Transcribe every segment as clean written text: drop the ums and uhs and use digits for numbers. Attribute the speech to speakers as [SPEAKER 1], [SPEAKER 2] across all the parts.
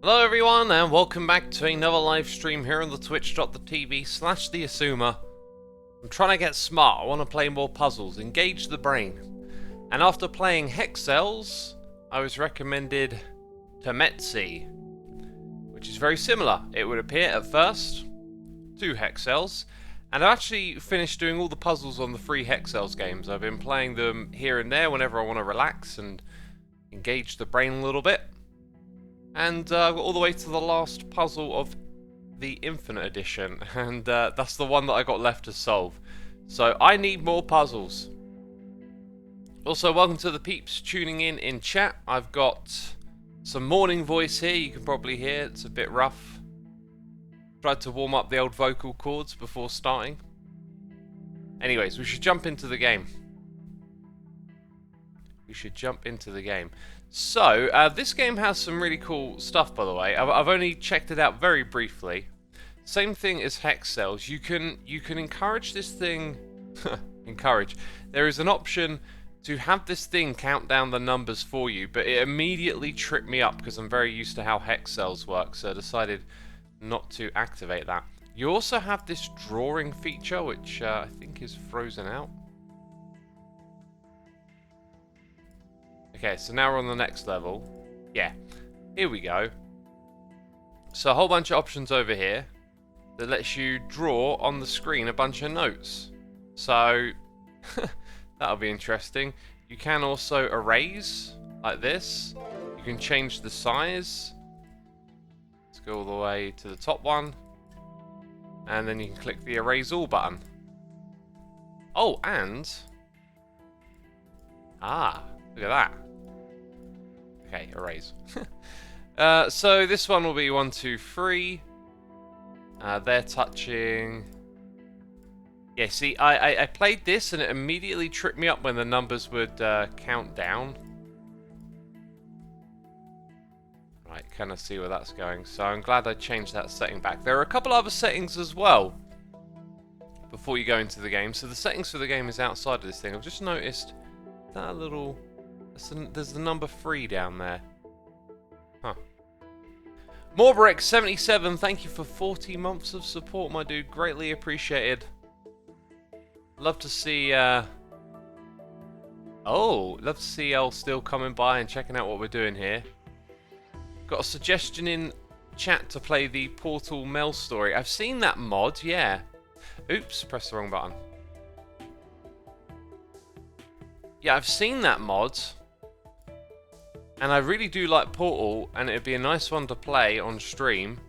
[SPEAKER 1] Hello everyone and welcome back to another live stream here on the twitch.tv/the Xisuma. I'm trying to get smart, I want to play more puzzles, engage the brain. And after playing Hex Cells, I was recommended Tametsi, which is very similar, it would appear at first, to Hex Cells. And I've actually finished doing all the puzzles on the free Hex Cells games. I've been playing them here and there whenever I want to relax and engage the brain a little bit. And I got all the way to the last puzzle of the Infinite Edition, and that's the one that I got left to solve. So I need more puzzles. Also, welcome to the peeps tuning in chat. I've got some morning voice here, you can probably hear, it's a bit rough. Tried to warm up the old vocal cords before starting. Anyways, we should jump into the game. So, this game has some really cool stuff, by the way. I've only checked it out very briefly. Same thing as Hex Cells. You can encourage this thing... encourage. There is an option to have this thing count down the numbers for you, but it immediately tripped me up because I'm very used to how Hex Cells work, so I decided not to activate that. You also have this drawing feature, which I think is frozen out. Okay, so now we're on the next level. Yeah, here we go. So a whole bunch of options over here that lets you draw on the screen a bunch of notes. So that'll be interesting. You can also erase like this. You can change the size. Let's go all the way to the top one. And then you can click the erase all button. Oh, and... ah, look at that. Okay, erase. So this one will be 1, 2, 3. They're touching... yeah, see, I played this and it immediately tripped me up when the numbers would count down. Right, kind of see where that's going. So I'm glad I changed that setting back. There are a couple other settings as well before you go into the game. So the settings for the game is outside of this thing. I've just noticed that little... there's the number 3 down there. Huh. Morbrick77, thank you for 40 months of support, my dude. Greatly appreciated. Love to see... oh, love to see Elle still coming by and checking out what we're doing here. Got a suggestion in chat to play the Portal Mel story. I've seen that mod, yeah. Oops, pressed the wrong button. Yeah, I've seen that mod. And I really do like Portal, and it'd be a nice one to play on stream.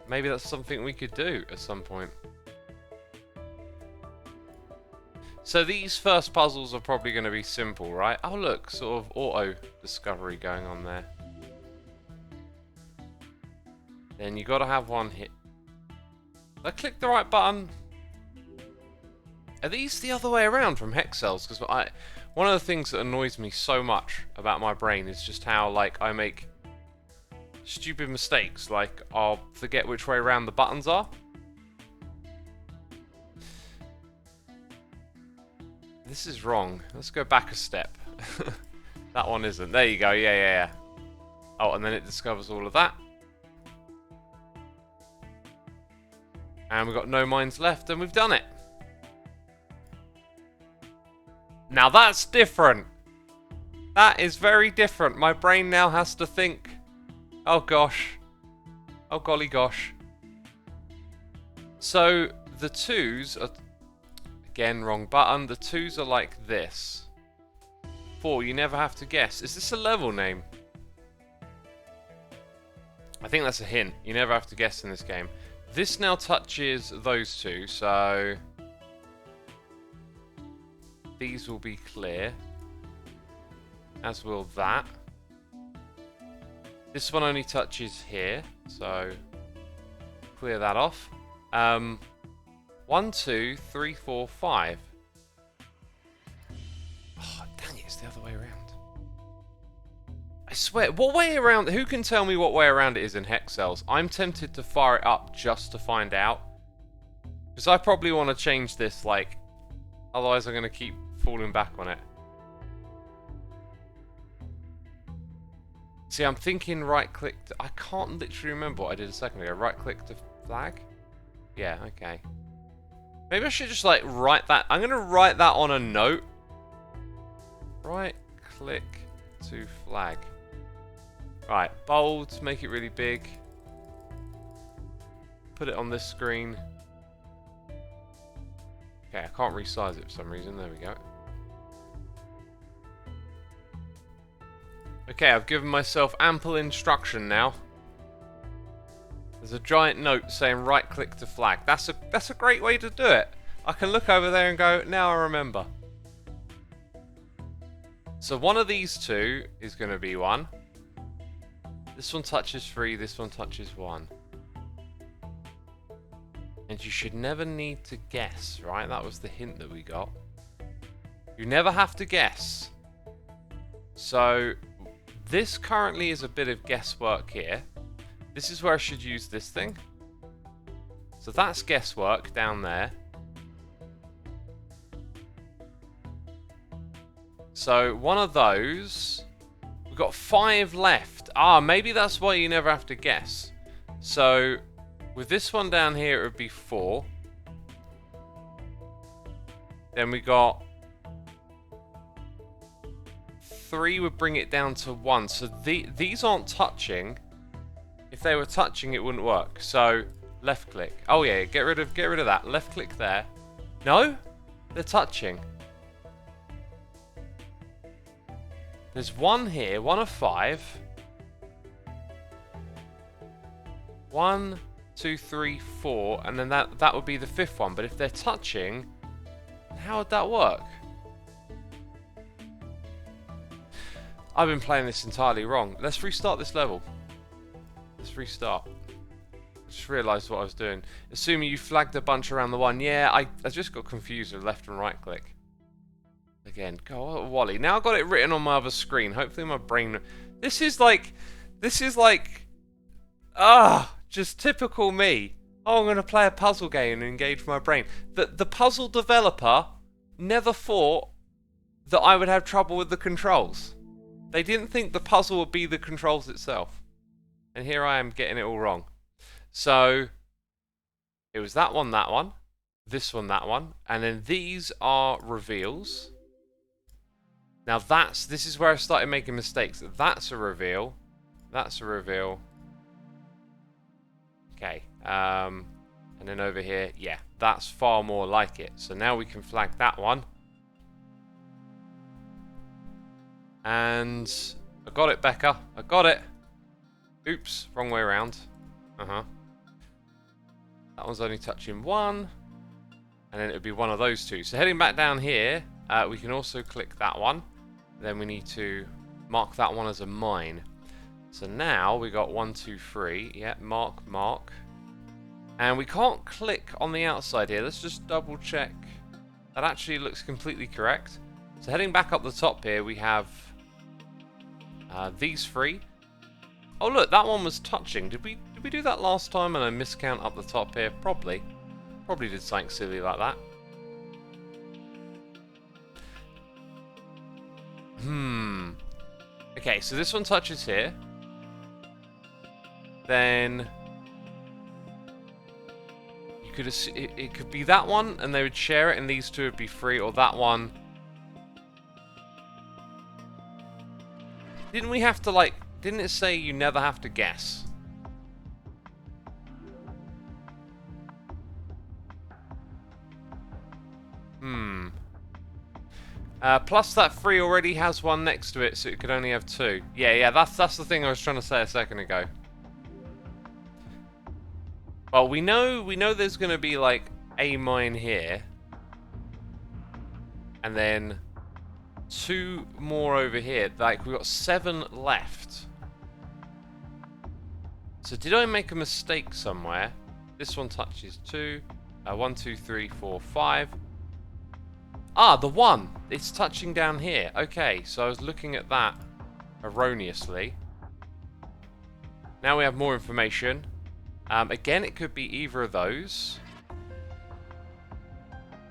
[SPEAKER 1] Maybe that's something we could do at some point. So these first puzzles are probably going to be simple, right? Oh look, sort of auto-discovery going on there. Then you got to have one hit. Did I click the right button? Are these the other way around from Hex Cells? Because one of the things that annoys me so much about my brain is just how, like, I make stupid mistakes. Like, I'll forget which way around the buttons are. This is wrong. Let's go back a step. That one isn't. There you go. Yeah. Oh, and then it discovers all of that. And we've got no mines left, and we've done it. Now that's different. That is very different. My brain now has to think. Oh gosh. Oh golly gosh. So the 2s are... again, wrong button. The 2s are like this. 4, you never have to guess. Is this a level name? I think that's a hint. You never have to guess in this game. This now touches those 2, so... these will be clear, as will that. This one only touches here, so clear that off. 1, 2, 3, 4, 5. Oh, dang it, it's the other way around. I swear, what way around? Who can tell me what way around it is in Hex Cells? I'm tempted to fire it up just to find out. Because I probably want to change this, like, otherwise I'm going to keep falling back on it. See, I'm thinking right click. I can't literally remember what I did a second ago. Right click to flag? Yeah, okay. Maybe I should just like write that. I'm going to write that on a note. Right click to flag. Right, bold, make it really big. Put it on this screen. Okay, I can't resize it for some reason. There we go. Okay, I've given myself ample instruction now. There's a giant note saying right click to flag. That's a great way to do it. I can look over there and go, now I remember. So one of these two is going to be 1. This one touches 3, this one touches 1. And you should never need to guess, right? That was the hint that we got. You never have to guess. So this currently is a bit of guesswork here. This is where I should use this thing. So that's guesswork down there. So one of those, we've got 5 left. Ah, maybe that's why you never have to guess. So with this one down here, it would be 4. Then we got 3 would bring it down to 1. So these aren't touching. If they were touching, it wouldn't work. So left click. Oh yeah, get rid of that. Left click there. No, they're touching. There's 1 here, 1 of 5. 1, 2, 3, 4, and then that would be the 5th one. But if they're touching, how would that work? I've been playing this entirely wrong. Let's restart this level. Let's restart. I just realised what I was doing. Assuming you flagged a bunch around the 1. Yeah, I just got confused with left and right click. Again, go on, Wally. Now I've got it written on my other screen. Hopefully my brain... This is like... just typical me. Oh, I'm going to play a puzzle game and engage my brain. The puzzle developer never thought that I would have trouble with the controls. They didn't think the puzzle would be the controls itself. And here I am getting it all wrong. So, it was that one, this one, that one. And then these are reveals. Now this is where I started making mistakes. That's a reveal. That's a reveal. Okay. And then over here, yeah, that's far more like it. So now we can flag that one. And I got it, Becca. I got it. Oops, wrong way around. That one's only touching 1. And then it would be one of those two. So heading back down here, we can also click that one. Then we need to mark that one as a mine. So now we got 1, 2, 3. Yeah, mark. And we can't click on the outside here. Let's just double check. That actually looks completely correct. So heading back up the top here, we have these 3. Oh look, that one was touching. Did we do that last time and I miscount up the top here? Probably did something silly like that. Okay, so this one touches here. Then you could it could be that one and they would share it and these two would be free, or that one. Didn't we have to like, didn't it say you never have to guess? Plus that 3 already has one next to it, so it could only have 2. Yeah, that's the thing I was trying to say a second ago. Well, we know there's going to be like a mine here. And then 2 more over here. Like, we've got 7 left. So did I make a mistake somewhere? This one touches 2. 1, 2, 3, 4, 5. Ah, the 1. It's touching down here. Okay, so I was looking at that erroneously. Now we have more information. Again, it could be either of those.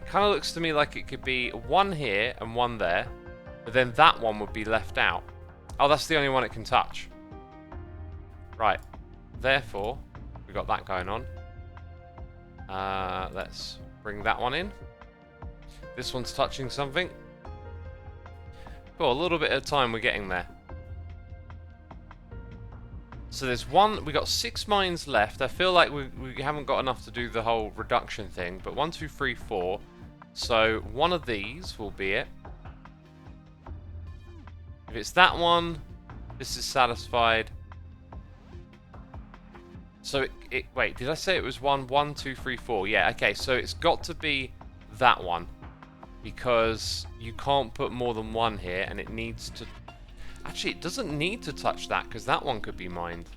[SPEAKER 1] It kind of looks to me like it could be 1 here and 1 there. But then that one would be left out. Oh, that's the only one it can touch. Right. Therefore, we got that going on. Let's bring that one in. This one's touching something. Cool, a little bit at a time we're getting there. So there's one, we got 6 mines left. I feel like we haven't got enough to do the whole reduction thing, but 1, 2, 3, 4. So one of these will be it. If it's that one, this is satisfied. So wait, did I say it was 1, 1, 2, 3, 4? Yeah, okay, so it's got to be that one. Because you can't put more than one here, and it needs to... Actually, it doesn't need to touch that, because that one could be mined.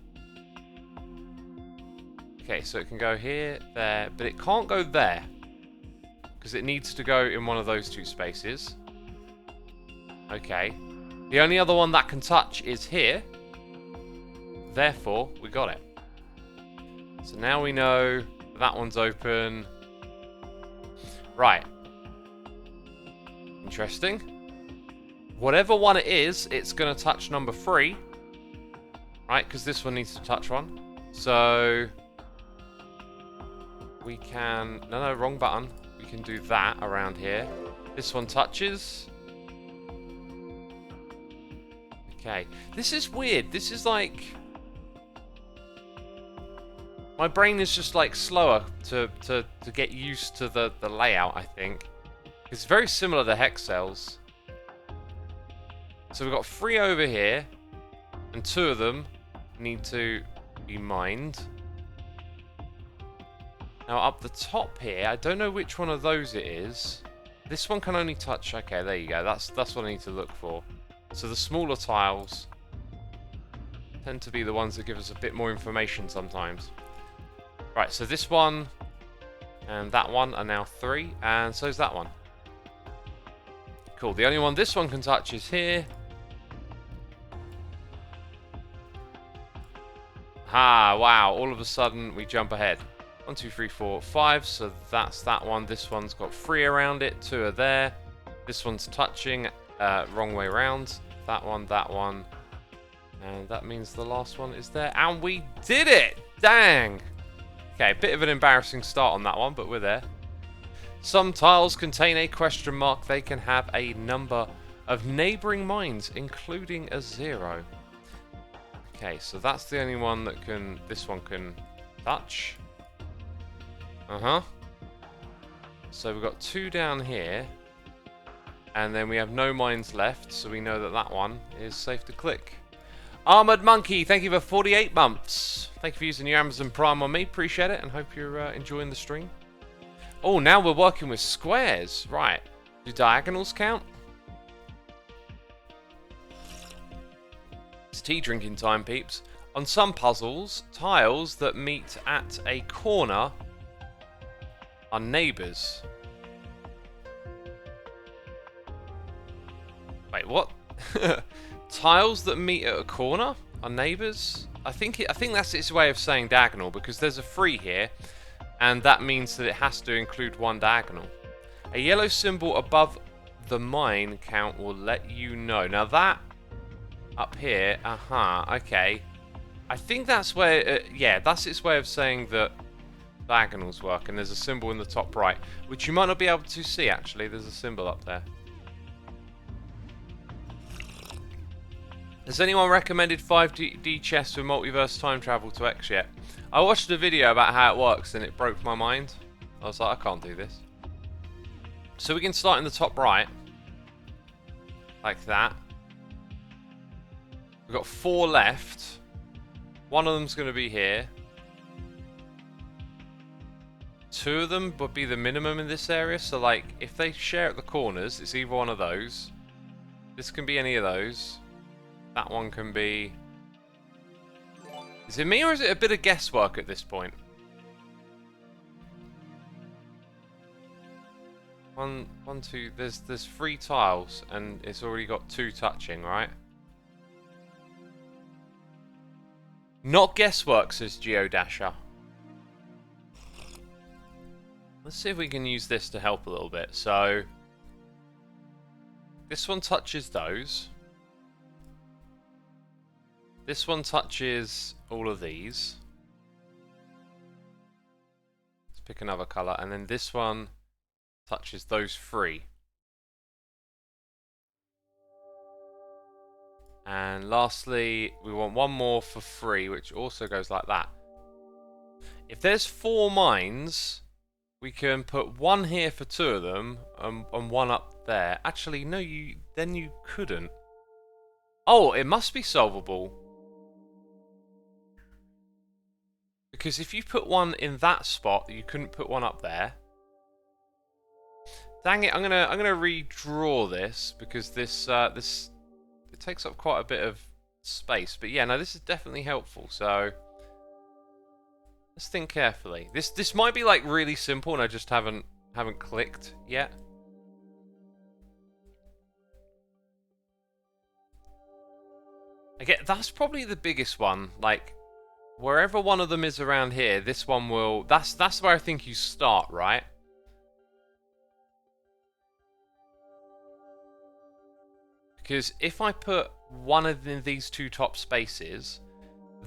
[SPEAKER 1] Okay, so it can go here, there, but it can't go there. Because it needs to go in one of those 2 spaces. Okay. The only other one that can touch is here. Therefore, we got it. So now we know that one's open. Right. Interesting. Whatever one it is, it's going to touch number 3. Right, because this one needs to touch one. So... we can... No, wrong button. We can do that around here. This one touches. Okay. This is weird. This is like... my brain is just like slower to get used to the layout, I think. It's very similar to hex cells. So we've got 3 over here, and 2 of them need to be mined. Now up the top here, I don't know which one of those it is. This one can only touch... okay, there you go. That's what I need to look for. So the smaller tiles tend to be the ones that give us a bit more information sometimes. Right, so this one and that one are now 3, and so is that one. Cool, the only one this one can touch is here. Ah, wow, all of a sudden we jump ahead. 1, 2, 3, 4, 5, so that's that one. This one's got 3 around it, 2 are there. This one's touching, wrong way around. That one, and that means the last one is there. And we did it! Dang! Okay, a bit of an embarrassing start on that one, but we're there. Some tiles contain a question mark. They can have a number of neighbouring mines, including a 0. Okay, so that's the only one that can... this one can touch. So we've got 2 down here. And then we have no mines left, so we know that that one is safe to click. Armoured Monkey, thank you for 48 months. Thank you for using your Amazon Prime on me. Appreciate it, and hope you're enjoying the stream. Oh, now we're working with squares. Right. Do diagonals count? It's tea drinking time, peeps. On some puzzles, tiles that meet at a corner are neighbours. Wait, what? Tiles that meet at a corner are neighbours? I think that's its way of saying diagonal, because there's a 3 here, and that means that it has to include 1 diagonal. A yellow symbol above the mine count will let you know. Now that up here, okay. I think that's where, yeah, that's its way of saying that diagonals work, and there's a symbol in the top right, which you might not be able to see actually. There's a symbol up there. Has anyone recommended 5D chess with multiverse time travel to X yet? I watched a video about how it works and it broke my mind. I was like, I can't do this. So we can start in the top right. Like that. We've got 4 left. One of them's going to be here. 2 of them would be the minimum in this area. So like, if they share at the corners, it's either one of those. This can be any of those. That one can be... Is it me or is it a bit of guesswork at this point? One, 2, there's 3 tiles and it's already got 2 touching, right? Not guesswork, says Geodasher. Let's see if we can use this to help a little bit. So, this one touches those. This one touches all of these. Let's pick another colour, and then this one touches those three. And lastly, we want one more for free, which also goes like that. If there's 4 mines, we can put one here for 2 of them, and one up there. Actually, no, then you couldn't. Oh, it must be solvable. Because if you put one in that spot, you couldn't put one up there. Dang it! I'm gonna redraw this because this it takes up quite a bit of space. But yeah, no, this is definitely helpful. So let's think carefully. This might be like really simple, and I just haven't clicked yet. Again, that's probably the biggest one. Like, wherever one of them is around here, this one will... That's where I think you start, right? Because if I put one of these 2 top spaces,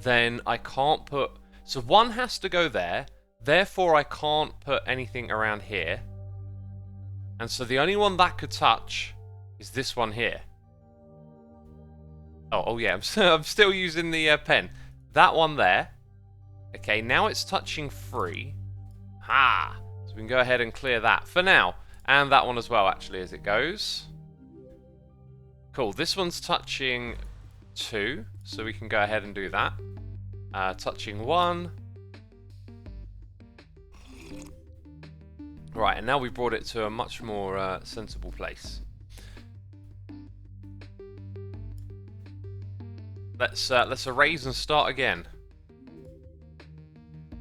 [SPEAKER 1] then I can't put... So one has to go there, therefore I can't put anything around here. And so the only one that could touch is this one here. Oh yeah, I'm still using the pen. That one there. Okay, now it's touching 3. Ha! So we can go ahead and clear that for now. And that one as well, actually, as it goes. Cool, this one's touching 2, so we can go ahead and do that. Touching 1. Right, and now we've brought it to a much more sensible place. Let's erase and start again.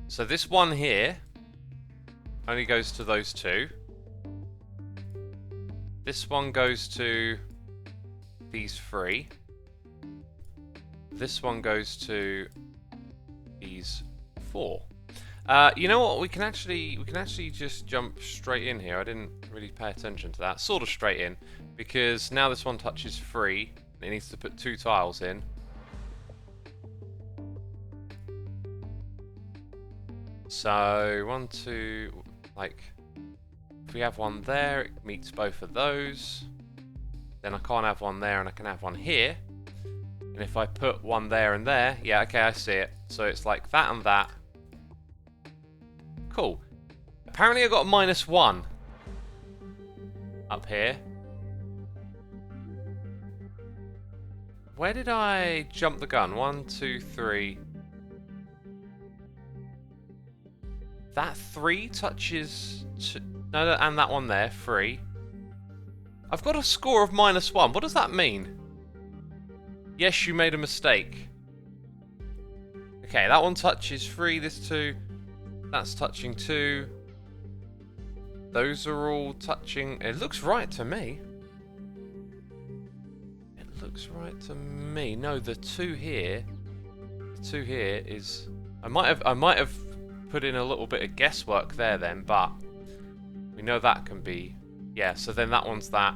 [SPEAKER 1] So this one here only goes to those 2. This one goes to these 3. This one goes to these 4. You know what? We can actually just jump straight in here. I didn't really pay attention to that. Sort of straight in, because now this one touches 3. It needs to put 2 tiles in. So 1, 2, like, if we have one there, it meets both of those. Then I can't have one there, and I can have one here. And if I put one there and there, yeah, okay, I see it. So it's like that and that. Cool. Apparently I got a -1 up here. Where did I jump the gun? 1, 2, 3. That 3 touches... No, and that one there, 3. I've got a score of -1. What does that mean? Yes, you made a mistake. Okay, that one touches 3, this 2. That's touching 2. Those are all touching... It looks right to me. It looks right to me. No, the 2 here... The 2 here is... I might have put in a little bit of guesswork there then, but... We know that can be... Yeah, so then that one's that.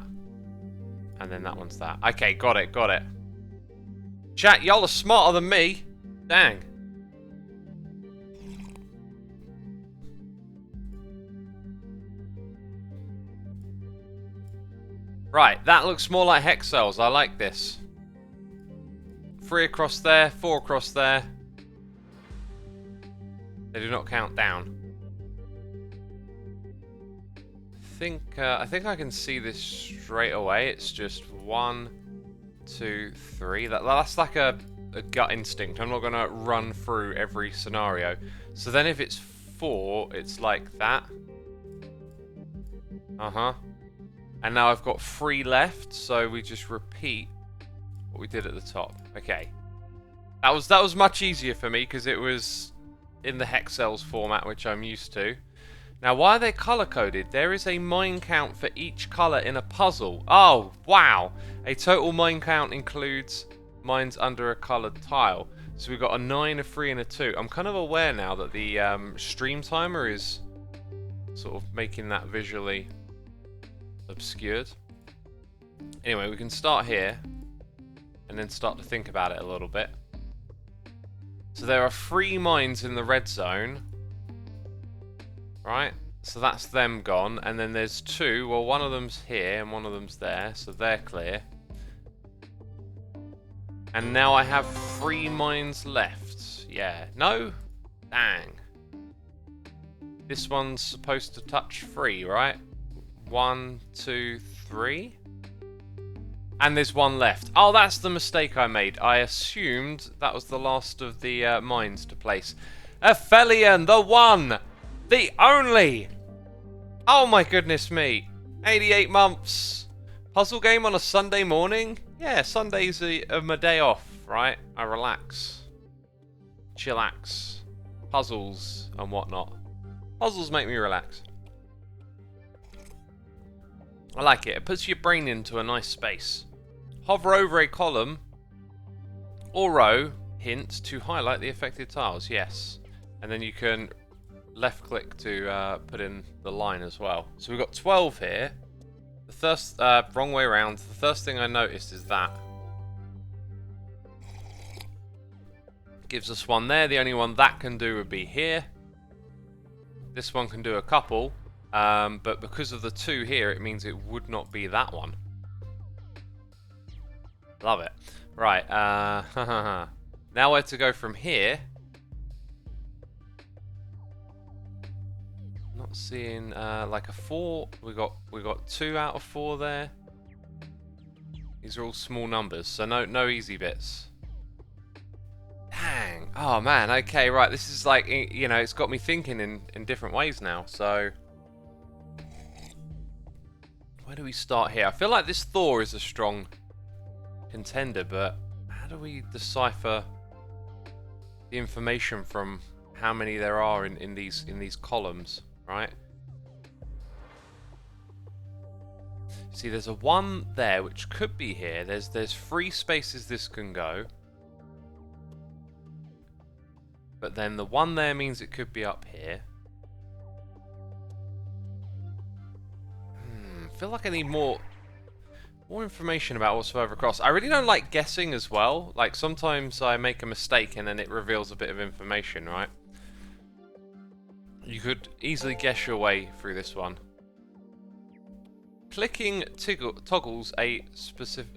[SPEAKER 1] And then that one's that. Okay, got it, got it. Chat, y'all are smarter than me. Dang. Right, that looks more like hex cells. I like this. 3 across there, 4 across there. They do not count down. I think I can see this straight away. It's just 1, 2, 3. That's like a gut instinct. I'm not gonna run through every scenario. So then if it's 4, it's like that. And now I've got 3 left, so we just repeat what we did at the top. Okay. That was much easier for me because it was in the hex cells format, which I'm used to. Now, why are they color-coded? There is a mine count for each color in a puzzle. Oh, wow. A total mine count includes mines under a colored tile. So we've got a 9, a 3, and a 2. I'm kind of aware now that the stream timer is sort of making that visually obscured. Anyway, we can start here and then start to think about it a little bit. So there are 3 mines in the red zone. Right? So that's them gone. And then there's 2. Well, one of them's here and one of them's there. So they're clear. And now I have 3 mines left. Yeah. No? Dang. This one's supposed to touch 3, right? 1, 2, 3. And there's 1 left. Oh, that's the mistake I made. I assumed that was the last of the mines to place. Aphelion, the one! The only! Oh my goodness me. 88 months. Puzzle game on a Sunday morning? Yeah, Sundays are my day off, right? I relax. Chillax. Puzzles and whatnot. Puzzles make me relax. I like it. It puts your brain into a nice space. Hover over a column or row, hint, to highlight the affected tiles. Yes. And then you can left click to put in the line as well. So we've got 12 here. The first, wrong way around. The first thing I noticed is that. Gives us 1 there. The only one that can do would be here. This one can do a couple. But because of the 2 here, it means it would not be that one. Love it. Right, now where to go from here? Not seeing like a 4. We got 2 out of 4 there. These are all small numbers, so no easy bits. Dang. Oh man. Okay. Right. This is like, you know, it's got me thinking in different ways now. So where do we start here? I feel like this Thor is a strong contender, but how do we decipher the information from how many there are in these columns, right? See, there's a 1 there which could be here. There's 3 spaces this can go. But then the 1 there means it could be up here. I feel like I need more information about what's further across. I really don't like guessing as well. Like, sometimes I make a mistake and then it reveals a bit of information, right? You could easily guess your way through this one. Clicking toggles a specific...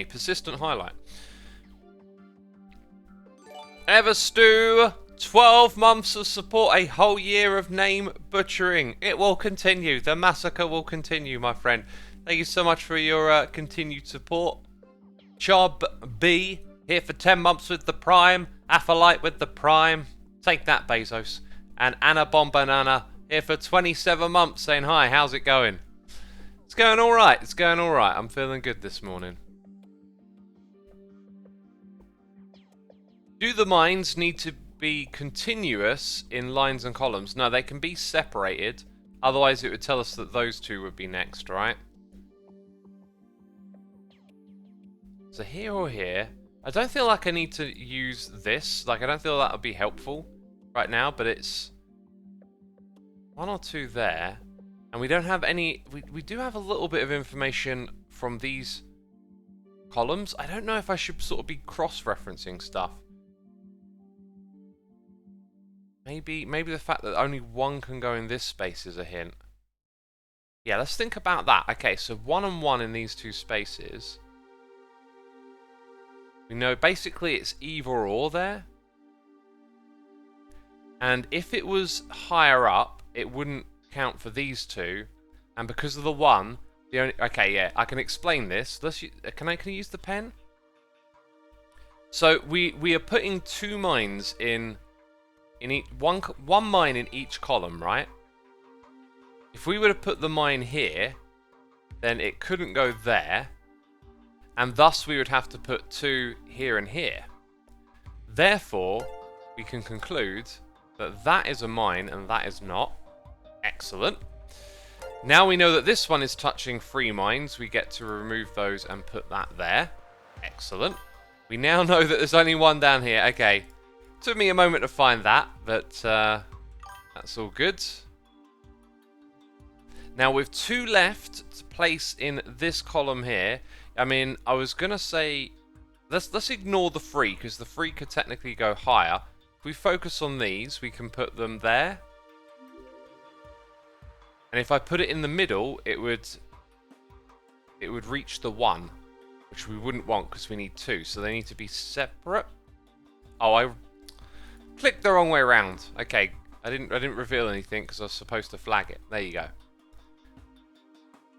[SPEAKER 1] persistent highlight. Everstu, 12 months of support, a whole year of name butchering. It will continue. The massacre will continue, my friend. Thank you so much for your continued support. Chob B, here for 10 months with the Prime. Apholite with the Prime. Take that, Bezos. And Anna Bombanana, here for 27 months, saying hi, how's it going? It's going alright, it's going alright. I'm feeling good this morning. Do the mines need to be continuous in lines and columns? No, they can be separated. Otherwise, it would tell us that those 2 would be next, right? So here or here. I don't feel like I need to use this. Like, I don't feel that would be helpful right now, but it's 1 or 2 there. And we don't have any... We do have a little bit of information from these columns. I don't know if I should sort of be cross-referencing stuff. Maybe the fact that only 1 can go in this space is a hint. Yeah, let's think about that. Okay, so 1 and 1 in these 2 spaces. We know basically it's either or there. And if it was higher up, it wouldn't count for these 2. And because of the 1, the only... Okay, yeah, I can explain this. Can I use the pen? So we are putting 2 mines in each, one mine in each column, right? If we were to put the mine here, then it couldn't go there, and thus we would have to put 2 here and here. Therefore, we can conclude that that is a mine and that is not. Excellent. Now we know that this one is touching 3 mines. We get to remove those and put that there. Excellent. We now know that there's only 1 down here. Okay. Took me a moment to find that, but that's all good. Now with 2 left to place in this column here, I mean, I was going to say let's ignore the 3, because the 3 could technically go higher. If we focus on these, we can put them there. And if I put it in the middle, it would reach the 1, which we wouldn't want because we need 2. So they need to be separate. Oh, I clicked the wrong way around. Okay, I didn't reveal anything because I was supposed to flag it. There you go.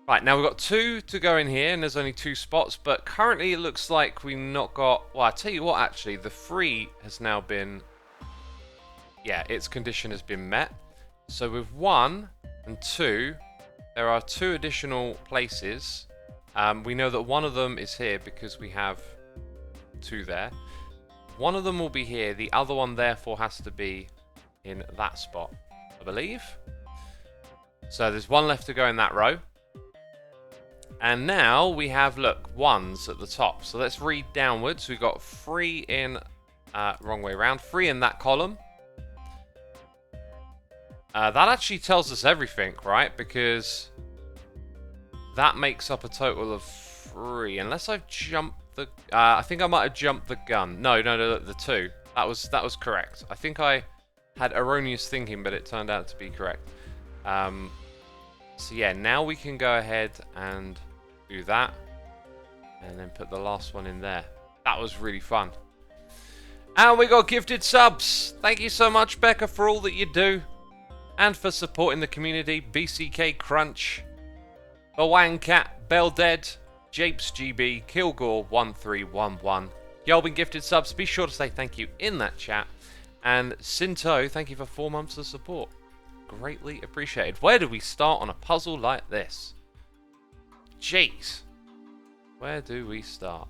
[SPEAKER 1] Right, now we've got 2 to go in here, and there's only 2 spots, but currently it looks like we've not got... Well, I'll tell you what, actually, the 3 has now been... Yeah, its condition has been met. So with 1 and 2, there are 2 additional places. We know that one of them is here because we have 2 there. One of them will be here, the other one therefore has to be in that spot, I believe. So there's 1 left to go in that row. And now we have, look, 1s at the top. So let's read downwards. We've got 3 in, wrong way around, 3 in that column. That actually tells us everything, right? Because that makes up a total of 3. Unless I've jumped the... I think I might have jumped the gun. No, the 2. That was correct. I think I had erroneous thinking, but it turned out to be correct. So yeah, now we can go ahead and do that. And then put the last one in there. That was really fun. And we got gifted subs. Thank you so much, Becca, for all that you do. And for supporting the community. BCK Crunch, Bawangcat, Beldead, Japes GB, Kilgore1311. Y'all been gifted subs. Be sure to say thank you in that chat. And Sinto, thank you for 4 months of support. Greatly appreciated. Where do we start on a puzzle like this? Jeez. Where do we start?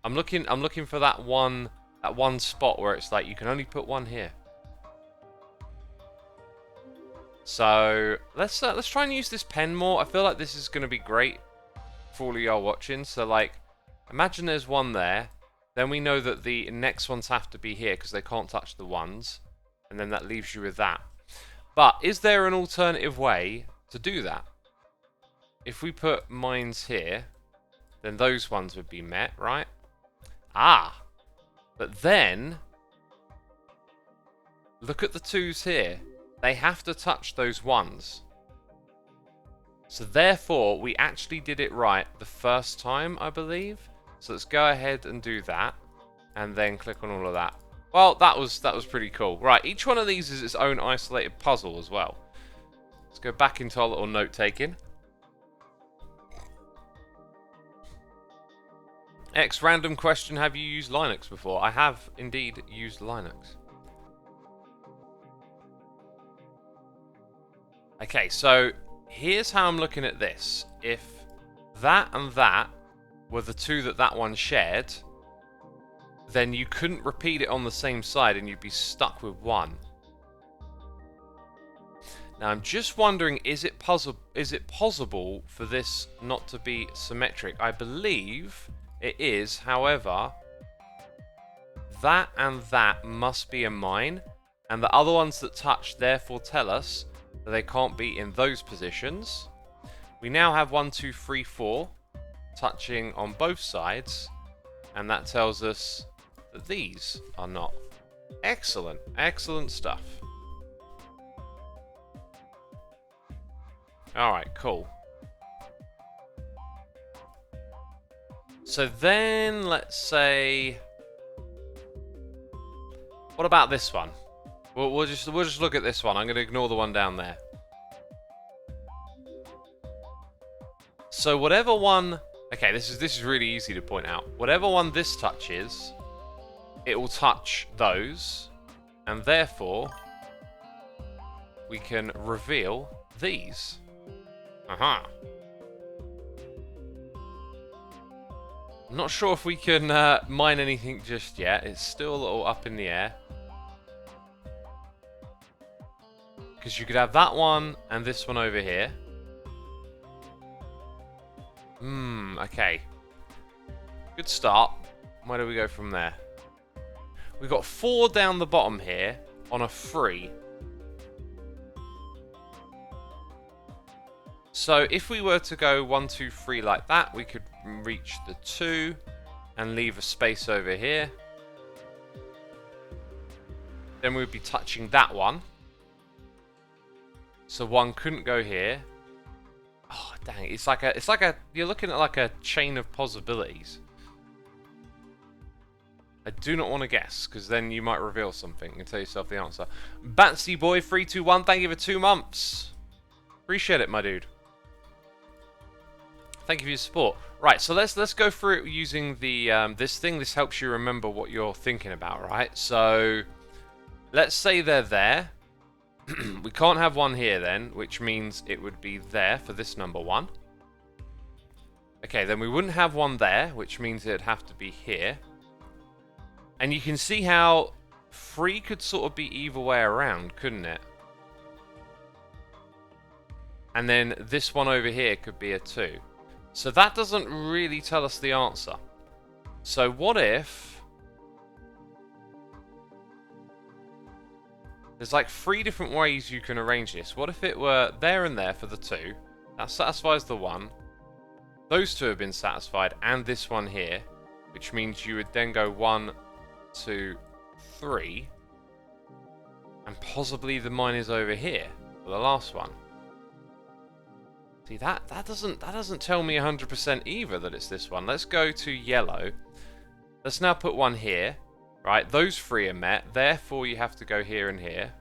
[SPEAKER 1] I'm looking for that one spot where it's like you can only put 1 here. So let's try and use this pen more. I feel like this is going to be great for all of y'all watching. So like, imagine there's 1 there. Then we know that the next ones have to be here because they can't touch the 1s. And then that leaves you with that. But is there an alternative way to do that? If we put mines here, then those ones would be met, right? Ah! But then, look at the 2s here. They have to touch those 1s. So therefore, we actually did it right the first time, I believe. So let's go ahead and do that. And then click on all of that. Well, that was pretty cool. Right, each one of these is its own isolated puzzle as well. Let's go back into our little note-taking. Random question, have you used Linux before? I have indeed used Linux. Okay, so here's how I'm looking at this. If that and that were the 2 that one shared, then you couldn't repeat it on the same side and you'd be stuck with 1. Now I'm just wondering, is it possible for this not to be symmetric? I believe it is, however, that and that must be a mine, and the other ones that touch therefore tell us that they can't be in those positions. We now have 1, 2, 3, 4 touching on both sides, and that tells us that these are not. Excellent, excellent stuff. Alright, cool. So then, let's say... What about this one? We'll just look at this one. I'm going to ignore the one down there. So whatever one... Okay, this is really easy to point out. Whatever one this touches, it will touch those. And therefore, we can reveal these. Aha. I'm not sure if we can mine anything just yet. It's still a little up in the air. Because you could have that one and this one over here. Okay. Good start. Where do we go from there? We've got 4 down the bottom here on a 3. So if we were to go 1, 2, 3 like that, we could reach the 2. and leave a space over here. Then we'd be touching that one. So one couldn't go here. Oh dang! It's like a. You're looking at like a chain of possibilities. I do not want to guess, because then you might reveal something and tell yourself the answer. Batsy Boy 321, thank you for 2 months. Appreciate it, my dude. Thank you for your support. Right, so let's go through it using the this thing. This helps you remember what you're thinking about, right? So let's say they're there. We can't have one here then, which means it would be there for this number 1. Okay, then we wouldn't have one there, which means it'd have to be here. And you can see how 3 could sort of be either way around, couldn't it? And then this one over here could be a 2. So that doesn't really tell us the answer. So what if... There's like 3 different ways you can arrange this. What if it were there and there for the 2? That satisfies the 1. Those 2 have been satisfied, and this one here. Which means you would then go 1, 2, 3. And possibly the mine is over here for the last one. See, that doesn't tell me 100% either that it's this one. Let's go to yellow. Let's now put one here. Right, those 3 are met. Therefore, you have to go here and here.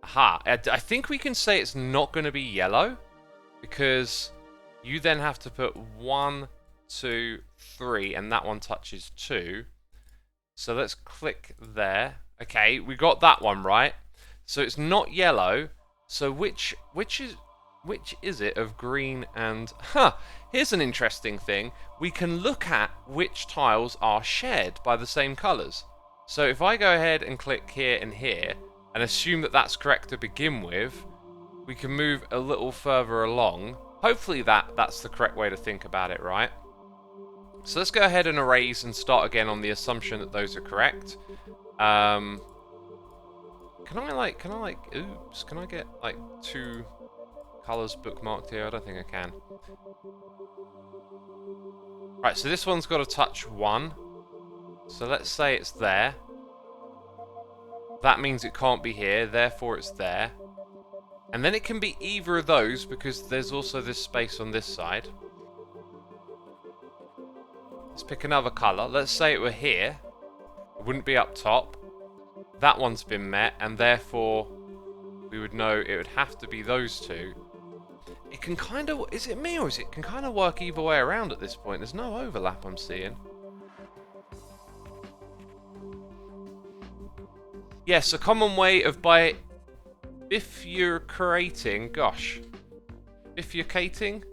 [SPEAKER 1] Aha. I think we can say it's not going to be yellow. Because you then have to put 1, 2, 3. And that one touches 2. So let's click there. Okay, we got that one right. So it's not yellow. So which is it of green and... Here's an interesting thing. We can look at which tiles are shared by the same colours. So if I go ahead and click here and here, and assume that that's correct to begin with, we can move a little further along. Hopefully that's the correct way to think about it, right? So let's go ahead and erase and start again on the assumption that those are correct. Can I get like 2... colours bookmarked here? I don't think I can. Right, so this one's got to touch 1. So let's say it's there. That means it can't be here, therefore it's there. And then it can be either of those because there's also this space on this side. Let's pick another colour. Let's say it were here. It wouldn't be up top. That one's been met, and therefore we would know it would have to be those 2. It can kind of... Is it me or is it can kind of work either way around at this point? There's no overlap I'm seeing. Yes, a common way of bifurcating... Gosh. Bifurcating?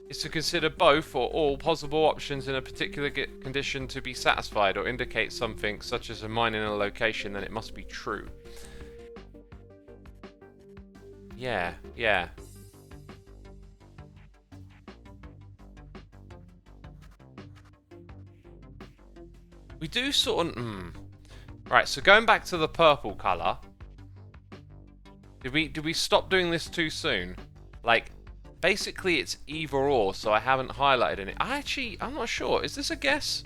[SPEAKER 1] Is to consider both or all possible options in a particular condition to be satisfied or indicate something, such as a mine in a location, then it must be true. Yeah. We do sort of... Right, so going back to the purple colour. Did we stop doing this too soon? Like, basically it's either or, so I haven't highlighted any. I'm not sure. Is this a guess?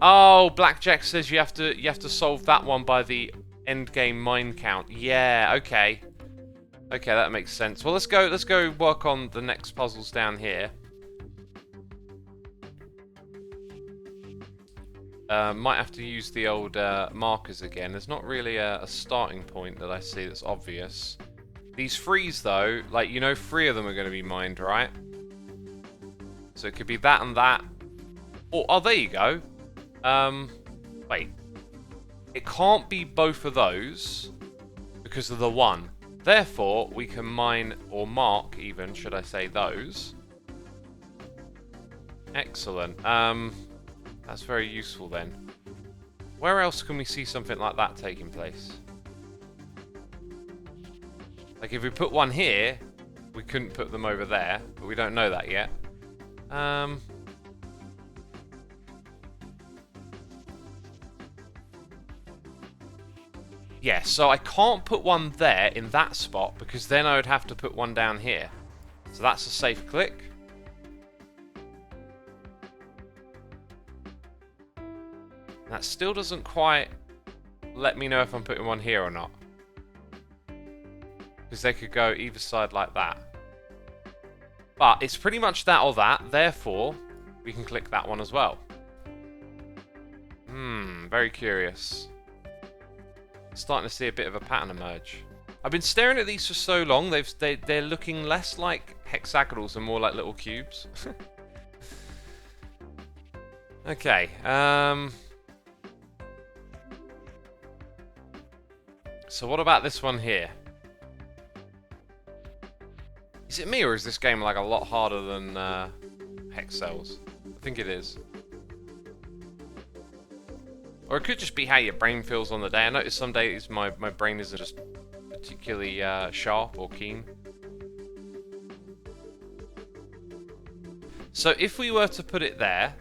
[SPEAKER 1] Oh, Blackjack says you have to solve that one by the endgame mine count. Yeah, okay. Okay, that makes sense. Well, let's go work on the next puzzles down here. Might have to use the old markers again. There's not really a starting point that I see that's obvious. These 3s, though, like, you know, 3 of them are going to be mined, right? So it could be that and that. Oh, there you go. Wait. It can't be both of those because of the 1. Therefore, we can mine, or mark even, should I say, those. Excellent. That's very useful then. Where else can we see something like that taking place? Like if we put one here, we couldn't put them over there, but we don't know that yet. Yeah, so I can't put one there in that spot because then I would have to put one down here. So that's a safe click. That still doesn't quite let me know if I'm putting one here or not. Because they could go either side like that. But it's pretty much that or that, therefore, we can click that one as well. Very curious. Starting to see a bit of a pattern emerge. I've been staring at these for so long, they're looking less like hexagonals and more like little cubes. Okay, so what about this one here? Is it me, or is this game like a lot harder than hex cells? I think it is. Or it could just be how your brain feels on the day. I notice some days my brain isn't just particularly sharp or keen. So if we were to put it there,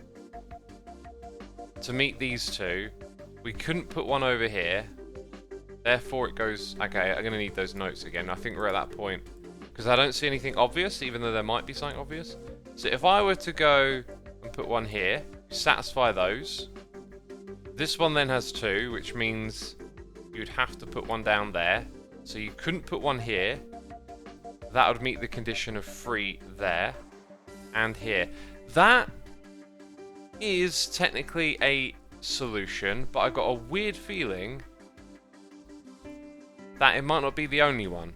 [SPEAKER 1] to meet these two, we couldn't put one over here. Therefore it goes... Okay, I'm going to need those notes again. I think we're at that point. Because I don't see anything obvious, even though there might be something obvious. So if I were to go and put one here, satisfy those. This one then has two, which means you'd have to put one down there. So you couldn't put one here. That would meet the condition of 3 there. And here. That is technically a solution, but I've got a weird feeling that it might not be the only one.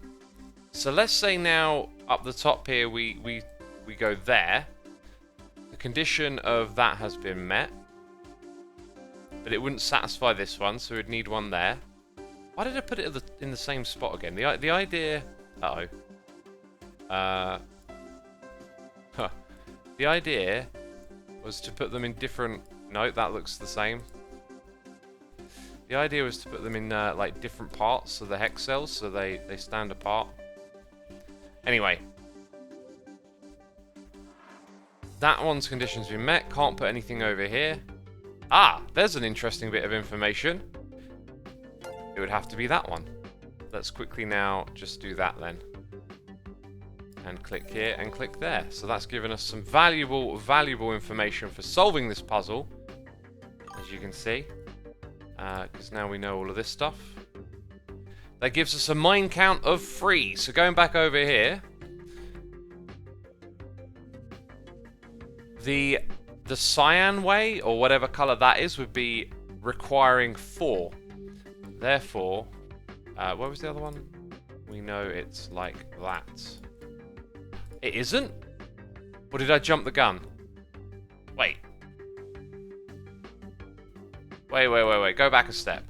[SPEAKER 1] So let's say now up the top here we go there. The condition of that has been met. But it wouldn't satisfy this one, so we'd need one there. Why did I put it in the same spot again? The idea... The idea was to put them in different... No, that looks the same. The idea was to put them in like different parts of the hex cells, so they stand apart. Anyway. That one's condition's been met. Can't put anything over here. Ah, there's an interesting bit of information. It would have to be that one. Let's quickly now just do that then. And click here and click there. So that's given us some valuable information for solving this puzzle. As you can see. Because now we know all of this stuff. That gives us a mine count of 3. So going back over here. The cyan way, or whatever colour that is, would be requiring 4. Therefore, where was the other one? We know it's like that. It isn't? Or did I jump the gun? Wait. Wait. Go back a step.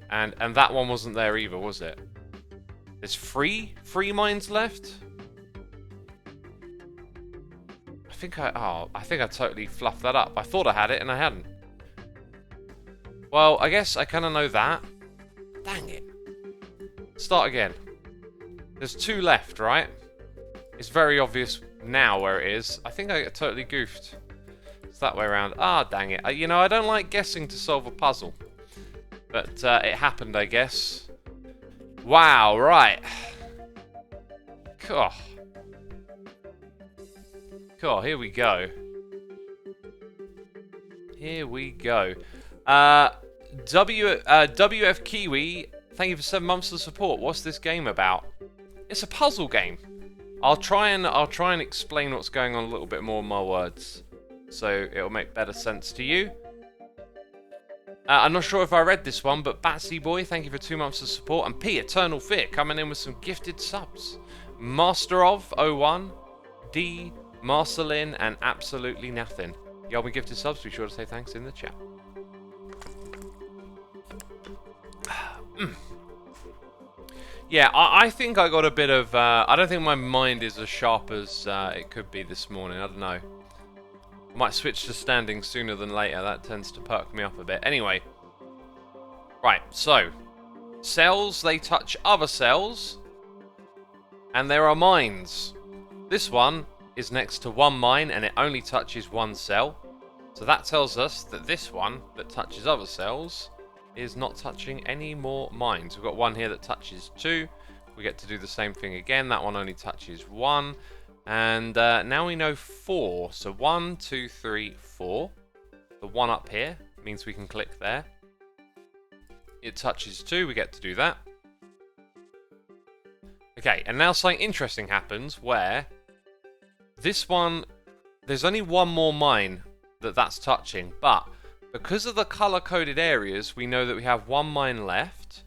[SPEAKER 1] And that one wasn't there either, was it? There's 3 mines left? I think I totally fluffed that up. I thought I had it and I hadn't. Well, I guess I kind of know that. Dang it. Start again. There's 2 left, right? It's very obvious now where it is. I think I totally goofed. It's that way around. Ah, dang it. You know, I don't like guessing to solve a puzzle. But it happened, I guess. Wow, right. Cool. Cool, here we go. Here we go. WF Kiwi, thank you for 7 months of support. What's this game about? It's a puzzle game. I'll try and explain what's going on a little bit more in my words, so it'll make better sense to you. I'm not sure if I read this one, but Batsy Boy, thank you for 2 months of support, and P Eternal Fear coming in with some gifted subs. Master of 01, D, Marcelin, and Absolutely Nothing. Y'all been gifted subs, be sure to say thanks in the chat. Yeah, I think I got a bit of... I don't think my mind is as sharp as it could be this morning. I don't know. Might switch to standing sooner than later. That tends to perk me up a bit. Anyway. Right, so. Cells, they touch other cells. And there are mines. This one is next to 1 mine and it only touches 1 cell. So that tells us that this one that touches other cells is not touching any more mines. We've got one here that touches 2. We get to do the same thing again. That one only touches 1. And now we know 4. So 1, 2, 3, 4. The one up here means we can click there. It touches 2, we get to do that. Okay, and now something interesting happens where this one, there's only one more mine that's touching, but because of the color-coded areas, we know that we have one mine left,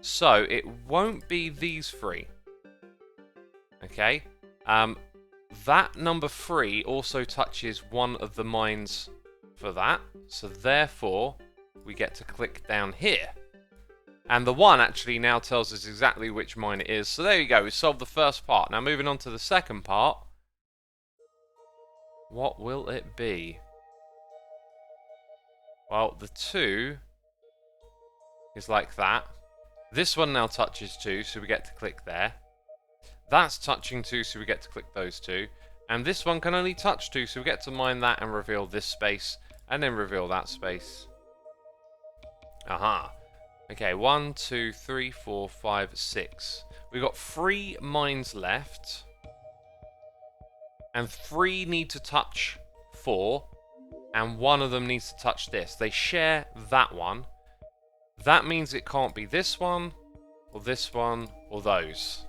[SPEAKER 1] so it won't be these 3. Okay, that number 3 also touches one of the mines for that, so therefore we get to click down here. And the 1 actually now tells us exactly which mine it is. So there you go, we solved the first part. Now moving on to the second part. What will it be? Well, the 2 is like that. This one now touches 2, so we get to click there. That's touching 2, so we get to click those 2. And this one can only touch 2, so we get to mine that and reveal this space. And then reveal that space. Aha. Okay, 1, 2, 3, 4, 5, 6. We've got 3 mines left. And 3 need to touch 4. And 1 of them needs to touch this. They share that one. That means it can't be this one, or this one, or those.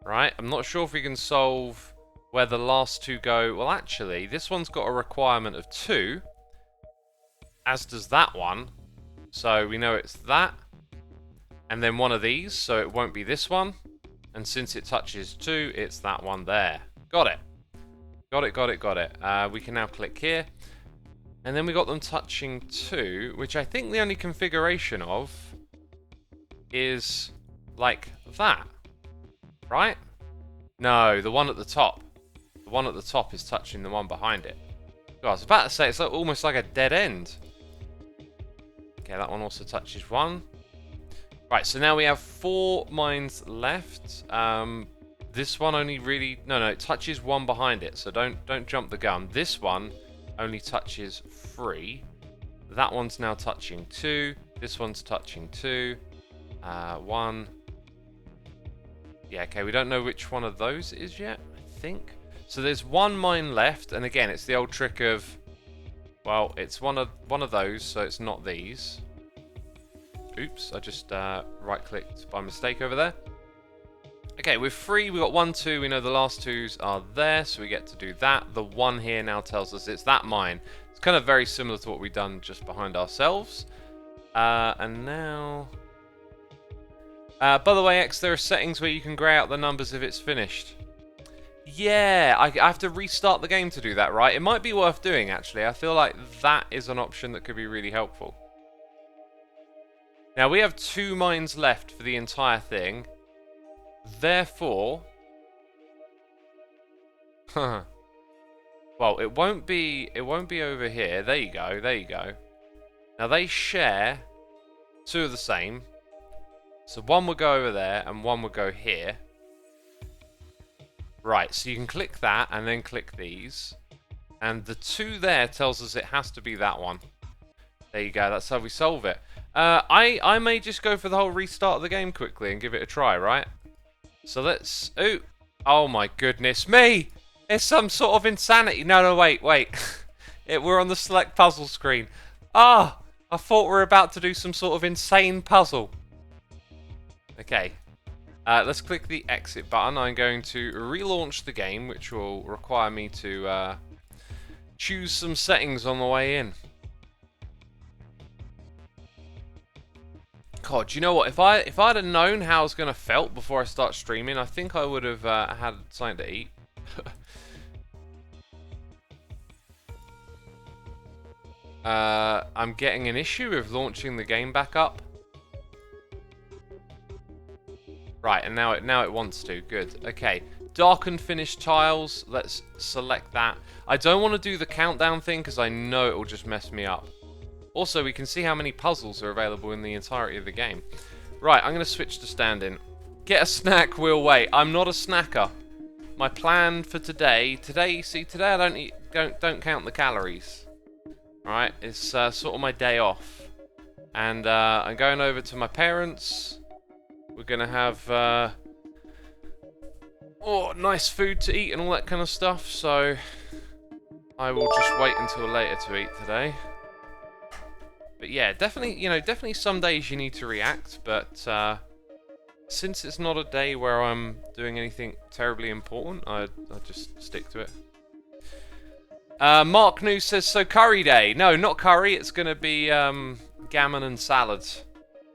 [SPEAKER 1] Right? I'm not sure if we can solve where the last 2 go. Well, actually, this one's got a requirement of 2. As does that one. So we know it's that, and then one of these, so it won't be this one. And since it touches 2, it's that one there. Got it. Got it, got it, got it. We can now click here. And then we got them touching 2, which I think the only configuration of is like that. Right? No, the one at the top. The one at the top is touching the one behind it. God, I was about to say, it's like, almost like a dead end. Okay, that one also touches 1. Right, so now we have 4 mines left. This one only really... No, it touches 1 behind it, so don't jump the gun. This one only touches 3. That one's now touching 2. This one's touching 2. 1. Yeah, okay, we don't know which one of those it is yet, I think. So there's 1 mine left, and again, it's the old trick of... Well, it's one of those, so it's not these. Oops, I just right-clicked by mistake over there. Okay, with 3, we got 1, 2. We know the last 2s are there, so we get to do that. The 1 here now tells us it's that mine. It's kind of very similar to what we've done just behind ourselves. And now... by the way, X, there are settings where you can grey out the numbers if it's finished. Yeah, I have to restart the game to do that, right? It might be worth doing, actually. I feel like that is an option that could be really helpful. Now, we have 2 mines left for the entire thing. Therefore... well, it won't be over here. There you go, there you go. Now, they share 2 of the same. So 1 will go over there, and 1 will go here. Right, so you can click that, and then click these. And the 2 there tells us it has to be that one. There you go, that's how we solve it. I may just go for the whole restart of the game quickly and give it a try, right? So let's... Ooh! Oh my goodness me! It's some sort of insanity. No, wait. We're on the select puzzle screen. Ah! I thought we were about to do some sort of insane puzzle. Okay. Let's click the exit button. I'm going to relaunch the game, which will require me to choose some settings on the way in. God, do you know what? If I'd have known how I was going to felt before I start streaming, I think I would have had something to eat. I'm getting an issue with launching the game back up. Right, and now it wants to. Good. Okay. Darkened finished tiles. Let's select that. I don't want to do the countdown thing because I know it will just mess me up. Also, we can see how many puzzles are available in the entirety of the game. Right, I'm going to switch to standing. Get a snack, we'll wait. I'm not a snacker. My plan for today I don't eat, don't count the calories. Alright, it's sort of my day off. And I'm going over to my parents. We're going to have oh, nice food to eat and all that kind of stuff, so I will just wait until later to eat today. But yeah, definitely, you know, definitely some days you need to react, but since it's not a day where I'm doing anything terribly important, I just stick to it. Mark News says, so curry day. No, not curry, it's going to be gammon and salads.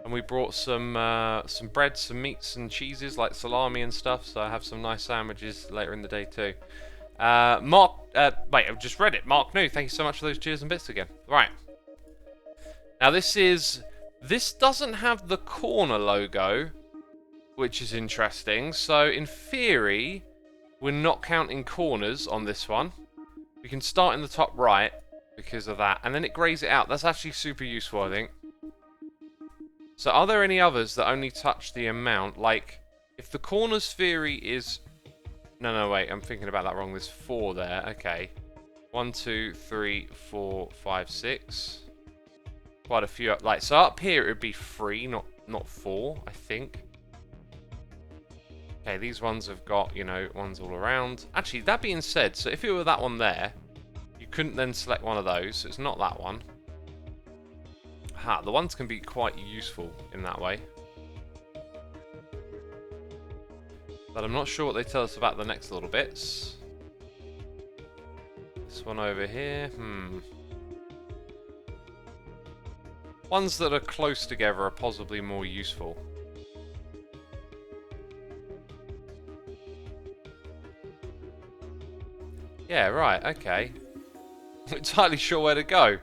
[SPEAKER 1] And we brought some bread, some meats and cheeses like salami and stuff, so I have some nice sandwiches later in the day too. Mark, wait, I've just read it. Mark New, thank you so much for those cheers and bits again. Right. Now this doesn't have the corner logo, which is interesting. So in theory, we're not counting corners on this one. We can start in the top right because of that, and then it grays it out. That's actually super useful, I think. So are there any others that only touch the amount? Like, if the corners theory is... No, wait, I'm thinking about that wrong. There's 4 there. Okay. 1, 2, 3, 4, 5, 6. Quite a few. Like, so up here it would be 3, not 4, I think. Okay, these ones have got, you know, ones all around. Actually, that being said, so if it were that one there, you couldn't then select one of those, so it's not that one. Ha, the ones can be quite useful in that way. But I'm not sure what they tell us about the next little bits. This one over here, Ones that are close together are possibly more useful. Yeah, right, okay. I'm not entirely sure where to go.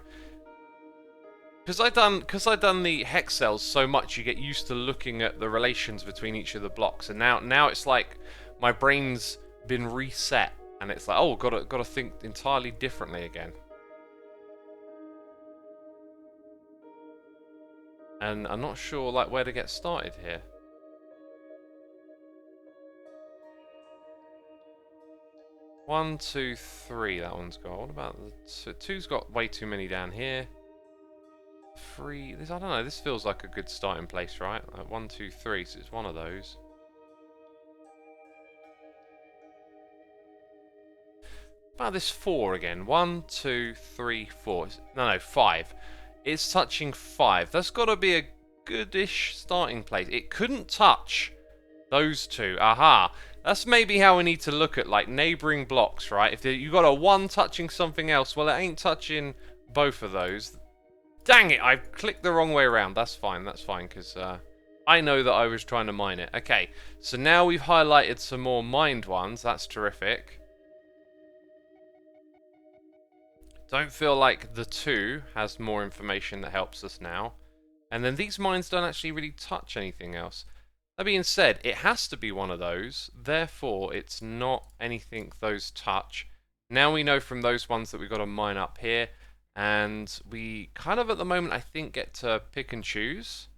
[SPEAKER 1] Because I done the hex cells so much, you get used to looking at the relations between each of the blocks, and now it's like my brain's been reset, and it's like, oh, gotta think entirely differently again. And I'm not sure like where to get started here. One, 2, 3. That one's got. What about the 2's got way too many down here. 3. This, I don't know. This feels like a good starting place, right? Like 1, 2, 3. So it's one of those. About this 4 again. 1, 2, 3, 4. No, 5. It's touching 5. That's got to be a goodish starting place. It couldn't touch those 2. Aha. That's maybe how we need to look at like neighbouring blocks, right? If you got a 1 touching something else, well, it ain't touching both of those. Dang it! I clicked the wrong way around. That's fine, because I know that I was trying to mine it. Okay, so now we've highlighted some more mined ones. That's terrific. Don't feel like the 2 has more information that helps us now. And then these mines don't actually really touch anything else. That being said, it has to be one of those, therefore it's not anything those touch. Now we know from those ones that we've got to mine up here, and we kind of at the moment I think get to pick and choose,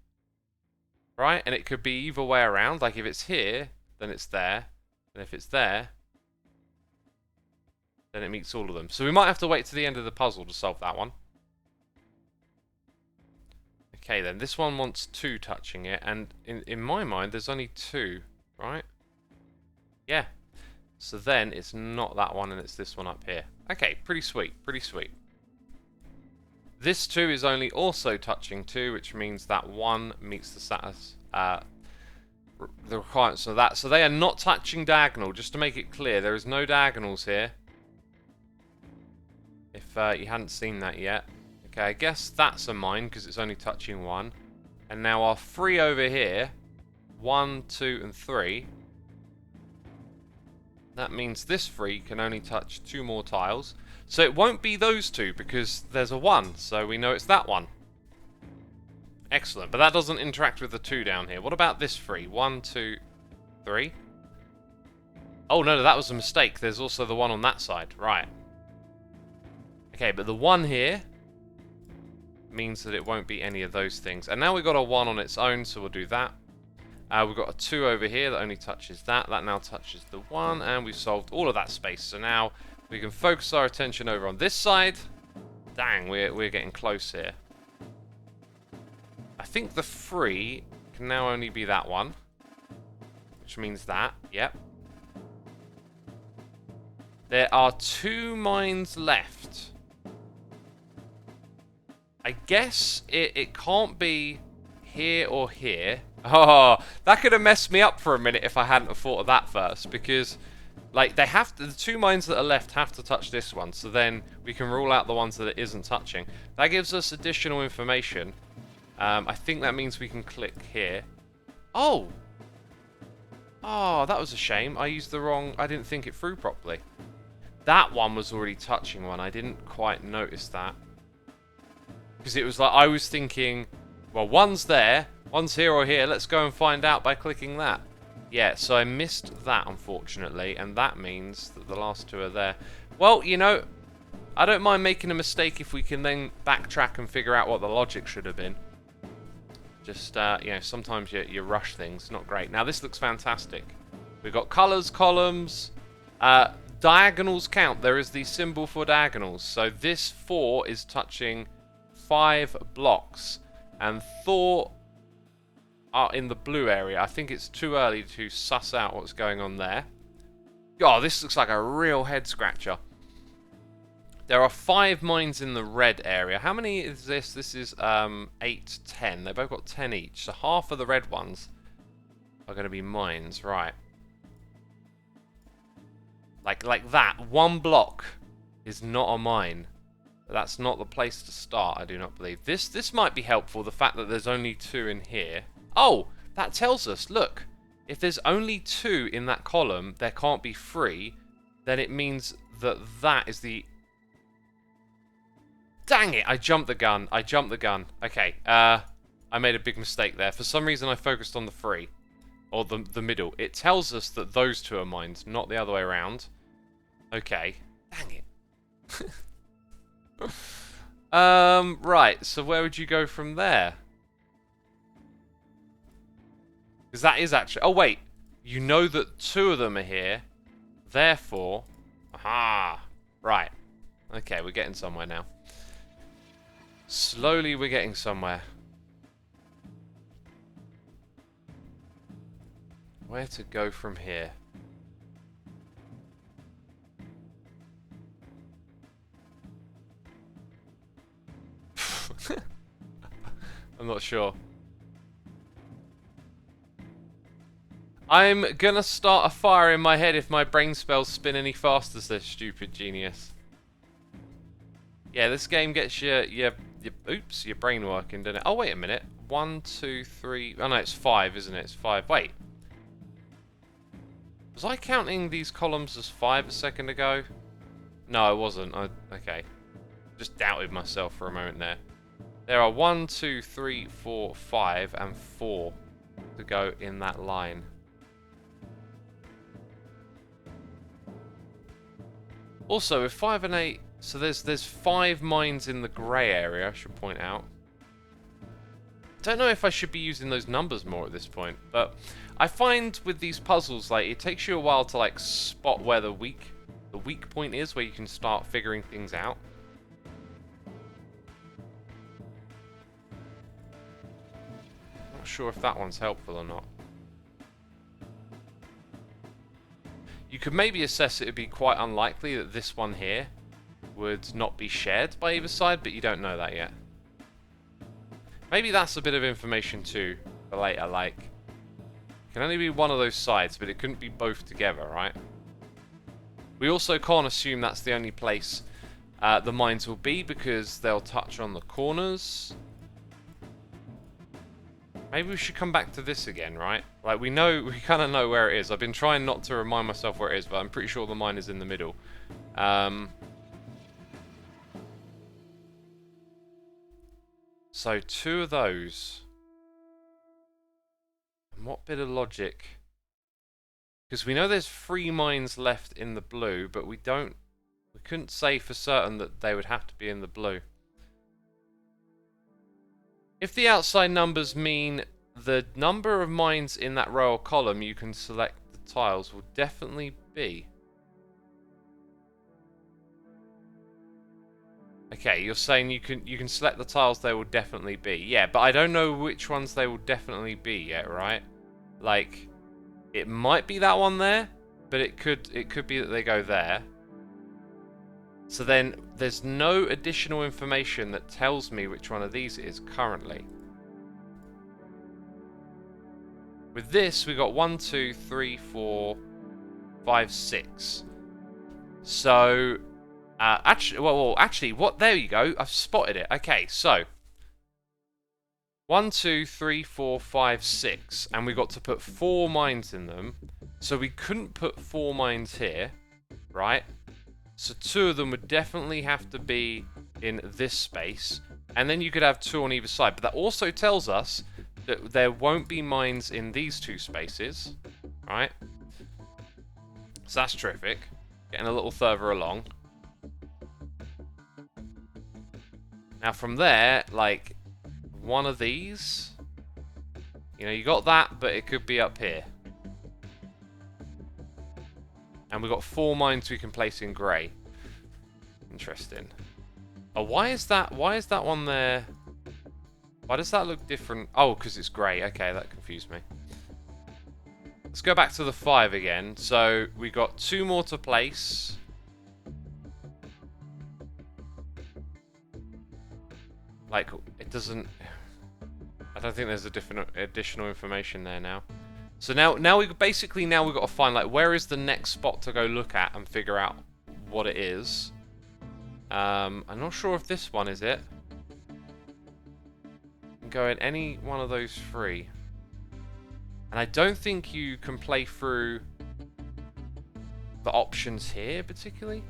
[SPEAKER 1] right? And it could be either way around, like if it's here, then it's there, and if it's there, then it meets all of them. So we might have to wait to the end of the puzzle to solve that one. Okay, then this one wants 2 touching it, and in my mind there's only 2, right? Yeah. So then it's not that one, and it's this one up here. Okay, pretty sweet, pretty sweet. This 2 is only also touching 2, which means that 1 meets the requirements of that. So they are not touching diagonal, just to make it clear. There is no diagonals here. If you hadn't seen that yet. Okay, I guess that's a mine because it's only touching 1. And now our 3 over here, 1, 2, and 3. That means this 3 can only touch 2 more tiles. So it won't be those 2 because there's a 1, so we know it's that one. Excellent, but that doesn't interact with the 2 down here. What about this 3? 1, 2, 3. Oh no, that was a mistake. There's also the 1 on that side. Right. Okay, but the 1 here means that it won't be any of those things. And now we've got a 1 on its own, so we'll do that. We've got a 2 over here that only touches that. That now touches the 1, and we've solved all of that space. So now we can focus our attention over on this side. Dang, we're getting close here. I think the 3 can now only be that one, which means that, yep. There are 2 mines left. I guess it can't be here or here. Oh, that could have messed me up for a minute if I hadn't have thought of that first, because like they have to, the 2 mines that are left have to touch this one, so then we can rule out the ones that it isn't touching. That gives us additional information. I think that means we can click here. Oh! Oh, that was a shame. I used the wrong... I didn't think it through properly. That one was already touching one. I didn't quite notice that. Because it was like, I was thinking, well, one's there, one's here or here, let's go and find out by clicking that. Yeah, so I missed that, unfortunately, and that means that the last 2 are there. Well, you know, I don't mind making a mistake if we can then backtrack and figure out what the logic should have been. Just, you know, sometimes you rush things, not great. Now, this looks fantastic. We've got colours, columns, diagonals count. There is the symbol for diagonals. So this 4 is touching 5 blocks, and Thor are in the blue area. I think it's too early to suss out what's going on there. Oh, this looks like a real head scratcher. There are 5 mines in the red area. How many is this? This is 8, 10. They've both got 10 each. So half of the red ones are going to be mines, right? Like that. 1 block is not a mine. That's not the place to start, I do not believe. This might be helpful, the fact that there's only 2 in here. Oh, that tells us, look, if there's only 2 in that column, there can't be 3, then it means that that is the... Dang it, I jumped the gun, Okay, I made a big mistake there. For some reason I focused on the 3, or the middle. It tells us that those 2 are mines, not the other way around. Okay, dang it. Right, so where would you go from there? Because that is actually... Oh, wait. You know that 2 of them are here. Therefore... Aha! Right. Okay, we're getting somewhere now. Slowly we're getting somewhere. Where to go from here? I'm not sure. I'm gonna start a fire in my head if my brain spells spin any faster, says stupid genius. Yeah, this game gets your brain working, doesn't it? Oh, wait a minute. 1, 2, 3... Oh, no, it's 5, isn't it? It's 5. Wait. Was I counting these columns as 5 a second ago? No, I wasn't. Okay. Just doubted myself for a moment there. There are 1, 2, 3, 4, 5, and 4 to go in that line. Also, with 5 and 8... So there's 5 mines in the grey area, I should point out. Don't know if I should be using those numbers more at this point, but I find with these puzzles, like, it takes you a while to like spot where the weak point is, where you can start figuring things out. Not sure if that one's helpful or not. You could maybe assess it would be quite unlikely that this one here would not be shared by either side, but you don't know that yet. Maybe that's a bit of information too for later, like, it can only be one of those sides, but it couldn't be both together, right? We also can't assume that's the only place the mines will be, because they'll touch on the corners. Maybe we should come back to this again, right? Like, we kind of know where it is. I've been trying not to remind myself where it is, but I'm pretty sure the mine is in the middle. So 2 of those. And what bit of logic? Because we know there's 3 mines left in the blue, but we couldn't say for certain that they would have to be in the blue. If the outside numbers mean the number of mines in that row or column you can select the tiles will definitely be. Okay, you're saying you can select the tiles they will definitely be. Yeah, but I don't know which ones they will definitely be yet, right? Like, it might be that one there, but it could be that they go there. So then there's no additional information that tells me which one of these it is currently. With this, we got 1, 2, 3, 4, 5, 6. So, actually, what? There you go. I've spotted it. Okay, so 1, 2, 3, 4, 5, 6, and we got to put 4 mines in them. So we couldn't put 4 mines here, right? So 2 of them would definitely have to be in this space, and then you could have 2 on either side. But that also tells us that there won't be mines in these 2 spaces, right? So that's terrific. Getting a little further along. Now from there, like, one of these, you know, you got that, but it could be up here. And we've got 4 mines we can place in grey. Interesting. Oh, why is that one there? Why does that look different? Oh, because it's grey. Okay, that confused me. Let's go back to the 5 again. So we got 2 more to place. Like, it doesn't... I don't think there's a different additional information there now. So now we've got to find, like, where is the next spot to go look at and figure out what it is. I'm not sure if this one is it. You can go in any one of those 3. And I don't think you can play through the options here particularly.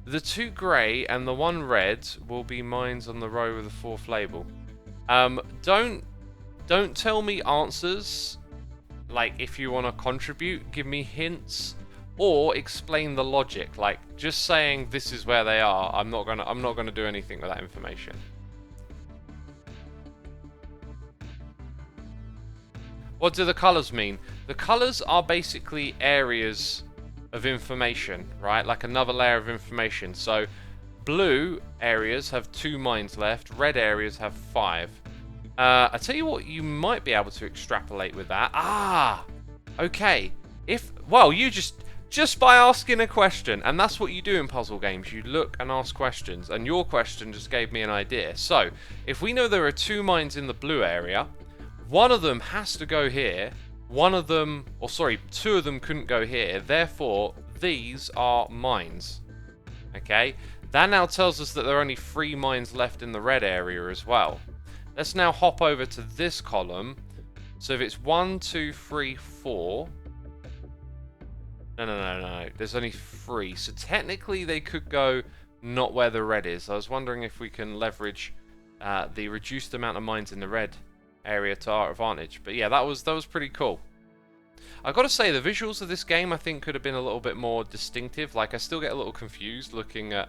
[SPEAKER 1] The 2 grey and the 1 red will be mines on the row with the 4th label. Don't tell me answers. Like, if you want to contribute, give me hints or explain the logic. Like, just saying this is where they are, I'm not gonna do anything with that information. What do the colours mean? The colours are basically areas of information, right? Like another layer of information. So blue areas have 2 mines left, red areas have 5. I tell you what, you might be able to extrapolate with that. Ah, okay. Well, you just by asking a question, and that's what you do in puzzle games. You look and ask questions, and your question just gave me an idea. So, if we know there are 2 mines in the blue area, one of them has to go here. 2 of them couldn't go here. Therefore, these are mines. Okay? That now tells us that there are only 3 mines left in the red area as well. Let's now hop over to this column. So if it's 1, 2, 3, 4... No. There's only 3. So technically they could go not where the red is. I was wondering if we can leverage the reduced amount of mines in the red area to our advantage. But yeah, that was pretty cool. I've got to say, the visuals of this game I think could have been a little bit more distinctive. Like, I still get a little confused looking at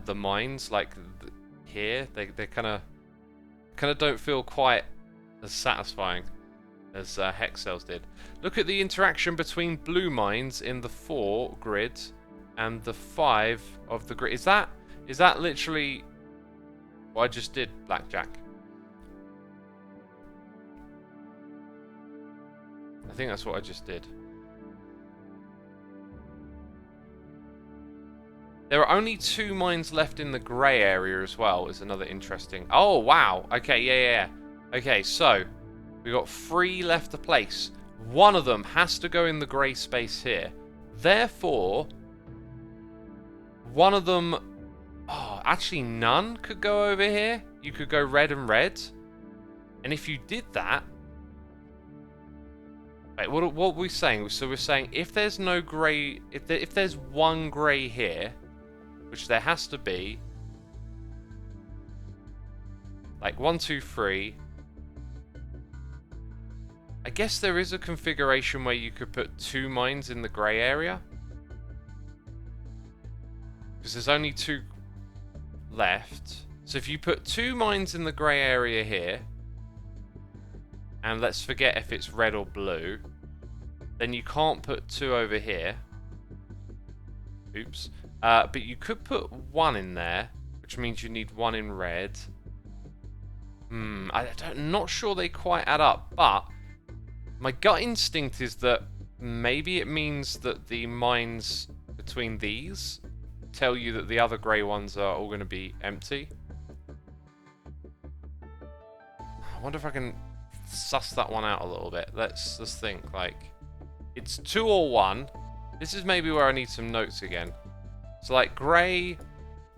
[SPEAKER 1] the mines. Like, here, they kind of don't feel quite as satisfying as Hex Cells did. Look at the interaction between blue mines in the 4 grid and the 5 of the grid. Is that literally what I just did, Blackjack? I think that's what I just did. There are only 2 mines left in the grey area as well, is another interesting... Oh, wow. Okay, yeah. Okay, so we got 3 left to place. One of them has to go in the grey space here. Therefore, one of them... Oh, actually none could go over here. You could go red and red. And if you did that... Wait, what were we saying? So we're saying if there's no grey... If there's 1 grey here... Which there has to be. Like 1, 2, 3. I guess there is a configuration where you could put 2 mines in the grey area. Because there's only 2 left. So if you put 2 mines in the grey area here. And let's forget if it's red or blue. Then you can't put 2 over here. Oops. But you could put 1 in there, which means you need 1 in red. I'm not sure they quite add up, but my gut instinct is that maybe it means that the mines between these tell you that the other grey ones are all going to be empty. I wonder if I can suss that one out a little bit. Let's think. Like, it's 2 or 1. This is maybe where I need some notes again. So like grey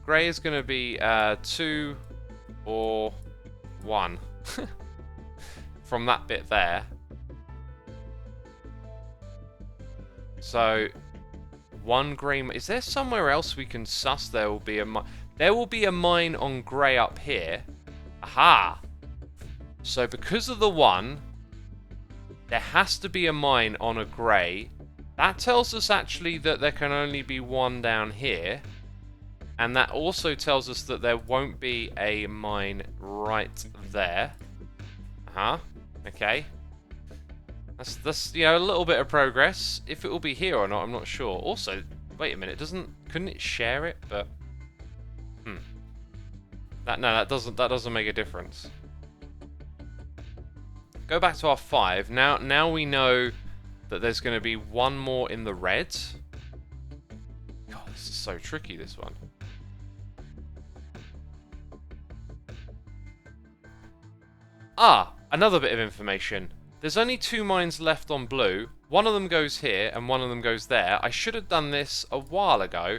[SPEAKER 1] is going to be 2 or 1 from that bit there. So 1 grey. Is there somewhere else we can suss? There will be a mine on grey up here. Aha! So because of the 1, there has to be a mine on a grey. That tells us actually that there can only be 1 down here. And that also tells us that there won't be a mine right there. Okay. That's you know, a little bit of progress. If it will be here or not, I'm not sure. Also, wait a minute, couldn't it share it? But that doesn't make a difference. Go back to our 5. Now we know that there's going to be 1 more in the red. God, this is so tricky, this one. Ah, another bit of information. There's only 2 mines left on blue. One of them goes here and one of them goes there. I should have done this a while ago,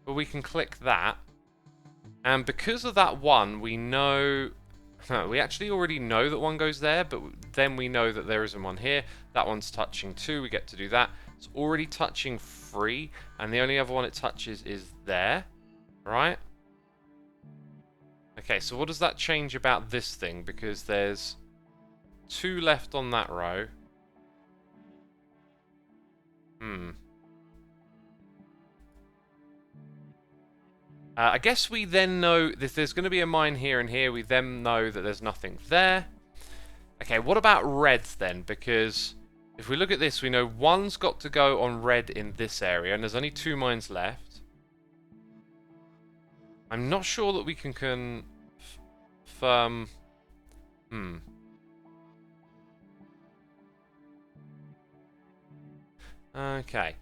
[SPEAKER 1] but we can click that. And because of that 1, we know... we actually already know that 1 goes there, but then we know that there isn't 1 here. That one's touching 2, we get to do that. It's already touching 3, and the only other one it touches is there, right? Okay, so what does that change about this thing? Because there's 2 left on that row. I guess we then know if there's going to be a mine here and here, we then know that there's nothing there. Okay, what about reds then? Because if we look at this, we know 1's got to go on red in this area, and there's only 2 mines left. I'm not sure that we can confirm... Okay.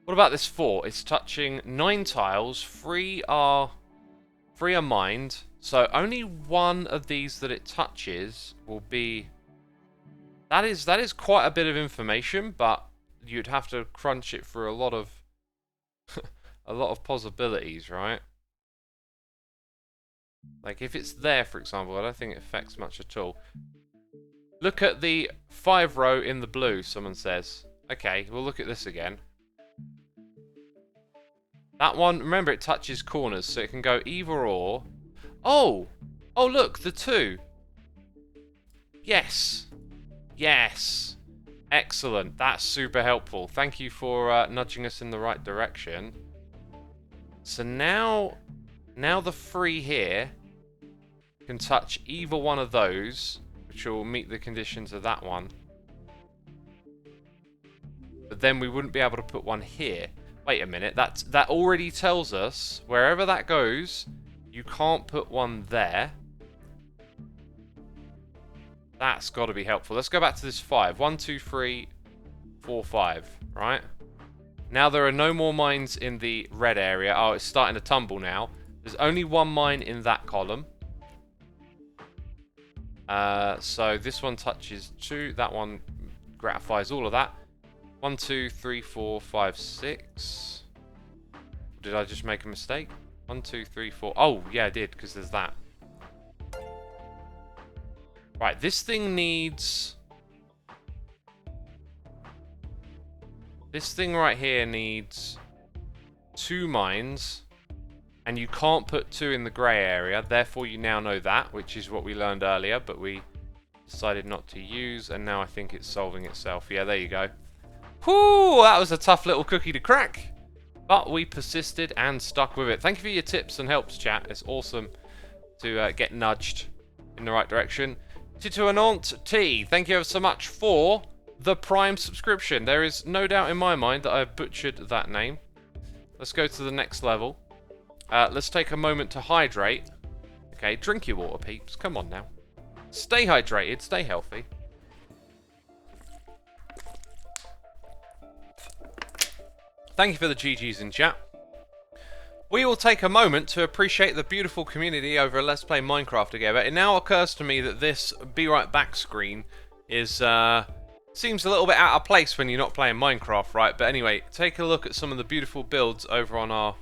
[SPEAKER 1] What about this 4? It's touching 9 tiles. 3 are mined. So only 1 of these that it touches will be... That is quite a bit of information, but you'd have to crunch it for a lot of a lot of possibilities, right? Like if it's there, for example, I don't think it affects much at all. Look at the 5 row in the blue, someone says. Okay, we'll look at this again. That one, remember, it touches corners, so it can go either or. Oh! Oh, look, the 2. Yes. Yes. Excellent. That's super helpful. Thank you for nudging us in the right direction. So now the 3 here can touch either one of those, which will meet the conditions of that one. But then we wouldn't be able to put 1 here. Wait a minute, that already tells us, wherever that goes, you can't put 1 there. That's got to be helpful. Let's go back to this 5. 1, 2, 3, 4, 5, right? Now there are no more mines in the red area. Oh, it's starting to tumble now. There's only 1 mine in that column. So this one touches 2. That one gratifies all of that. 1, 2, 3, 4, 5, 6. Did I just make a mistake? 1, 2, 3, 4. Oh, yeah, I did, because there's that. Right, this thing needs... This thing right here needs 2 mines. And you can't put 2 in the grey area. Therefore, you now know that, which is what we learned earlier, but we decided not to use. And now I think it's solving itself. Yeah, there you go. Whoo, that was a tough little cookie to crack. But we persisted and stuck with it. Thank you for your tips and helps, chat. It's awesome to get nudged in the right direction. Tito Anant T, thank you ever so much for the Prime subscription. There is no doubt in my mind that I have butchered that name. Let's go to the next level. Let's take a moment to hydrate. Okay, drink your water, peeps. Come on now. Stay hydrated, stay healthy. Thank you for the GGs in chat. we will take a moment to appreciate the beautiful community over Let's Play Minecraft together. It now occurs to me that this Be Right Back screen is, seems a little bit out of place when you're not playing Minecraft, right? But anyway, take a look at some of the beautiful builds over on our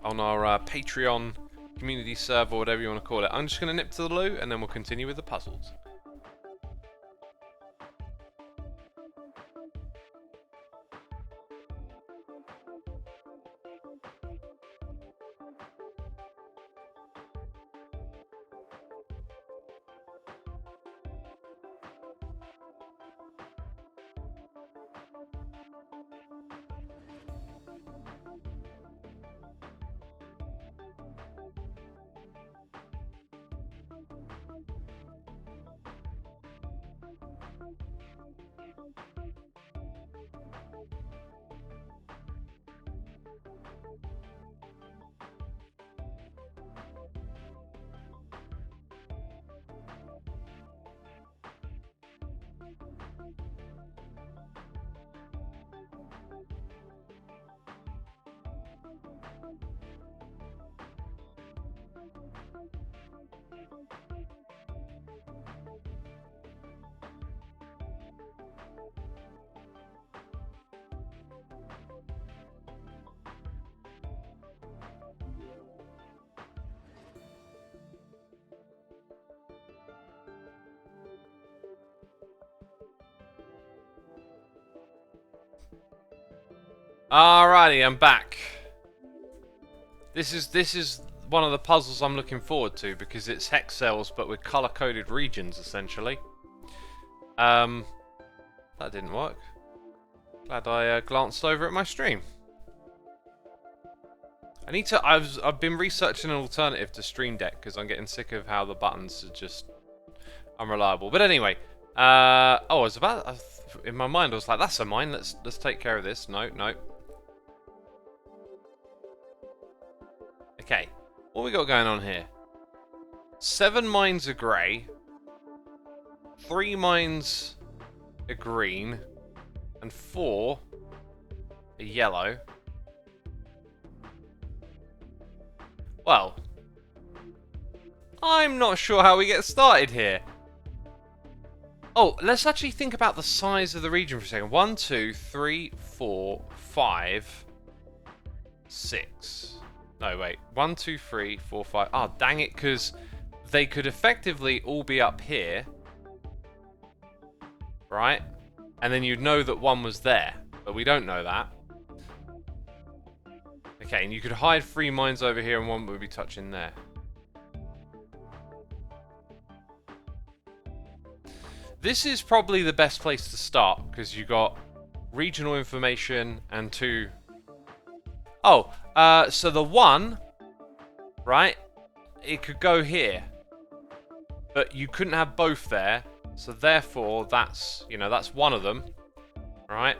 [SPEAKER 1] Patreon community server, or whatever you want to call it. I'm just going to nip to the loo, and then we'll continue with the puzzles. Alrighty, I'm back. This is one of the puzzles I'm looking forward to because it's hex cells but with color-coded regions essentially. That didn't work. Glad I glanced over at my stream. I need to. I've been researching an alternative to Stream Deck because I'm getting sick of how the buttons are just unreliable. But anyway, oh, I was about. In my mind, I was like, "That's a mine. Let's take care of this." No, no. Okay, what we got going on here? 7 mines are grey, 3 mines are green, and 4 are yellow. Well, I'm not sure how we get started here. Oh, let's actually think about the size of the region for a second. 1, 2, 3, 4, 5, 6. No, wait. 1, 2, 3, 4, 5. Oh, dang it, because they could effectively all be up here. Right? And then you'd know that one was there. But we don't know that. Okay, and you could hide 3 mines over here and one would be touching there. This is probably the best place to start because you got regional information and 2... Oh, so the 1, right, it could go here. But you couldn't have both there, so therefore that's, you know, that's one of them, right?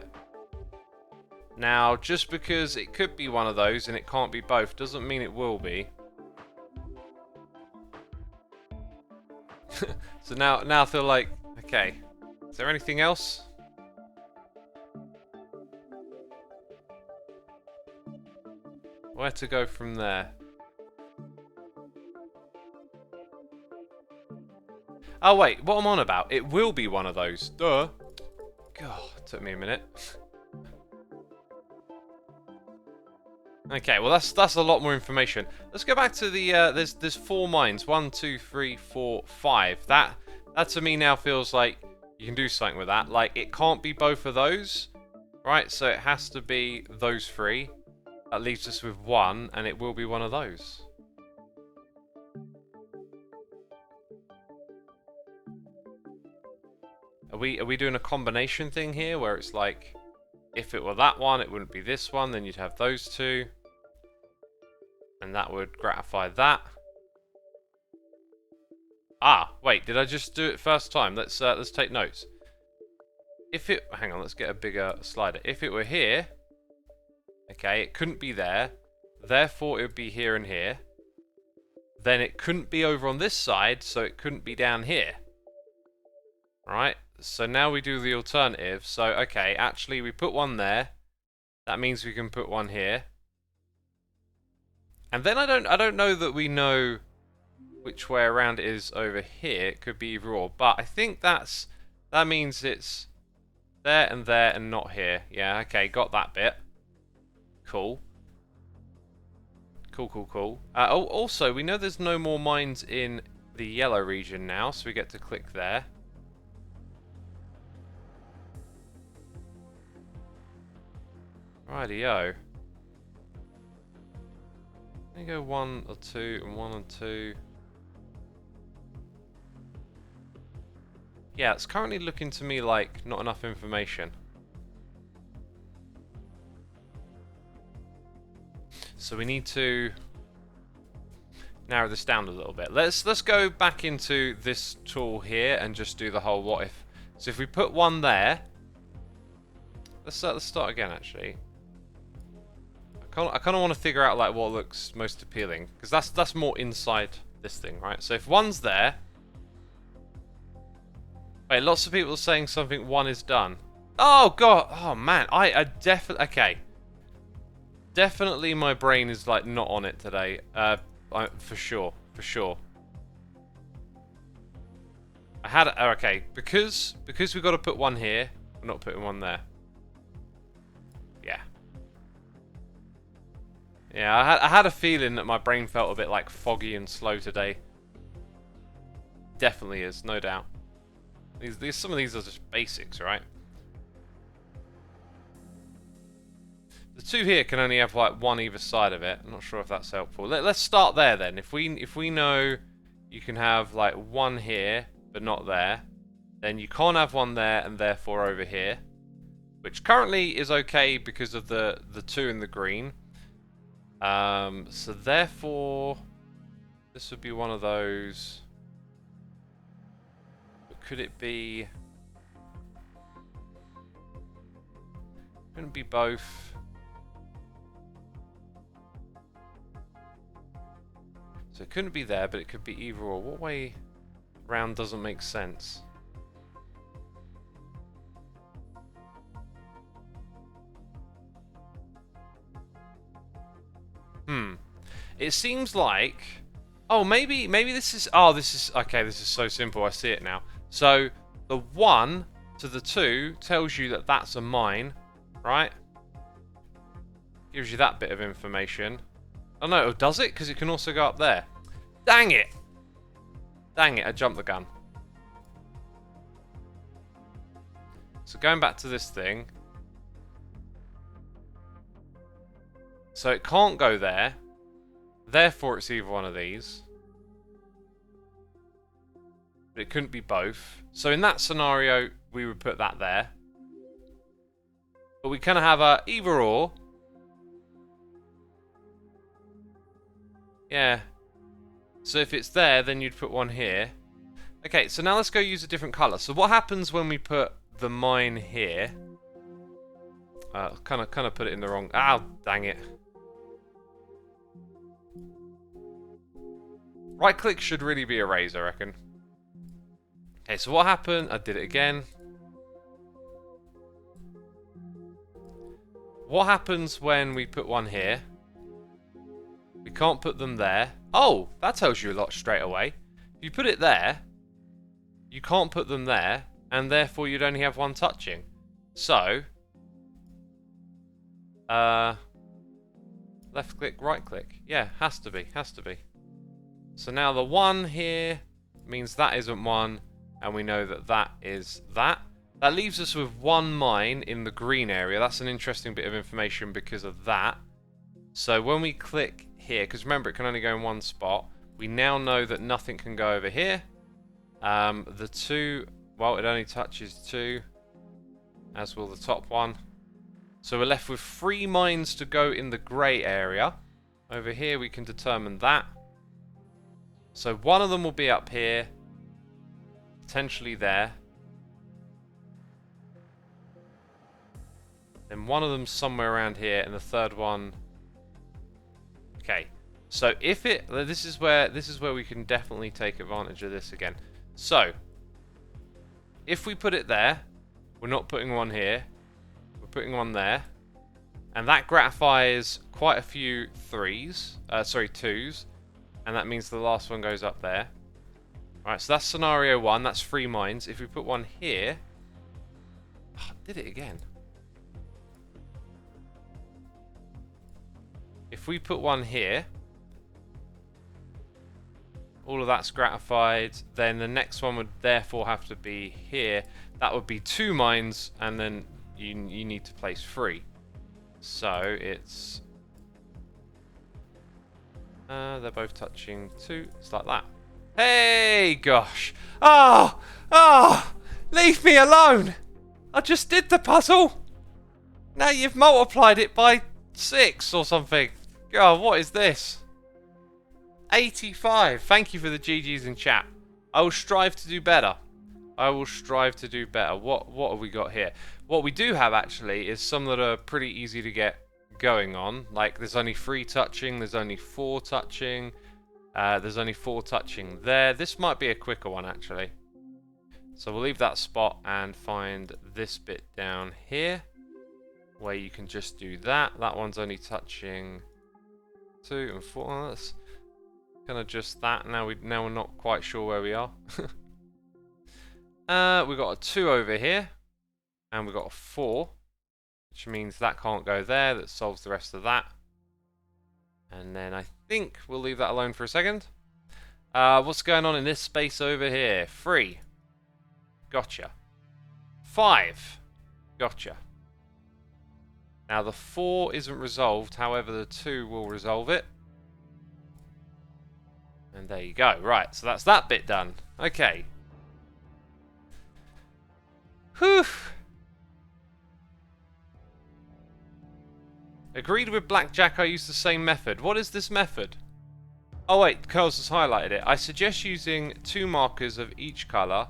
[SPEAKER 1] Now, just because it could be one of those and it can't be both doesn't mean it will be. So now I feel like, okay, is there anything else? Where to go from there? Oh wait, what I'm on about? It will be one of those. Duh. God, it took me a minute. Okay, well that's a lot more information. Let's go back to the there's 4 mines. 1, 2, 3, 4, 5. That to me now feels like you can do something with that. Like it can't be both of those, right? So it has to be those 3. That leaves us with 1, and it will be one of those. Are we doing a combination thing here where it's like, if it were that one, it wouldn't be this one, then you'd have those 2. And that would gratify that. Ah, wait, did I just do it first time? Let's take notes. If it, hang on, let's get a bigger slider. If it were here, okay, it couldn't be there. Therefore, it would be here and here. Then it couldn't be over on this side, so it couldn't be down here. Right? So now we do the alternative. So, okay, actually we put one there. That means we can put one here. And then I don't know that we know which way around it is over here. It could be either or, but I think that means it's there and not here. Yeah, okay, got that bit. Cool. Cool. Oh, also, we know there's no more mines in the yellow region now, so we get to click there. Rightio. Let me go 1 or 2 and 1 and 2. Yeah, it's currently looking to me like not enough information. So we need to narrow this down a little bit. Let's go back into this tool here and just do the whole what if. So if we put one there, let's start again actually. I kind of want to figure out like what looks most appealing, because that's more inside this thing, right? So if one's there, wait, lots of people are saying something. One is done. Oh god, oh man, I definitely okay. Definitely, my brain is like not on it today. For sure. I had okay because we've got to put one here. We're not putting one there. Yeah. I had a feeling that my brain felt a bit like foggy and slow today. Definitely is, no doubt. Some of these are just basics, right? The two here can only have like one either side of it. I'm not sure if that's helpful. Let's start there then. If we know you can have like one here but not there, then you can't have one there and therefore over here, which currently is okay because of the two in the green. So therefore this would be one of those. But could it be? Couldn't be both. So it couldn't be there, but it could be either or. What way round doesn't make sense? It seems like... Oh, maybe this is... Oh, this is... Okay, this is so simple. I see it now. So, the 1 to the 2 tells you that that's a mine, right? Gives you that bit of information. Oh no, does it? Because it can also go up there. Dang it! Dang it, I jumped the gun. So going back to this thing. So it can't go there. Therefore it's either one of these. But it couldn't be both. So in that scenario, we would put that there. But we kind of have a either or. Yeah. So if it's there, then you'd put one here. Okay, so now let's go use a different colour. So what happens when we put the mine here? Kind of put it in the wrong... Ah, dang it. Right click should really be erase, I reckon. Okay, so what happened? I did it again. What happens when we put one here? We can't put them there. Oh, that tells you a lot straight away. If you put it there, you can't put them there, and therefore you'd only have one touching. So, left click, right click. Yeah, has to be. So now the 1 here means that isn't 1, and we know that that is that. That leaves us with 1 mine in the green area. That's an interesting bit of information because of that. So when we click here, because remember it can only go in one spot, we now know that nothing can go over here. The 2, well, it only touches 2, as will the top one. So we're left with 3 mines to go in the grey area. Over here we can determine that. So one of them will be up here, potentially there. Then one of them's somewhere around here, and the third one... Okay, so if it... This is where we can definitely take advantage of this again. So, if we put it there, we're not putting one here. We're putting one there. And that gratifies quite a few twos. And that means the last one goes up there. Alright, so that's scenario 1. That's 3 mines. If we put one here... Oh, I did it again. If we put one here... all of that's gratified. Then the next one would therefore have to be here. That would be 2 mines, and then you need to place 3. So it's... they're both touching 2. It's like that. Hey, gosh. Oh! Oh! Leave me alone! I just did the puzzle! Now you've multiplied it by 6 or something. God, what is this? 85. Thank you for the GGs in chat. I will strive to do better. I will strive to do better. What have we got here? What we do have, actually, is some that are pretty easy to get going on. Like, there's only 3 touching. There's only 4 touching. There's only 4 touching there. This might be a quicker one, actually. So we'll leave that spot and find this bit down here, where you can just do that. That one's only touching 2 and 4. Oh, that's kind of just that. Now we're not quite sure where we are. We've got a 2 over here, and we've got a 4, which means that can't go there. That solves the rest of that. And then I think we'll leave that alone for a second. What's going on in this space over here? 3. Gotcha. 5. Gotcha. Now the 4 isn't resolved, however the 2 will resolve it. And there you go. Right, so that's that bit done. Okay. Whew. Agreed with Blackjack, I use the same method. What is this method? Oh wait, Curls has highlighted it. I suggest using 2 markers of each colour.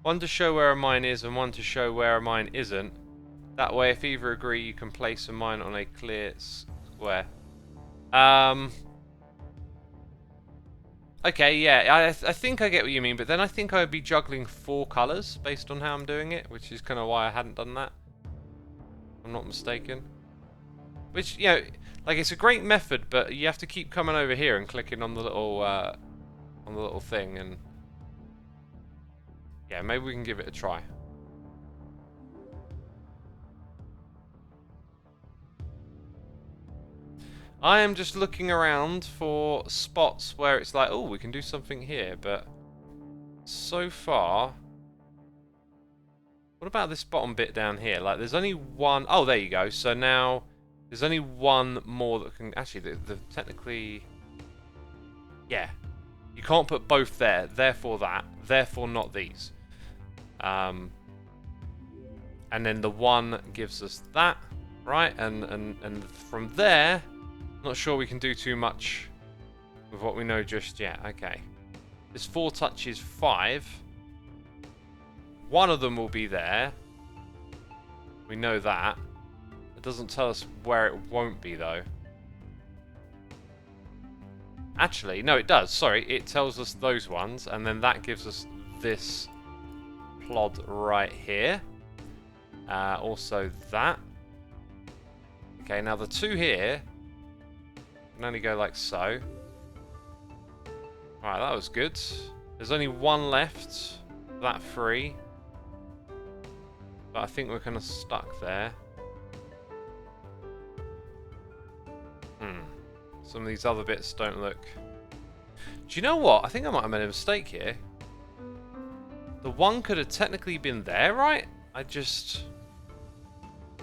[SPEAKER 1] One to show where a mine is and one to show where a mine isn't. That way, if either agree, you can place a mine on a clear square. Okay, yeah, I think I get what you mean, but then I think I would be juggling 4 colours based on how I'm doing it, which is kind of why I hadn't done that. If I'm not mistaken. Which, you know, like, it's a great method, but you have to keep coming over here and clicking on the little thing, and yeah, maybe we can give it a try. I am just looking around for spots where it's like, oh, we can do something here, but so far... What about this bottom bit down here? Like, there's only one... Oh, there you go. So now, there's only one more that can... Actually, the technically... Yeah. You can't put both there, therefore that, therefore not these. And then the 1 gives us that, right? And from there... Not sure we can do too much with what we know just yet. Okay. This 4 touches 5. One of them will be there. We know that. It doesn't tell us where it won't be, though. Actually, no, it does. Sorry, it tells us those ones, and then that gives us this plod right here. Also that. Okay, now the 2 here... can only go like so. Alright, that was good. There's only 1 left. That 3. But I think we're kind of stuck there. Some of these other bits don't look... Do you know what? I think I might have made a mistake here. The 1 could have technically been there, right? I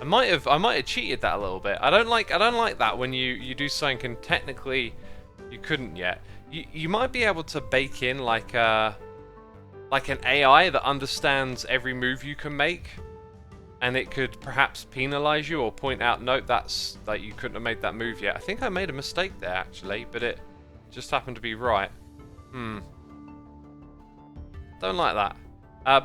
[SPEAKER 1] might have cheated that a little bit. I don't like that when you do something and technically you couldn't yet. You might be able to bake in like an AI that understands every move you can make, and it could perhaps penalize you or point out, nope, that's like you couldn't have made that move yet. I think I made a mistake there actually, but it just happened to be right. Don't like that.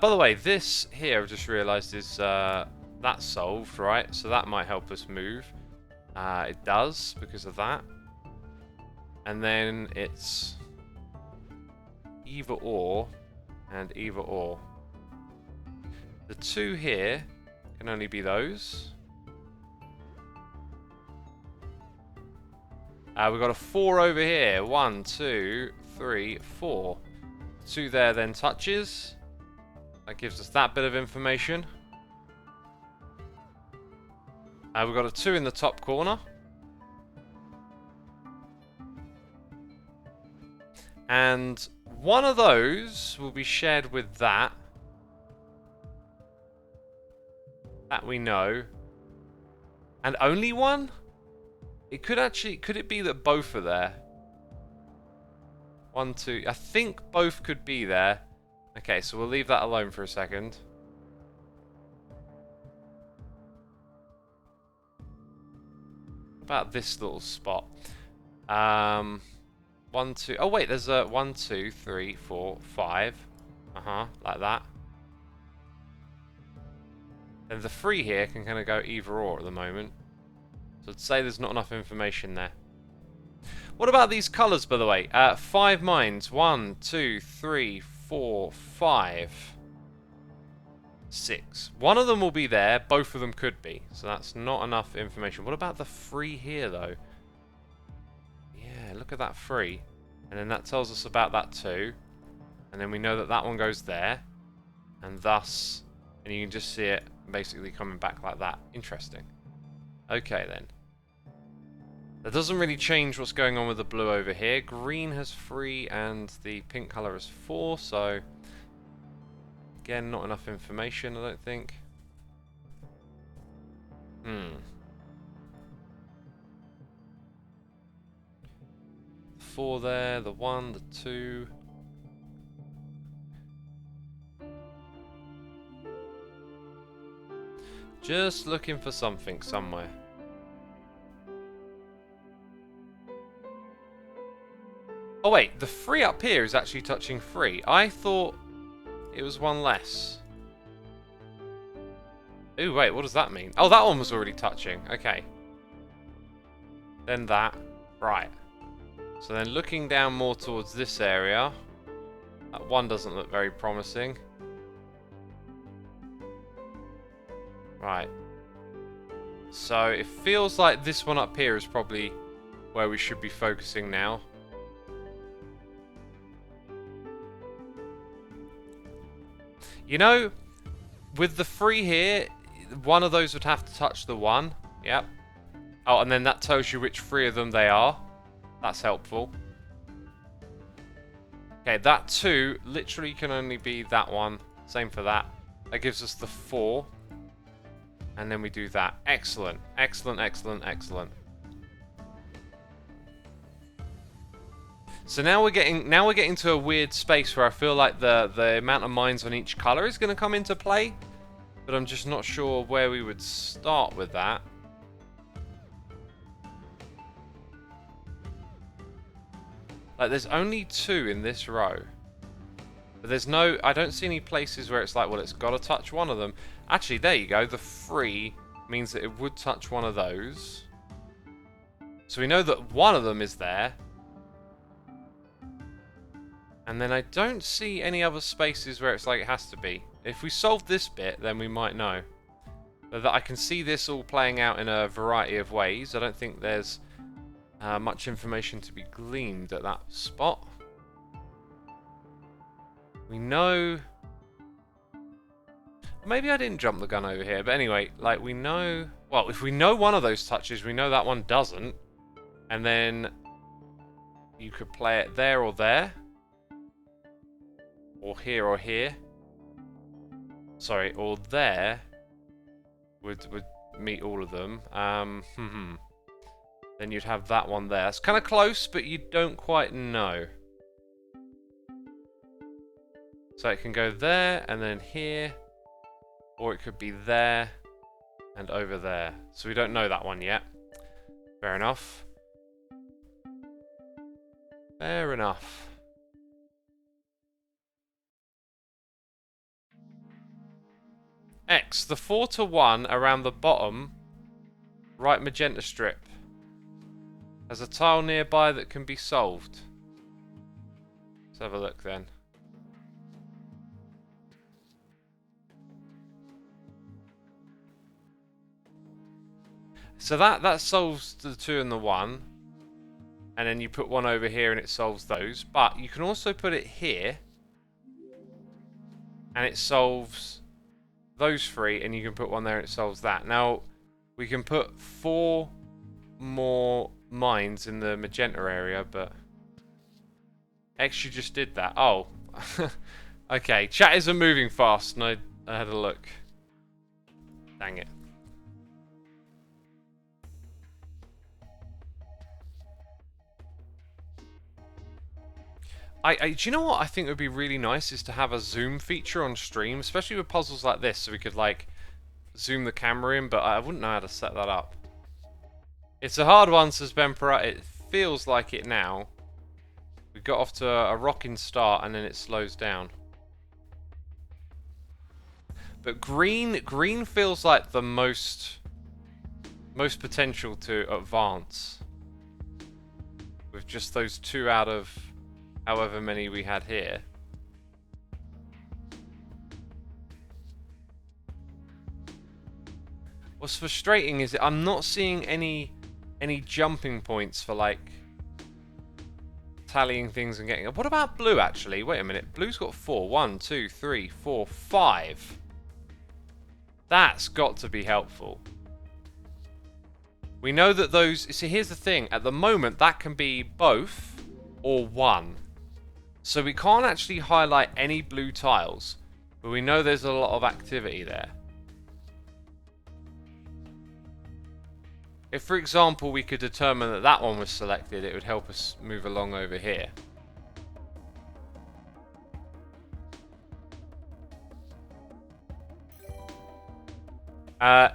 [SPEAKER 1] By the way, this here I've just realised is that's solved, right? So that might help us move. It does because of that. And then it's either or and either or. The 2 here can only be those. We've got a 4 over here. 1, 2, 3, 4. 2 there then touches. That gives us that bit of information. We've got a 2 in the top corner. And one of those will be shared with that. That we know. And only one? It could actually... Could it be that both are there? 1, 2... I think both could be there. Okay, so we'll leave that alone for a second. What about this little spot? 1, 2... Oh, wait, there's a 1, 2, 3, 4, 5. Like that. And the 3 here can kind of go either or at the moment. So I'd say there's not enough information there. What about these colours, by the way? 5 mines. 1, 2, 3, 4, 5, 6. One of them will be there. Both of them could be. So that's not enough information. What about the 3 here, though? Yeah, look at that 3. And then that tells us about that 2. And then we know that that one goes there. And thus... And you can just see it basically coming back like that. Interesting. Okay, then. That doesn't really change what's going on with the blue over here. Green has 3 and the pink colour is 4, so... Again, not enough information, I don't think. 4 there, the 1, the 2... Just looking for something somewhere. Oh wait, the 3 up here is actually touching 3. I thought it was one less. Ooh, wait, what does that mean? Oh, that one was already touching. Okay. Then that. Right. So then looking down more towards this area. That one doesn't look very promising. Right. So it feels like this one up here is probably where we should be focusing now. You know, with the 3 here, one of those would have to touch the 1. Yep. Oh, and then that tells you which 3 of them they are. That's helpful. Okay, that 2 literally can only be that one. Same for that. That gives us the 4. And then we do that. Excellent. Excellent, excellent, excellent. So now we're getting to a weird space where I feel like the amount of mines on each colour is going to come into play. But I'm just not sure where we would start with that. Like, there's only 2 in this row. But there's no... I don't see any places where it's like, well, it's got to touch one of them. Actually, there you go. The 3 means that it would touch one of those. So we know that one of them is there. And then I don't see any other spaces where it's like it has to be. If we solve this bit, then we might know. But that I can see this all playing out in a variety of ways. I don't think there's much information to be gleaned at that spot. We know... Maybe I didn't jump the gun over here, but anyway, like we know... Well, if we know one of those touches, we know that one doesn't. And then you could play it there or there. Or here or here. Sorry, or there would meet all of them. Then you'd have that one there. It's kind of close, but you don't quite know. So it can go there and then here. Or it could be there and over there. So we don't know that one yet. Fair enough. Fair enough. X, the 4 to 1 around the bottom right magenta strip has a tile nearby that can be solved. Let's have a look then. So that solves the 2 and the 1. and then you put one over here and it solves those. But you can also put it here, and it solves those 3, and you can put one there and it solves that. Now, we can put 4 more mines in the magenta area, but X, you just did that. Oh. Okay, chat isn't moving fast, and I had a look. Dang it. Do you know what I think would be really nice is to have a zoom feature on stream, especially with puzzles like this, so we could like zoom the camera in, but I wouldn't know how to set that up. It's a hard one, says Bempera. It feels like it now. We got off to a rocking start and then it slows down. But green feels like the most potential to advance. With just those 2 out of however many we had here. What's frustrating is that I'm not seeing any jumping points for like tallying things and getting. What about blue actually? Wait a minute. Blue's got 4. 1, 2, 3, 4, 5. That's got to be helpful. We know that those. See, here's the thing. At the moment, that can be both or 1. So we can't actually highlight any blue tiles, but we know there's a lot of activity there. If, for example, we could determine that that one was selected, it would help us move along over here.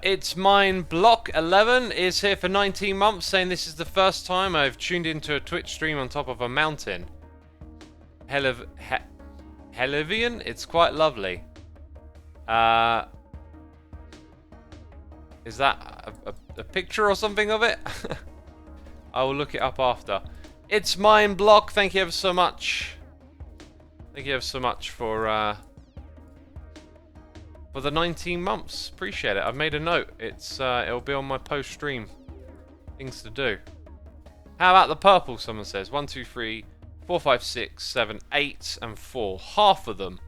[SPEAKER 1] It's mine. Block 11 is here for 19 months, saying this is the first time I've tuned into a Twitch stream on top of a mountain. Helivian? It's quite lovely. Is that a picture or something of it? I will look it up after. It's mine. Block. Thank you ever so much. Thank you ever so much for the 19 months. Appreciate it. I've made a note. It'll be on my post stream. Things to do. How about the purple? Someone says 1, 2, 3, 4, 5, 6, 7, 8, and 4. Half of them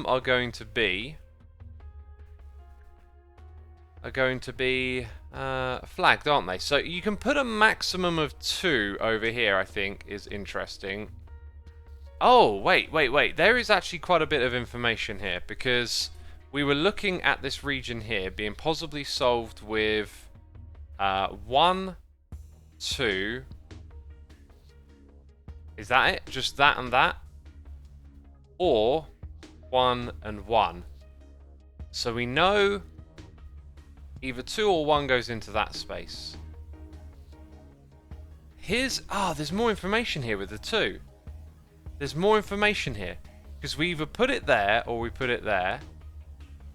[SPEAKER 1] are going to be flagged, aren't they? So you can put a maximum of 2 over here. I think is interesting. Oh, wait. There is actually quite a bit of information here, because we were looking at this region here being possibly solved with 1, 2. Is that it? Just that and that? Or 1 and 1. So we know either 2 or 1 goes into that space. There's more information here with the 2. There's more information here. Because we either put it there or we put it there.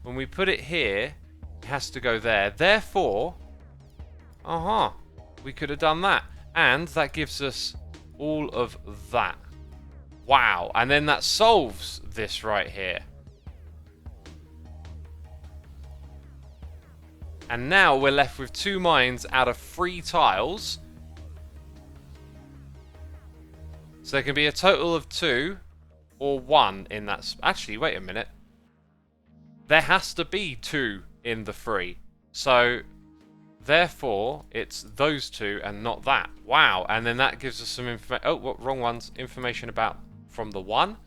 [SPEAKER 1] When we put it here, it has to go there. Therefore, we could have done that. And that gives us all of that. Wow. And then that solves this right here. And now we're left with 2 mines out of 3 tiles. So there can be a total of 2 or 1 in that. Actually, wait a minute. There has to be 2 in the 3. So, therefore, it's those 2 and not that. Wow. And then that gives us some information. Oh, what? Wrong ones. Information about from the 1.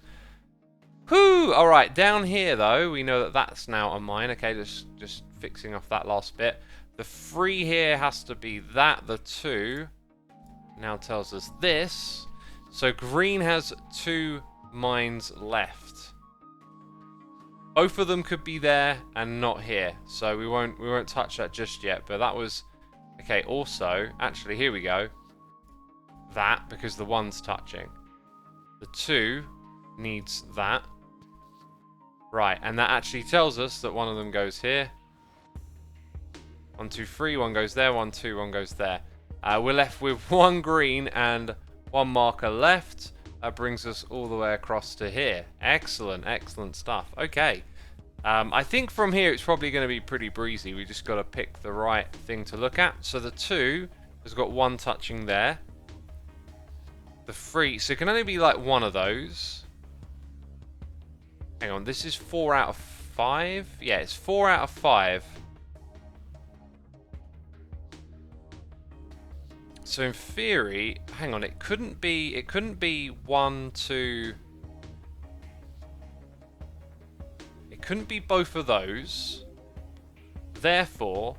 [SPEAKER 1] Whoo! Alright, down here, though, we know that that's now a mine. Okay, just fixing off that last bit. The 3 here has to be that. The 2 now tells us this. So green has 2 mines left. Both of them could be there and not here. So we won't touch that just yet. But that was... Okay, also... Actually, here we go. That, because the 1's touching. The 2 needs that. Right, and that actually tells us that one of them goes here. 1, 2, 3, 1 goes there, 1, 2, 1 goes there. We're left with 1 green and 1 marker left. That brings us all the way across to here. Excellent, excellent stuff. Okay. I think from here it's probably going to be pretty breezy. We just got to pick the right thing to look at. So the 2 has got 1 touching there. The 3. So it can only be like one of those. Hang on, this is 4 out of 5? Yeah, it's 4 out of 5. So in theory, hang on, it couldn't be 1, 2. It couldn't be both of those. Therefore,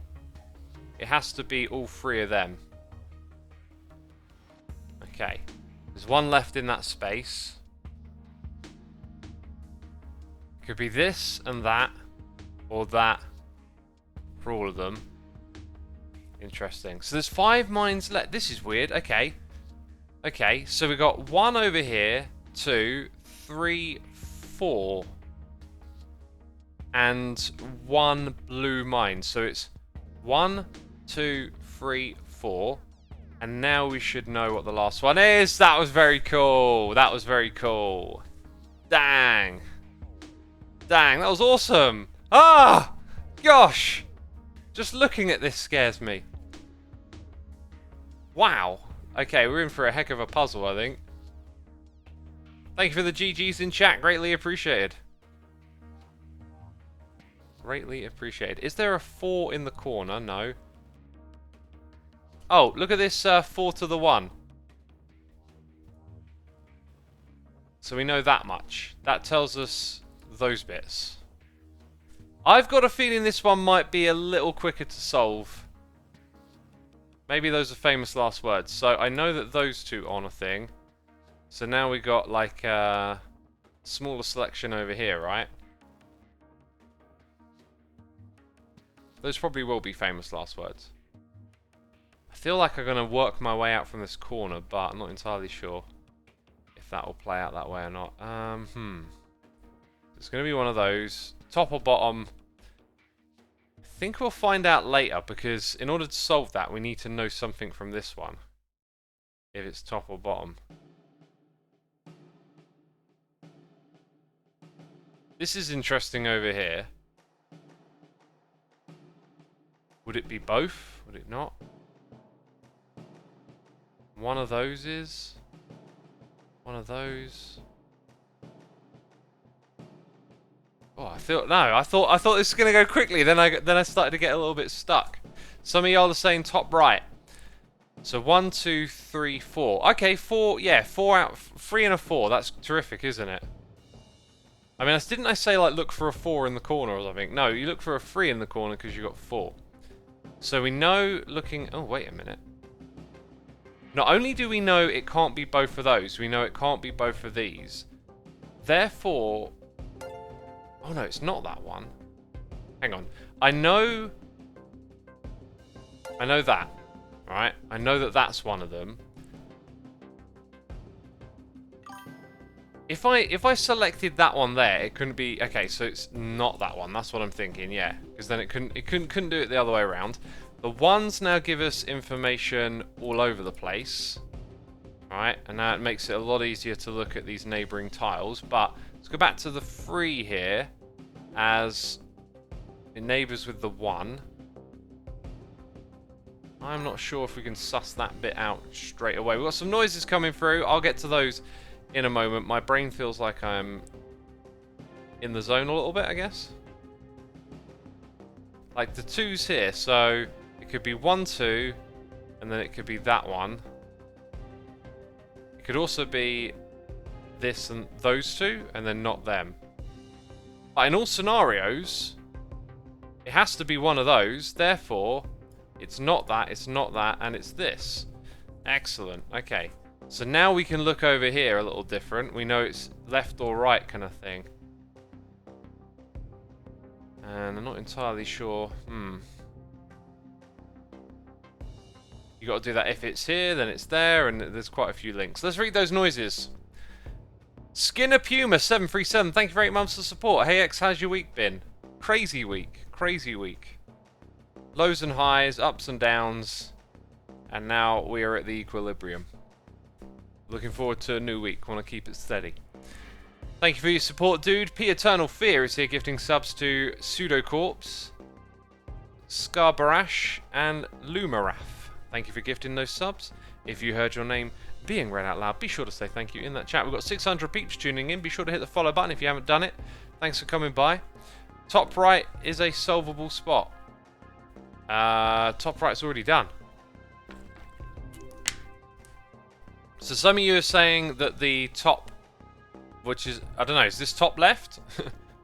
[SPEAKER 1] it has to be all 3 of them. Okay. There's one left in that space. Could be this and that, or that for all of them. Interesting. So there's 5 mines left. This is weird. Okay. Okay, so we got 1 over here, 2, 3, 4. And 1 blue mine. So it's 1, 2, 3, 4. And now we should know what the last one is. That was very cool. That was very cool. Dang. Dang, that was awesome. Ah! Gosh. Just looking at this scares me. Wow. Okay, we're in for a heck of a puzzle, I think. Thank you for the GGs in chat. Greatly appreciated. Greatly appreciated. Is there a 4 in the corner? No. Oh, look at this 4 to the 1. So we know that much. That tells us those bits. I've got a feeling this one might be a little quicker to solve. Maybe those are famous last words. So I know that those 2 aren't a thing. So now we got like a smaller selection over here, right? Those probably will be famous last words. I feel like I'm going to work my way out from this corner, but I'm not entirely sure if that will play out that way or not. It's going to be one of those. Top or bottom? I think we'll find out later, because in order to solve that, we need to know something from this one. If it's top or bottom. This is interesting over here. Would it be both? Would it not? One of those is. One of those. Oh, I thought this was gonna go quickly. Then I started to get a little bit stuck. Some of y'all are saying top right. So 1, 2, 3, 4. Okay, 4. Yeah, 4 out. 3 and a 4. That's terrific, isn't it? I mean, didn't I say like look for a 4 in the corner or something? No, you look for a 3 in the corner because you got 4. So we know looking. Oh, wait a minute. Not only do we know it can't be both of those, we know it can't be both of these. Therefore... Oh no, it's not that one. Hang on. I know that. Right? I know that that's one of them. If I selected that one there, it couldn't be... Okay, so it's not that one. That's what I'm thinking, yeah. Because then it couldn't do it the other way around. The ones now give us information all over the place. Right, and now it makes it a lot easier to look at these neighbouring tiles. But let's go back to the 3 here, as it neighbours with the 1. I'm not sure if we can suss that bit out straight away. We've got some noises coming through. I'll get to those in a moment. My brain feels like I'm in the zone a little bit, I guess. Like the 2's here, so it could be 1, 2, and then it could be that one. It could also be this and those 2, and then not them. But in all scenarios, it has to be one of those. Therefore, it's not that, and it's this. Excellent. Okay. So now we can look over here a little different. We know it's left or right kind of thing. And I'm not entirely sure. You got to do that if it's here, then it's there, and there's quite a few links. Let's read those noises. Skinner Puma 737, thank you for 8 months of support. Hey X, how's your week been? Crazy week. Crazy week. Lows and highs, ups and downs. And now we are at the equilibrium. Looking forward to a new week. Want to keep it steady. Thank you for your support, dude. P Eternal Fear is here gifting subs to Pseudocorpse, Scarbarash, and Lumarath. Thank you for gifting those subs. If you heard your name being read out loud, be sure to say thank you in that chat. We've got 600 peeps tuning in. Be sure to hit the follow button if you haven't done it. Thanks for coming by. Top right is a solvable spot. Top right's already done. So some of you are saying that the top, which is, I don't know, is this top left?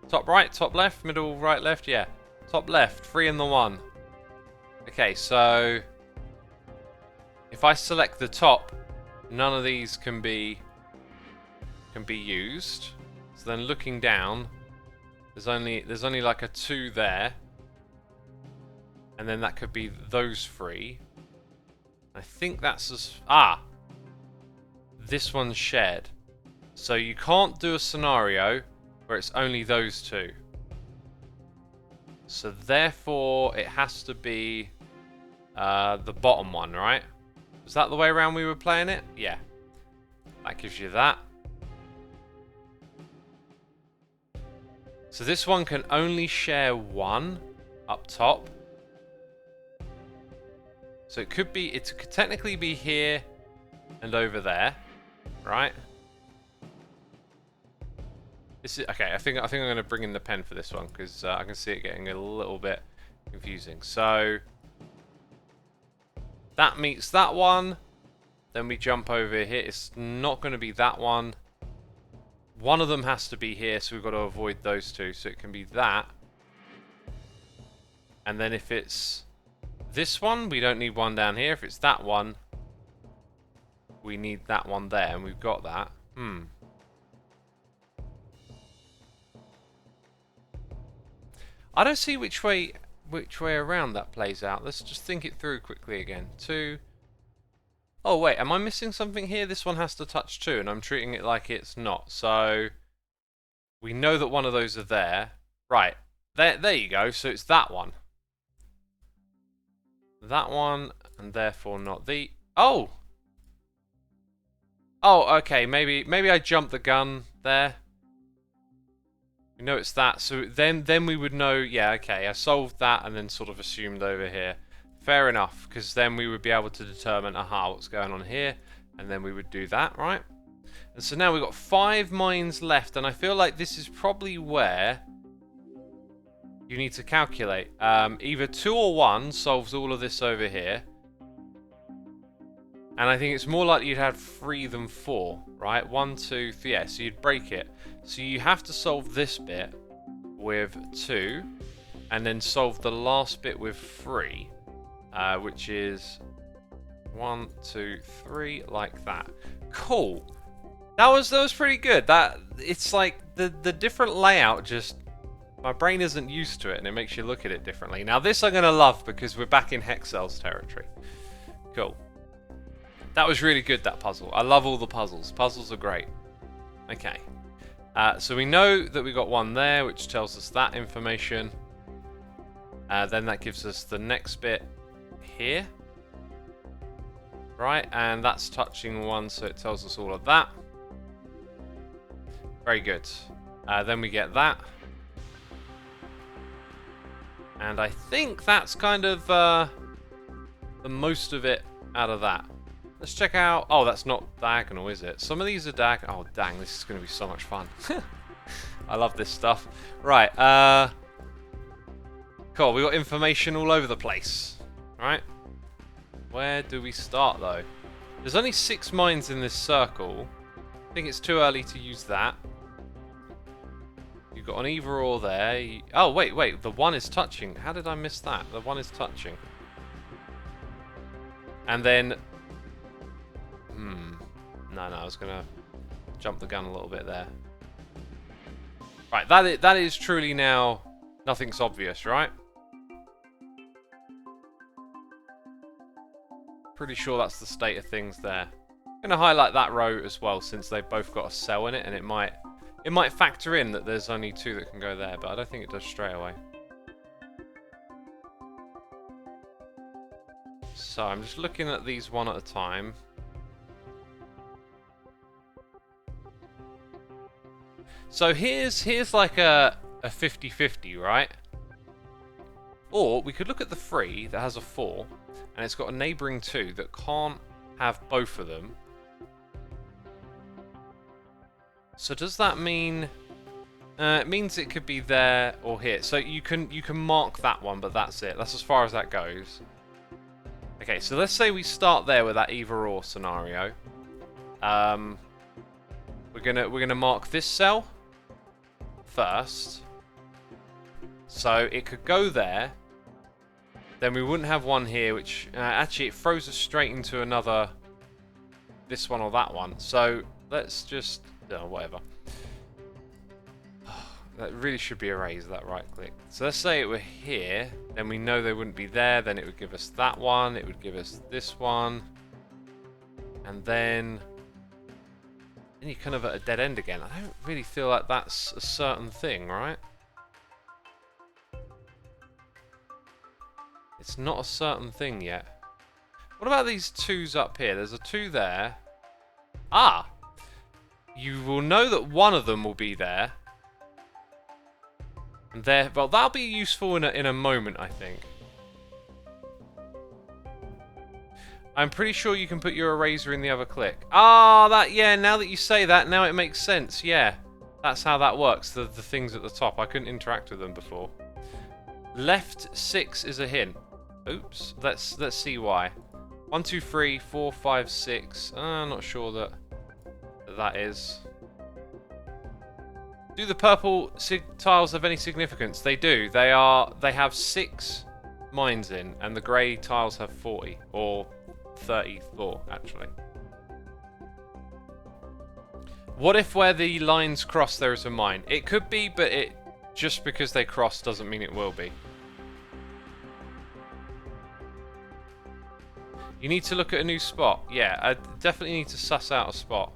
[SPEAKER 1] Top right, top left, middle right, left? Yeah. Top left, 3 and the 1. Okay, so if I select the top, none of these can be used. So then looking down, there's only like a 2 there. And then that could be those 3. I think that's as this one's shared. So you can't do a scenario where it's only those 2. So therefore it has to be the bottom one, right? Was that the way around we were playing it? Yeah. That gives you that. So this one can only share 1 up top. So it could technically be here and over there, right? This is okay. I think I'm going to bring in the pen for this one because I can see it getting a little bit confusing. So that meets that one. Then we jump over here. It's not going to be that one. One of them has to be here, so we've got to avoid those 2. So it can be that. And then if it's this one, we don't need one down here. If it's that one, we need that one there, and we've got that. I don't see which way around that plays out. Let's just think it through quickly again. 2. Oh wait, am I missing something here? This one has to touch 2, and I'm treating it like it's not. So we know that one of those are there. Right. There you go. So it's that one. That one, and therefore not the... Oh! Oh, okay. Maybe I jumped the gun there. We know it's that, so then we would know, yeah, okay, I solved that and then sort of assumed over here. Fair enough, because then we would be able to determine, aha, what's going on here, and then we would do that, right? And so now we've got 5 mines left, and I feel like this is probably where you need to calculate. Either 2 or 1 solves all of this over here. And I think it's more likely you'd have 3 than 4, right? 1, 2, 3, yeah, so you'd break it. So you have to solve this bit with 2, and then solve the last bit with 3, which is 1, 2, 3, like that. Cool. That was pretty good. It's like the different layout just, my brain isn't used to it, and it makes you look at it differently. Now this I'm gonna love because we're back in Hexel's territory. Cool. That was really good, that puzzle. I love all the puzzles. Puzzles are great. Okay. So we know that we got one there, which tells us that information. Then that gives us the next bit here. Right, and that's touching 1, so it tells us all of that. Very good. Then we get that. And I think that's kind of the most of it out of that. Let's check out... Oh, that's not diagonal, is it? Some of these are diagonal. Oh, dang, this is going to be so much fun. I love this stuff. Right, cool, we got information all over the place. Right? Where do we start, though? There's only 6 mines in this circle. I think it's too early to use that. You've got an either or there. Oh, wait, the 1 is touching. How did I miss that? The 1 is touching. And then... No, I was going to jump the gun a little bit there. Right, that is truly now... Nothing's obvious, right? Pretty sure that's the state of things there. I'm going to highlight that row as well, since they've both got a cell in it, and it might factor in that there's only 2 that can go there, but I don't think it does straight away. So I'm just looking at these one at a time. So here's like a 50-50, right? Or we could look at the 3 that has a 4, and it's got a neighbouring 2 that can't have both of them. So does that mean... it means it could be there or here. So you can mark that one, but that's it. That's as far as that goes. Okay, so let's say we start there with that either or scenario. We're gonna mark this cell first. So it could go there. Then we wouldn't have one here, which actually it throws us straight into another. This one or that one. So let's just whatever. That really should be erased, that right click. So let's say it were here, then we know they wouldn't be there, then it would give us that one, it would give us this one, and then you're kind of at a dead end again. I don't really feel like that's a certain thing, right? It's not a certain thing yet. What about these twos up here? There's a two there. Ah! You will know that one of them will be there. And there, well, that'll be useful in a moment, I think. I'm pretty sure you can put your eraser in the other click. Ah, yeah, now that you say that, now it makes sense, yeah. That's how that works, the things at the top. I couldn't interact with them before. Left 6 is a hint. Oops, let's see why. 1, 2, 3, 4, 5, 6. I'm not sure that is. Do the purple tiles have any significance? They do. They have 6 mines in, and the grey tiles have 40 or 34 actually. What if where the lines cross there is a mine? It could be, but just because they cross doesn't mean it will be. You need to look at a new spot. Yeah, I definitely need to suss out a spot.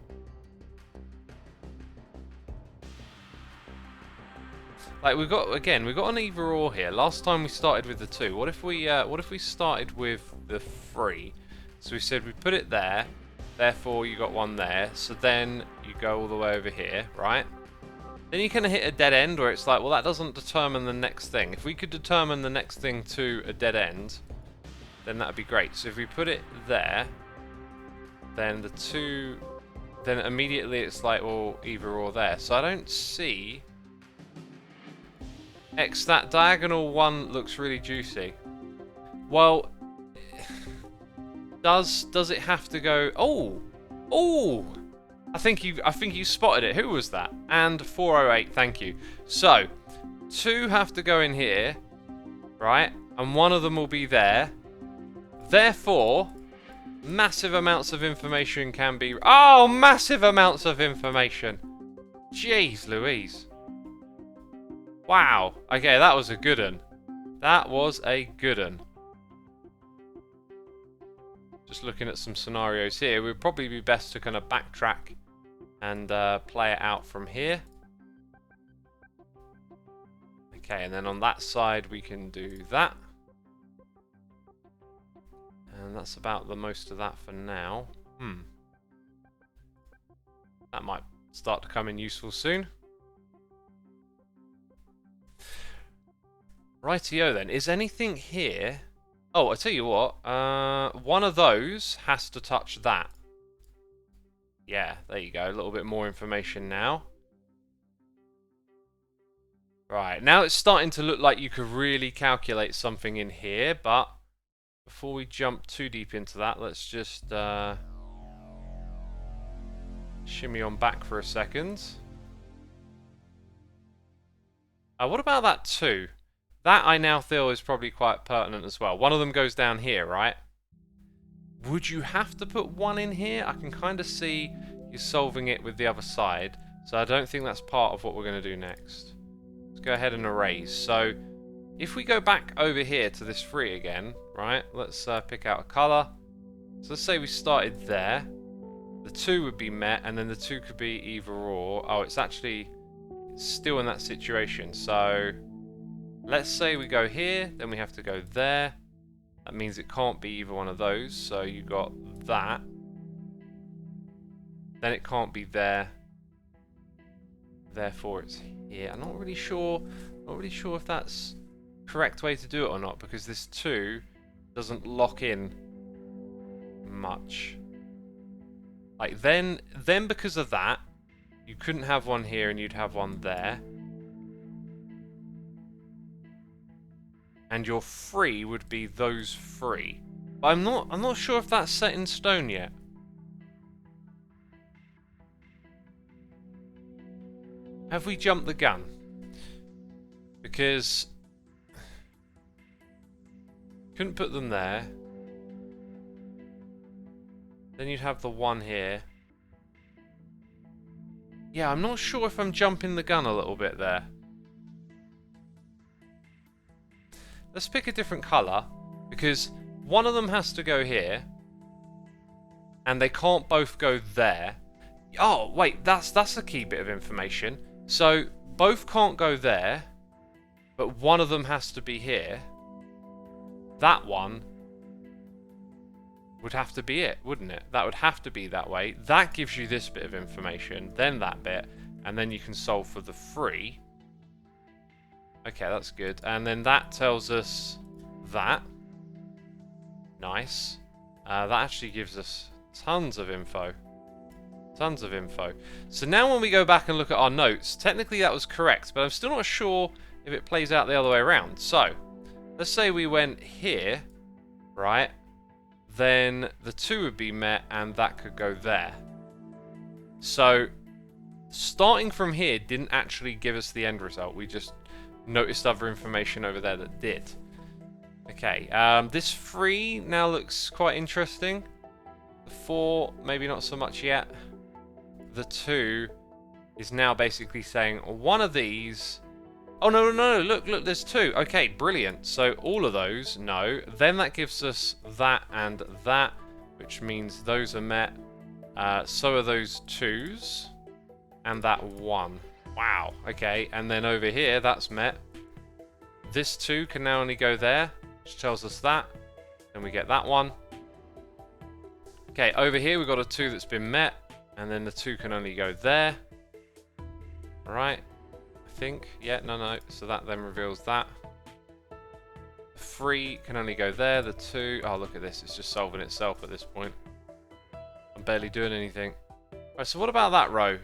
[SPEAKER 1] Like we've got an either or here. Last time we started with the 2. What if we started with the 3? So we said we put it there, therefore you got one there. So then you go all the way over here, right? Then you kind of hit a dead end where it's like, well, that doesn't determine the next thing. If we could determine the next thing to a dead end, then that'd be great. So if we put it there, then the 2, then immediately it's like, well, either or there. So I don't see. That diagonal one looks really juicy. Well, does it have to go? Oh! I think you spotted it. Who was that? And 408. Thank you. So 2 have to go in here, right? And one of them will be there. Therefore, massive amounts of information can be. Oh, massive amounts of information. Jeez Louise. Wow. Okay, that was a good one. That was a good one. Just looking at some scenarios here, it would probably be best to kind of backtrack and play it out from here. Okay, and then on that side we can do that. And that's about the most of that for now. That might start to come in useful soon. Rightio then, is anything here? Oh, I tell you what, one of those has to touch that. Yeah, there you go, a little bit more information now. Right, now it's starting to look like you could really calculate something in here, but before we jump too deep into that, let's just shimmy on back for a second. What about that 2? That I now feel is probably quite pertinent as well. One of them goes down here, right? Would you have to put one in here? I can kind of see you solving it with the other side. So I don't think that's part of what we're going to do next. Let's go ahead and erase. So if we go back over here to this 3 again, right? Let's pick out a colour. So let's say we started there. The 2 would be met, and then the 2 could be either or. Oh, it's actually still in that situation. So let's say we go here, then we have to go there. That means it can't be either one of those. So you got that. Then it can't be there. Therefore it's here. I'm not really sure if that's the correct way to do it or not, because this 2 doesn't lock in much. Like then because of that, You couldn't have one here and you'd have one there. And your 3 would be those 3. But I'm not sure if that's set in stone yet. Have we jumped the gun? Because couldn't put them there. Then you'd have the 1 here. Yeah, I'm not sure if I'm jumping the gun a little bit there. Let's pick a different colour, because one of them has to go here, and they can't both go there. Oh, wait, that's a key bit of information. So, both can't go there, but one of them has to be here. That one would have to be it, wouldn't it? That would have to be that way. That gives you this bit of information, then that bit, and then you can solve for the 3. Okay, that's good. And then that tells us that. Nice. That actually gives us tons of info. Tons of info. So now when we go back and look at our notes, technically that was correct, but I'm still not sure if it plays out the other way around. So, let's say we went here, right? Then the 2 would be met and that could go there. So, starting from here didn't actually give us the end result. We just noticed other information over there that did. Okay, this 3 now looks quite interesting. The 4, maybe not so much yet. The 2 is now basically saying one of these... Oh, no, look, there's 2. Okay, brilliant. So all of those, no. Then that gives us that and that, which means those are met. So are those 2s. And that 1. Wow, okay. And then over here, that's met. This 2 can now only go there, which tells us that. Then we get that one. Okay, over here we've got a 2 that's been met. And then the 2 can only go there. Alright. I think. Yeah, no. So that then reveals that. The 3 can only go there. The 2... Oh, look at this. It's just solving itself at this point. I'm barely doing anything. Right, so what about that row?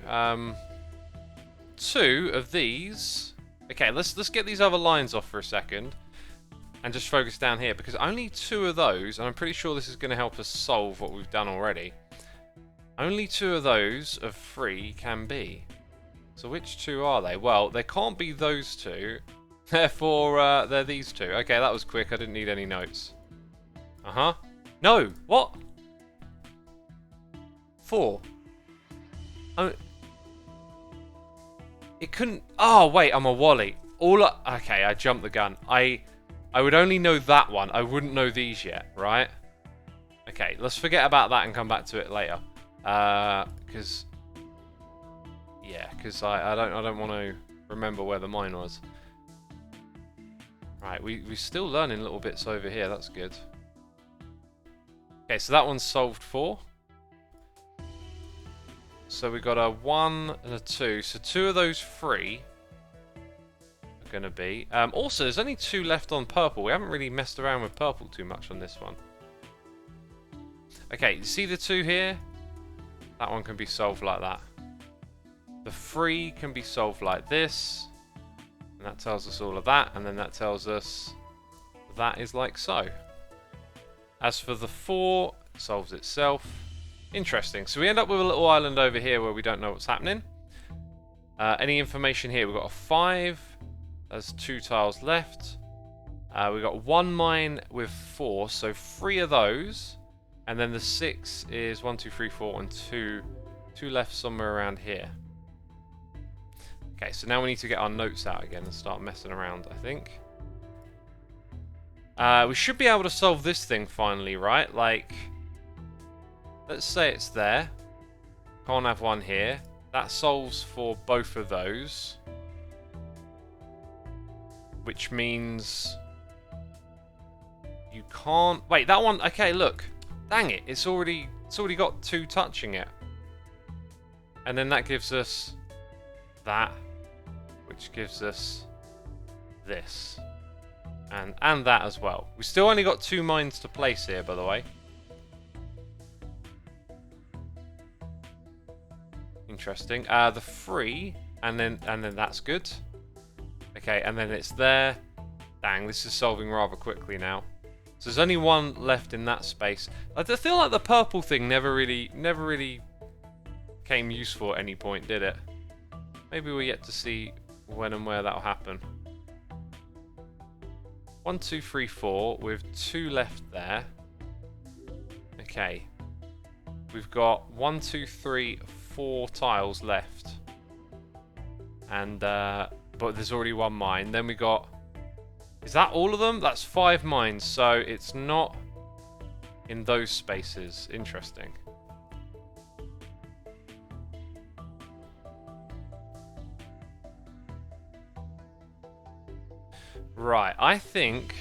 [SPEAKER 1] 2 of these... Okay, let's get these other lines off for a second. And just focus down here. Because only 2 of those... And I'm pretty sure this is going to help us solve what we've done already. Only 2 of those of 3 can be. So which 2 are they? Well, they can't be those 2. Therefore, they're these 2. Okay, that was quick. I didn't need any notes. Uh-huh. No! What? 4. Oh, it couldn't... Oh, wait, I'm a Wally. Okay, I jumped the gun. I would only know that one. I wouldn't know these yet, right? Okay, let's forget about that and come back to it later. Because I don't want to remember where the mine was. Right, we're still learning little bits over here. That's good. Okay, so that one's solved for. So we got a 1 and a 2. So 2 of those 3 are going to be. Also, there's only 2 left on purple. We haven't really messed around with purple too much on this one. Okay, you see the 2 here? That one can be solved like that. The 3 can be solved like this. And that tells us all of that. And then that tells us that is like so. As for the 4, it solves itself. Interesting. So we end up with a little island over here where we don't know what's happening. Any information here? We've got a 5. There's 2 tiles left. We've got 1 mine with 4. So 3 of those. And then the 6 is 1, 2, 3, 4, and 2 left somewhere around here. Okay, so now we need to get our notes out again and start messing around, I think. We should be able to solve this thing finally, right? Like, let's say it's there. Can't have one here. That solves for both of those. Which means you can't... Wait, that one... Okay, look. Dang it, it's already got 2 touching it. And then that gives us that, which gives us this. And that as well. We still only got 2 mines to place here, by the way. Interesting. The 3, and then that's good. Okay, and then it's there. Dang, this is solving rather quickly now. So there's only one left in that space. I feel like the purple thing never really came useful at any point, did it? Maybe we're yet to see when and where that'll happen. 1, 2, 3, 4 with 2 left there. Okay. We've got 1, 2, 3, 4 tiles left. And but there's already one mine. Then we got, is that all of them? That's 5 mines, so it's not in those spaces. Interesting. Right, I think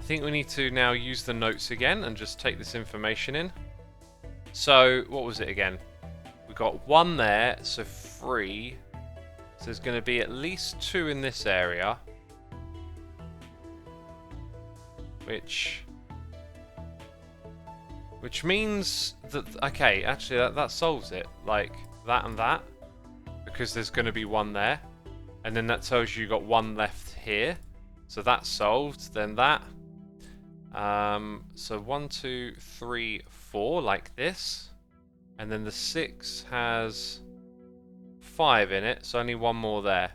[SPEAKER 1] we need to now use the notes again and just take this information in. So, what was it again? We got 1 there, so 3. So there's going to be at least 2 in this area. Which means that, okay, actually that solves it. Like, that and that. Because there's going to be 1 there. And then that tells you got 1 left here. So that's solved. Then that. So 1, 2, 3, 4, like this. And then the 6 has 5 in it, so only 1 more there.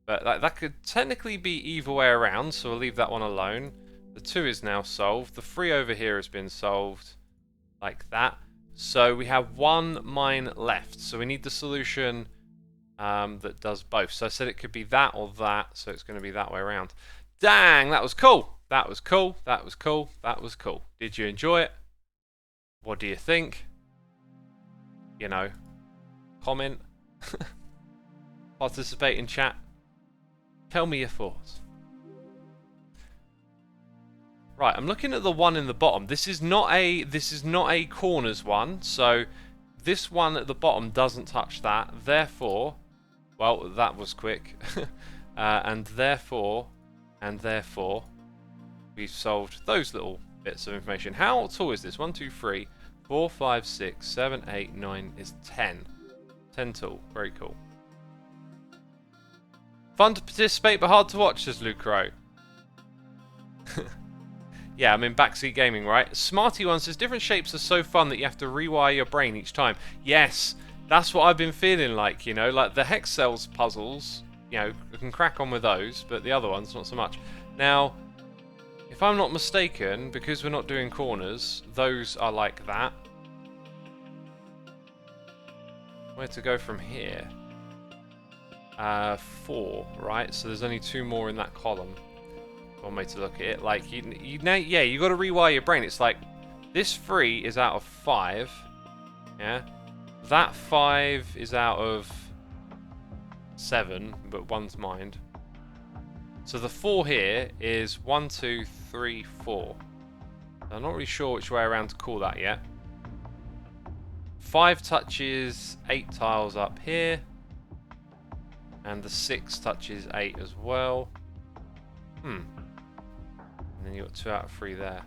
[SPEAKER 1] But that could technically be either way around, so we'll leave that one alone. The 2 is now solved. The 3 over here has been solved, like that. So we have 1 mine left. So we need the solution that does both. So I said it could be that or that, so it's going to be that way around. Dang, that was cool. That was cool. That was cool. That was cool. Did you enjoy it? What do you think? You know, comment, participate in chat. Tell me your thoughts. Right, I'm looking at the one in the bottom. This is not a corners one, so this one at the bottom doesn't touch that. Therefore, well, that was quick. and therefore, we've solved those little bits of information. How tall is this? 1, 2, 3, 4, 5, 6, 7, 8, 9 is 10. 10 tall. Very cool. Fun to participate, but hard to watch, says Luke Crow. Yeah, I'm in backseat gaming, right? Smarty one says, different shapes are so fun that you have to rewire your brain each time. Yes, that's what I've been feeling like, you know, like the hex cells puzzles, you know, I can crack on with those, but the other ones, not so much. Now, if I'm not mistaken, because we're not doing corners, those are like that. Where to go from here? 4, right? So there's only 2 more in that column. One way to look at it, like you got to rewire your brain. It's like this 3 is out of 5, yeah. That 5 is out of 7, but 1's mined. So the 4 here is 1, 2, 3, 4. I'm not really sure which way around to call that yet. 5 touches 8 tiles up here, and the 6 touches 8 as well. And then you got 2 out of 3 there.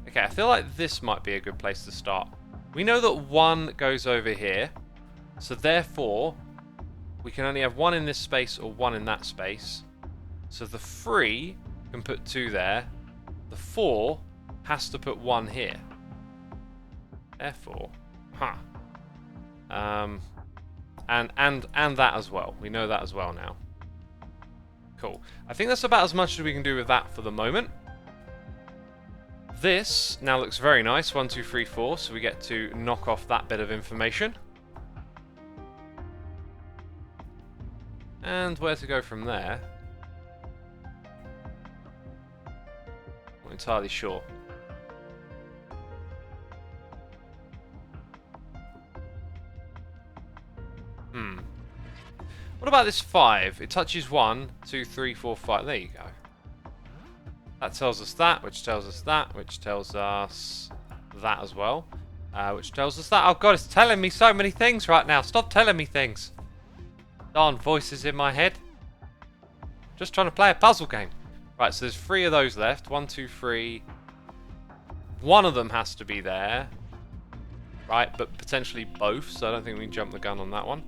[SPEAKER 1] Okay, I feel like this might be a good place to start. We know that 1 goes over here, so therefore we can only have 1 in this space or 1 in that space. So the 3 can put 2 there. The 4 has to put 1 here. Therefore, and that as well. We know that as well now. Cool. I think that's about as much as we can do with that for the moment. This now looks very nice. 1, 2, 3, 4. So we get to knock off that bit of information. And where to go from there? Not entirely sure. What about this 5? It touches 1, 2, 3, 4, 5. There you go. That tells us that, which tells us that, which tells us that as well. Which tells us that. Oh god, it's telling me so many things right now. Stop telling me things. Darn voices in my head. Just trying to play a puzzle game. Right, so there's 3 of those left. 1, 2, 3. One of them has to be there. right? But potentially both, so I don't think we can jump the gun on that one.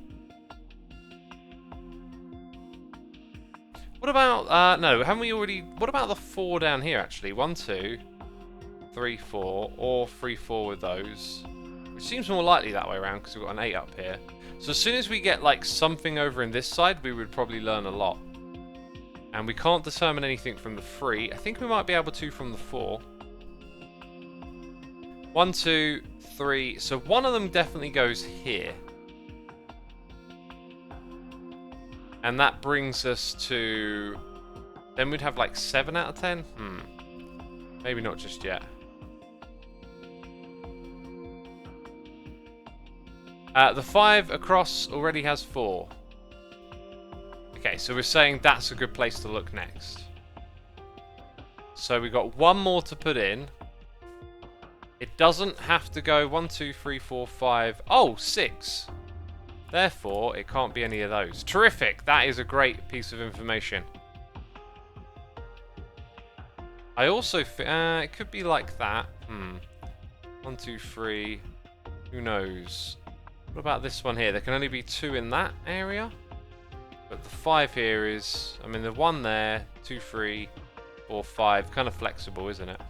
[SPEAKER 1] What about, no, haven't we already, what about the 4 down here, actually? 1, 2, 3, 4, or 3, 4 with those. Which seems more likely that way around, because we've got an 8 up here. So as soon as we get, like, something over in this side, we would probably learn a lot. And we can't determine anything from the 3. I think we might be able to from the 4. 1, 2, 3. So one of them definitely goes here. And that brings us to... Then we'd have like 7 out of 10? Maybe not just yet. The 5 across already has 4. Okay, so we're saying that's a good place to look next. So we've got 1 more to put in. It doesn't have to go 1, 2, 3, 4, 5. Oh, 6. Therefore, it can't be any of those. Terrific! That is a great piece of information. I also it could be like that. 1, 2, 3. Who knows? What about this one here? There can only be 2 in that area. But the 5 here is... I mean, the 1 there, 2, 3, 4, 5. Kind of flexible, isn't it?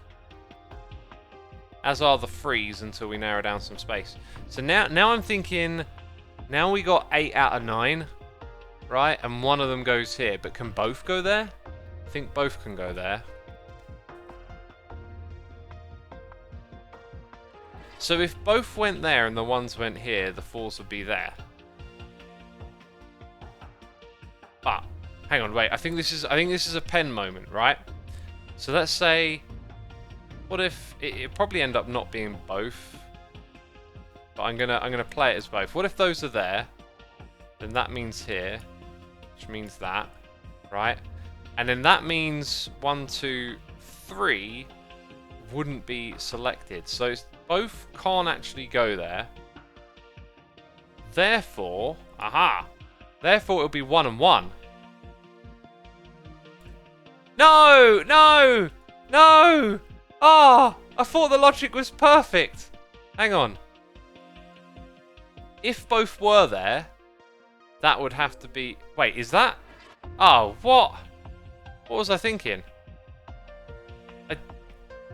[SPEAKER 1] As are the 3s until we narrow down some space. So now I'm thinking... Now we got 8 out of 9, right? And one of them goes here, but can both go there? I think both can go there. So if both went there and the ones went here, the 4s would be there. But hang on, wait. I think this is a pen moment, right? So let's say, what if it probably end up not being both? But I'm gonna play it as both. What if those are there? Then that means here, which means that, right? And then that means 1, 2, 3 wouldn't be selected. So both can't actually go there. Therefore, therefore it'll be 1 and 1. No! No! No! Ah! I thought the logic was perfect. Hang on. If both were there, that would have to be... Wait, is that... Oh, what? What was I thinking?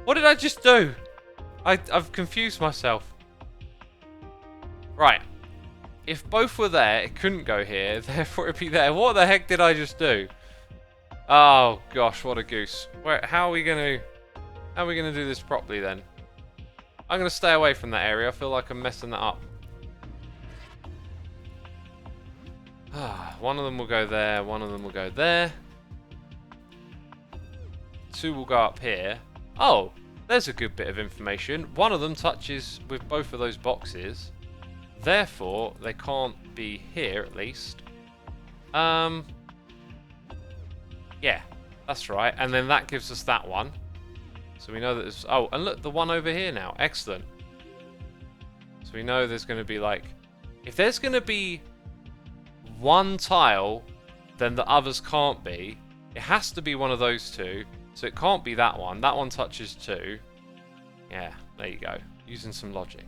[SPEAKER 1] What did I just do? I've confused myself. Right. If both were there, it couldn't go here, therefore it'd be there. What the heck did I just do? Oh, gosh, what a goose. How are we gonna do this properly, then? I'm gonna stay away from that area. I feel like I'm messing that up. One of them will go there, one of them will go there. 2 will go up here. Oh, there's a good bit of information. One of them touches with both of those boxes. Therefore, they can't be here, at least. Yeah, that's right. And then that gives us that one. So we know that there's... Oh, and look, the one over here now. Excellent. So we know there's going to be, like... If there's going to be... one tile, then the others can't be. It has to be one of those 2. So it can't be that one. That one touches 2. Yeah, there you go. Using some logic.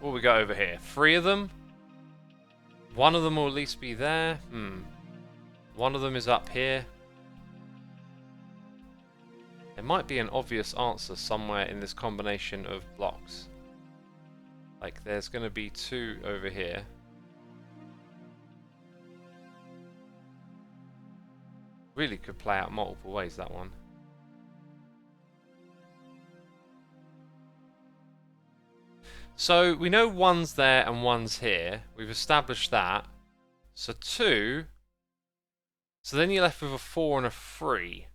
[SPEAKER 1] What we got over here? 3 of them. One of them will at least be there. One of them is up here. There might be an obvious answer somewhere in this combination of blocks. Like, there's going to be 2 over here. Really could play out multiple ways, that one. So, we know one's there and one's here. We've established that. So, 2. So then you're left with a 4 and a 3.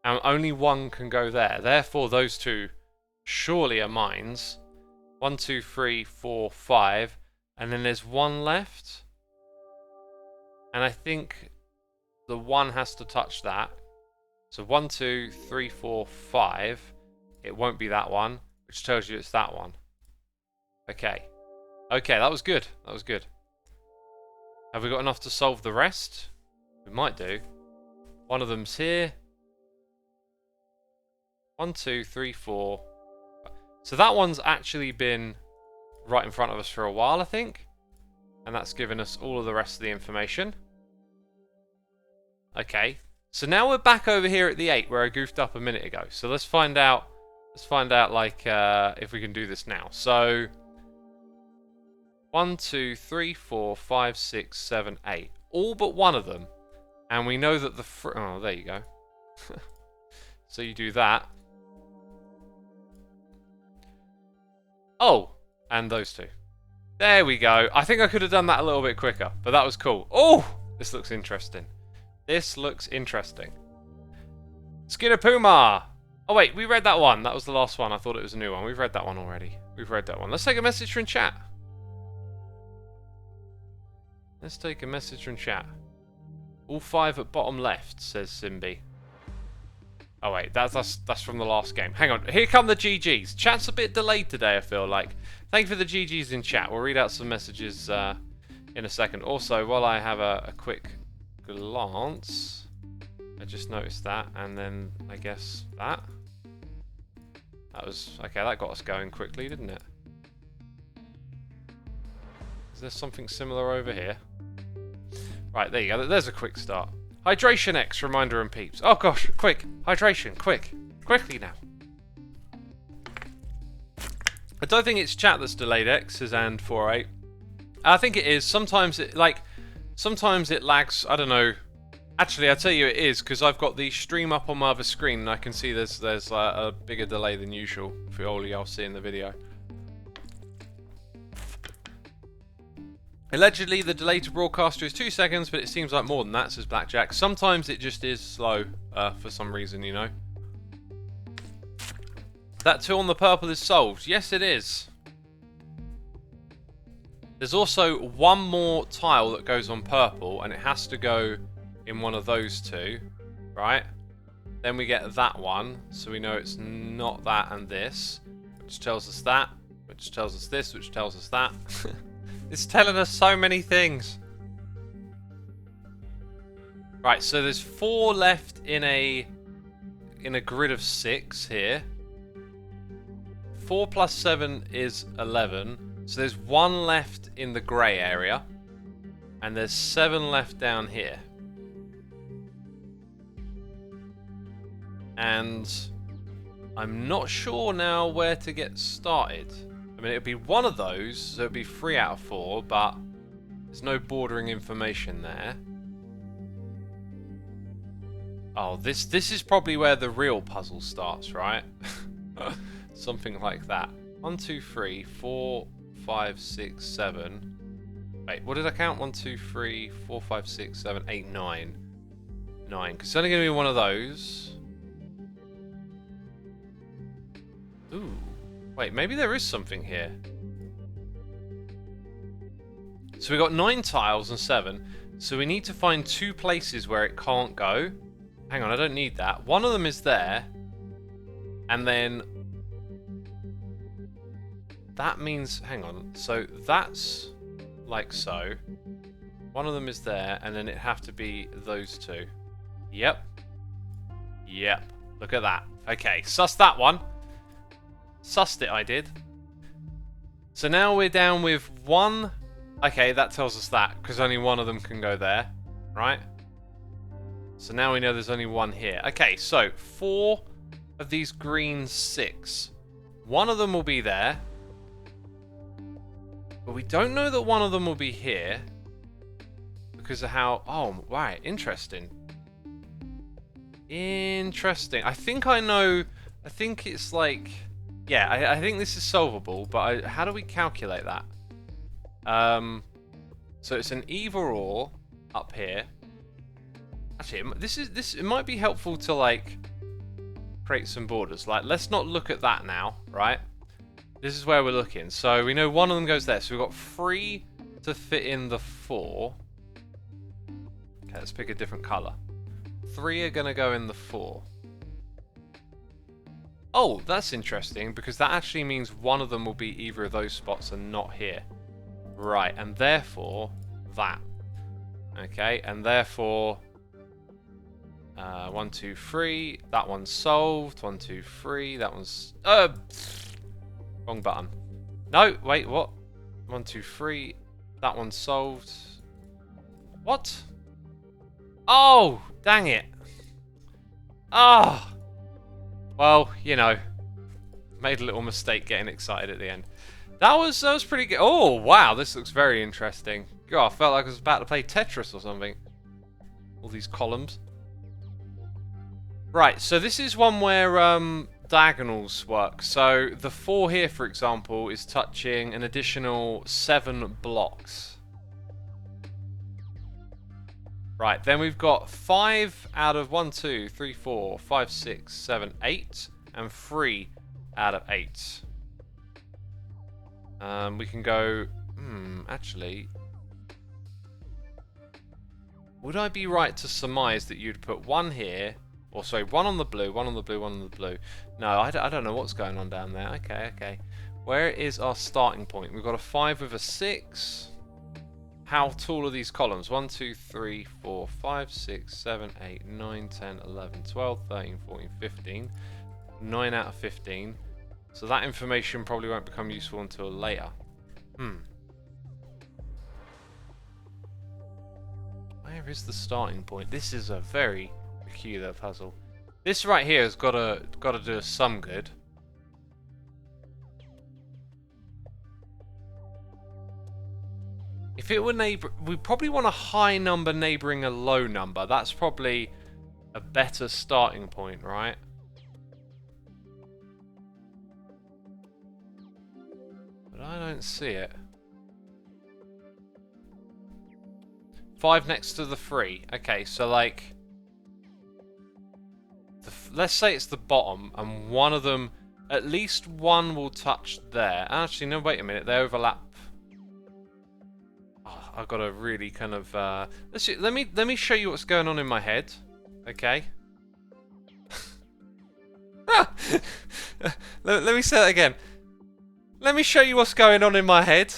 [SPEAKER 1] And only one can go there. Therefore, those 2 surely are mines. 1, 2, 3, 4, 5. And then there's 1 left. And I think the 1 has to touch that. So 1, 2, 3, 4, 5. It won't be that one, which tells you it's that one. Okay. Okay, that was good. That was good. Have we got enough to solve the rest? We might do. One of them's here. 1, 2, 3, 4. So that one's actually been right in front of us for a while, I think. And that's given us all of the rest of the information. Okay. So now we're back over here at the 8 where I goofed up a minute ago. So let's find out like if we can do this now. So 1, 2, 3, 4, 5, 6, 7, 8. All but one of them. And we know that the oh, there you go. So you do that. Oh, and those two. There we go. I think I could have done that a little bit quicker, but that was cool. Oh, this looks interesting. This looks interesting. Skinner Puma. Oh wait, we read that one. That was the last one. I thought it was a new one. We've read that one already. We've read that one. Let's take a message from chat. Let's take a message from chat. All 5 at bottom left, says Simbi. Oh wait, that's from the last game. Hang on, here come the GGs. Chat's a bit delayed today, I feel like. Thank you for the GGs in chat. We'll read out some messages in a second. Also, while I have a quick glance, I just noticed that, and then I guess that. That was okay. That got us going quickly, didn't it? Is there something similar over here? Right, there you go. There's a quick start. Hydration X, reminder and peeps. Oh gosh, quick. Hydration, quick. Quickly now. I don't think it's chat that's delayed X, says and 48. I think it is. Sometimes it lags. I don't know. Actually, I'll tell you it is, because I've got the stream up on my other screen and I can see there's a bigger delay than usual for all y'all seeing the video. Allegedly, the delay to broadcaster is 2 seconds, but it seems like more than that, says Blackjack. Sometimes it just is slow, for some reason, you know. That 2 on the purple is solved. Yes, it is. There's also one more tile that goes on purple, and it has to go in one of those 2, right? Then we get that one, so we know it's not that and this, which tells us that, which tells us this, which tells us that. It's telling us so many things. Right, so there's 4 left in a grid of 6 here. 4 plus 7 is 11. So there's 1 left in the grey area. And there's 7 left down here. And I'm not sure now where to get started. I mean, it would be one of those, so it would be 3 out of 4, but there's no bordering information there. Oh, this is probably where the real puzzle starts, right? Something like that. 1, 2, 3, 4, 5, 6, 7. Wait, what did I count? 1, 2, 3, 4, 5, 6, 7, 8, 9. 9, because it's only going to be one of those. Ooh. Wait, maybe there is something here. So we got 9 tiles and 7. So we need to find 2 places where it can't go. Hang on, I don't need that. One of them is there. And then that means, hang on. So that's like so. One of them is there, and then it have to be those 2. Yep. Yep. Look at that. Okay, suss that one. Sussed it, I did. So now we're down with 1. Okay, that tells us that, because only one of them can go there, right? So now we know there's only 1 here. Okay, so 4 of these green 6. One of them will be there. But we don't know that one of them will be here. Because of how... Oh, right, interesting. Interesting. I think I know... I think it's like... Yeah, I think this is solvable, but how do we calculate that? So it's an either or up here. Actually, it might be helpful to like create some borders. Like, let's not look at that now, right? This is where we're looking. So we know one of them goes there. So we've got 3 to fit in the 4. Okay, let's pick a different color. 3 are gonna go in the 4. Oh, that's interesting, because that actually means one of them will be either of those spots and not here. Right, and therefore, that. Okay, and therefore, 1, 2, 3. That one's solved. 1, 2, 3. That one's... wrong button. No, wait, what? 1, 2, 3. That one's solved. What? Oh, dang it. Ah. Oh. Well, you know, made a little mistake getting excited at the end. That was pretty good. Oh, wow, this looks very interesting. God, I felt like I was about to play Tetris or something. All these columns. Right, so this is one where diagonals work. So the 4 here, for example, is touching an additional 7 blocks. Right, then we've got 5 out of 1, 2, 3, 4, 5, 6, 7, 8, and 3 out of 8. We can go... actually... Would I be right to surmise that you'd put 1 here... Or sorry, 1 on the blue, 1 on the blue, 1 on the blue. No, I don't know what's going on down there. Okay. Where is our starting point? We've got a 5 with a 6. How tall are these columns? 1, 2, 3, 4, 5, 6, 7, 8, 9, 10, 11, 12, 13, 14, 15. 9 out of 15. So that information probably won't become useful until later. Where is the starting point? This is a very peculiar puzzle. This right here has got to do us some good. If it were we probably want a high number neighbouring a low number. That's probably a better starting point, right? But I don't see it. 5 next to the 3. Okay, so like... let's say it's the bottom, and one of them... At least one will touch there. Actually, no, wait a minute. They overlap. Oh, I've got to really kind of... let me show you what's going on in my head. Okay? let me say that again. Let me show you what's going on in my head.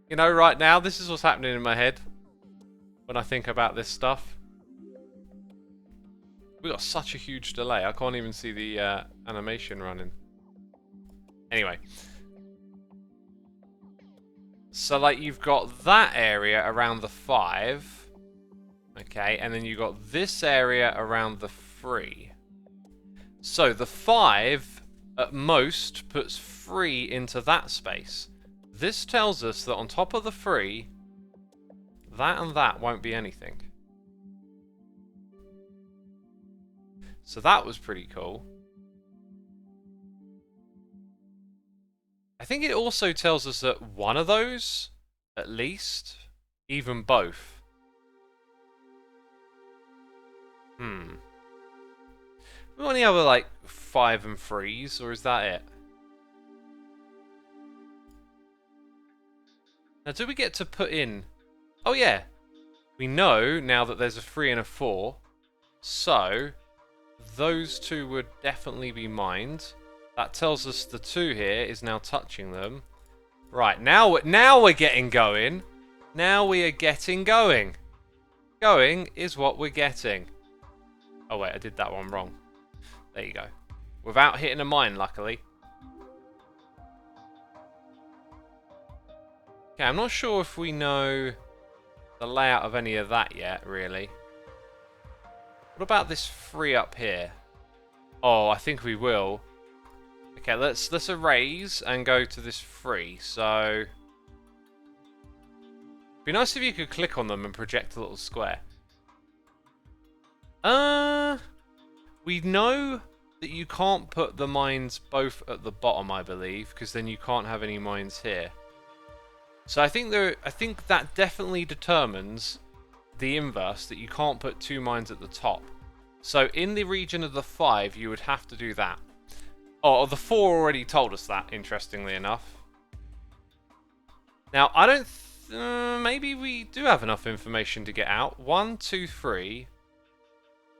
[SPEAKER 1] You know, right now, this is what's happening in my head when I think about this stuff. We got such a huge delay, I can't even see the animation running. Anyway. So, like, you've got that area around the 5. Okay, and then you've got this area around the 3. So, the 5, at most, puts 3 into that space. This tells us that on top of the 3, that and that won't be anything. So that was pretty cool. I think it also tells us that one of those, at least, even both. We got any other, like, 5 and 3s, or is that it? Now, do we get to put in... Oh, yeah. We know now that there's a 3 and a 4. So, those 2 would definitely be mined. That tells us the 2 here is now touching them. Right, now we're getting going. Now we are getting going. Going is what we're getting. Oh, wait, I did that one wrong. There you go. Without hitting a mine, luckily. Okay, I'm not sure if we know the layout of any of that yet, really. What about this 3 up here? Oh, I think we will. Okay, let's erase and go to this 3. So, it'd be nice if you could click on them and project a little square. We know that you can't put the mines both at the bottom, I believe, because then you can't have any mines here. So I think that definitely determines the inverse, that you can't put 2 mines at the top. So in the region of the 5, you would have to do that. Oh, the 4 already told us that, interestingly enough. Now, I don't... maybe we do have enough information to get out. 1, 2, 3.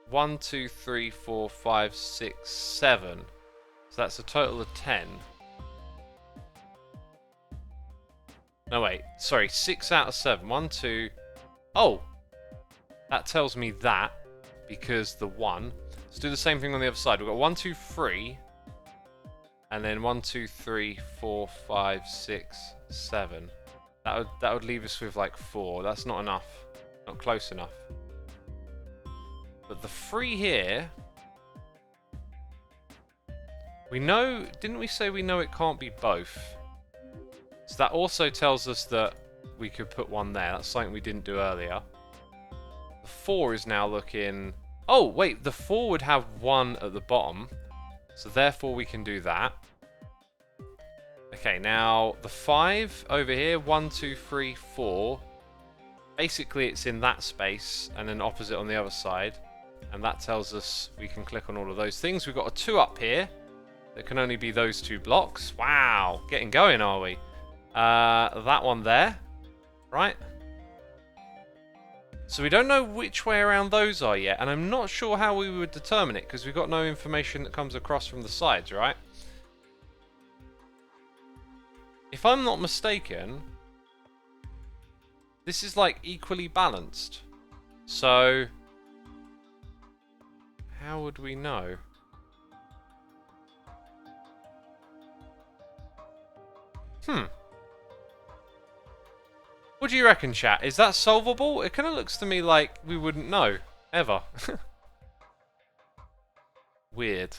[SPEAKER 1] 1, 2, 3, 4, 5, 6, 7. So that's a total of 10. No, wait. Sorry, 6 out of 7. 1, 2... Oh! That tells me that, because the 1. Let's do the same thing on the other side. We've got 1, 2, 3. And then 1, 2, 3, 4, 5, 6, 7. That would leave us with like 4. That's not enough. Not close enough. But the 3 here... We know... Didn't we say we know it can't be both? So that also tells us that we could put 1 there. That's something we didn't do earlier. The 4 is now looking... Oh, wait. The 4 would have 1 at the bottom. So therefore we can do that. Okay, now the 5 over here. 1, 2, 3, 4. Basically it's in that space and then opposite on the other side. And that tells us we can click on all of those things. We've got a 2 up here. There can only be those 2 blocks. Wow, getting going, are we? That one there, right? So we don't know which way around those are yet, and I'm not sure how we would determine it, because we've got no information that comes across from the sides, right? If I'm not mistaken, this is like equally balanced. So, how would we know? What do you reckon, chat? Is that solvable? It kind of looks to me like we wouldn't know, ever. Weird.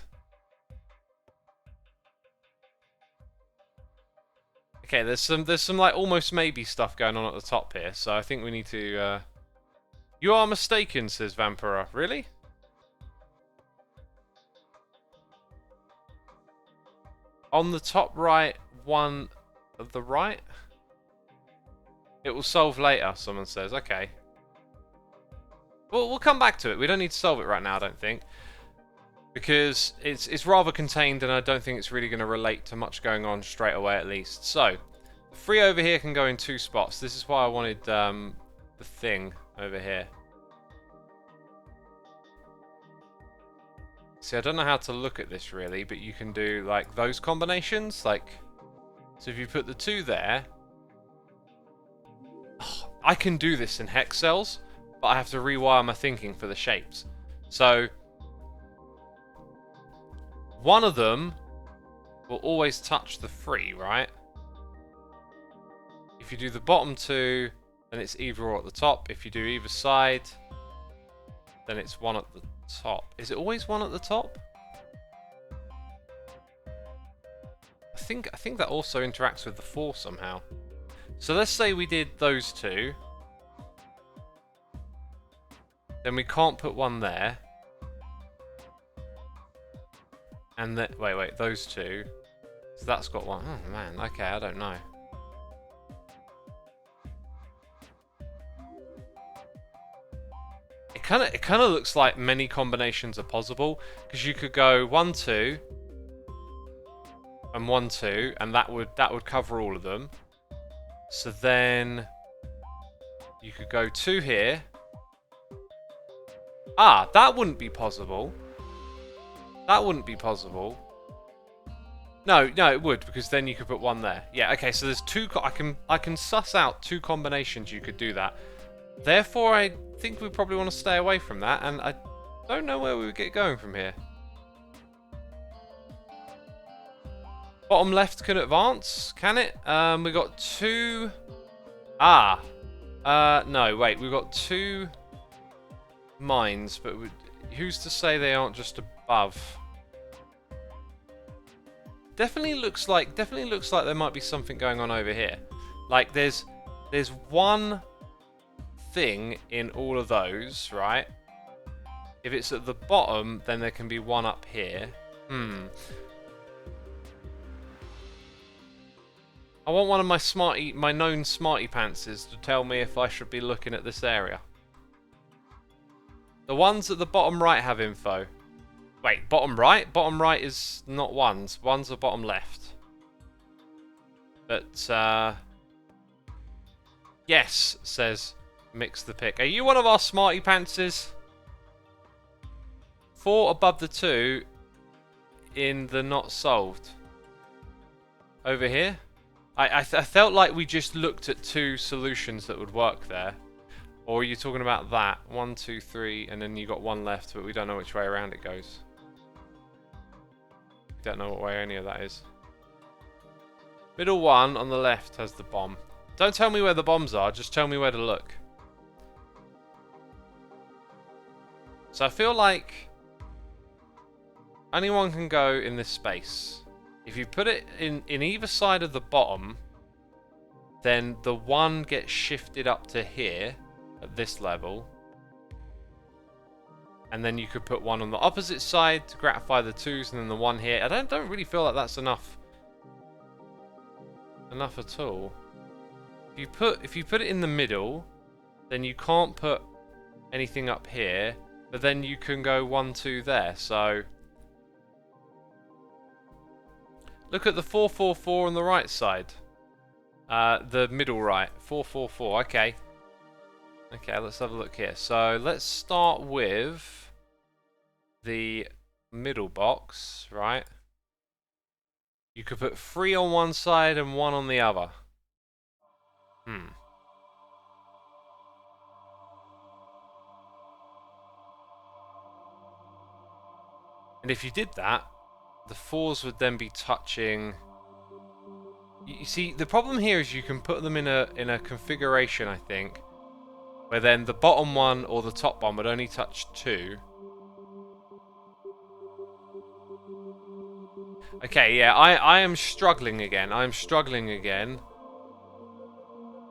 [SPEAKER 1] Okay, there's some like almost maybe stuff going on at the top here, so I think we need to. You are mistaken, says Vampira. Really? On the top right, one of the right. It will solve later, someone says. Okay. Well, we'll come back to it. We don't need to solve it right now, I don't think. Because it's rather contained, and I don't think it's really going to relate to much going on straight away, at least. So, the 3 over here can go in 2 spots. This is why I wanted the thing over here. See, I don't know how to look at this, really, but you can do, like, those combinations. Like, so if you put the 2 there... I can do this in hex cells, but I have to rewire my thinking for the shapes. So, one of them will always touch the 3, right? If you do the bottom 2, then it's either or at the top. If you do either side, then it's 1 at the top. Is it always 1 at the top? I think that also interacts with the 4 somehow. So let's say we did those 2. Then we can't put 1 there. And then, wait, those 2. So that's got 1. Oh man, okay, I don't know. It kind of looks like many combinations are possible, because you could go 1, 2 and 1, 2, and that would cover all of them. So then you could go 2 here. Ah, that wouldn't be possible. That wouldn't be possible. No, it would, because then you could put 1 there. Yeah, okay, so there's 2... I can suss out 2 combinations you could do that. Therefore, I think we probably want to stay away from that, and I don't know where we would get going from here. Bottom left can advance, can it? We got 2... no, wait, we've got 2 mines, but who's to say they aren't just above? Definitely looks like there might be something going on over here. Like there's 1 thing in all of those, right? If it's at the bottom, then there can be 1 up here. I want one of my known smarty pantsers to tell me if I should be looking at this area. The ones at the bottom right have info. Wait, bottom right? Bottom right is not 1s. 1s are bottom left. But, yes, says Mix the Pick. Are you one of our smarty pantsers? 4 above the 2 in the not solved. Over here? I felt like we just looked at 2 solutions that would work there. Or are you talking about that? 1, 2, 3, and then you got one left, but we don't know which way around it goes. We don't know what way any of that is. Middle one on the left has the bomb. Don't tell me where the bombs are, just tell me where to look. So I feel like anyone can go in this space. If you put it in either side of the bottom, then the one gets shifted up to here at this level. And then you could put one on the opposite side to gratify the twos, and then the one here. I don't really feel like that's enough. Enough at all. If you put it in the middle, then you can't put anything up here, but then you can go 1, 2 there. So look at the 4, 4, 4 on the right side. The middle right. 4, 4, 4. Okay. Okay, let's have a look here. So let's start with the middle box, right? You could put 3 on one side and 1 on the other. And if you did that, the 4s would then be touching. You see, the problem here is you can put them in a configuration, I think, where then the bottom one or the top one would only touch 2. Okay, yeah, I am struggling again. I'm struggling again.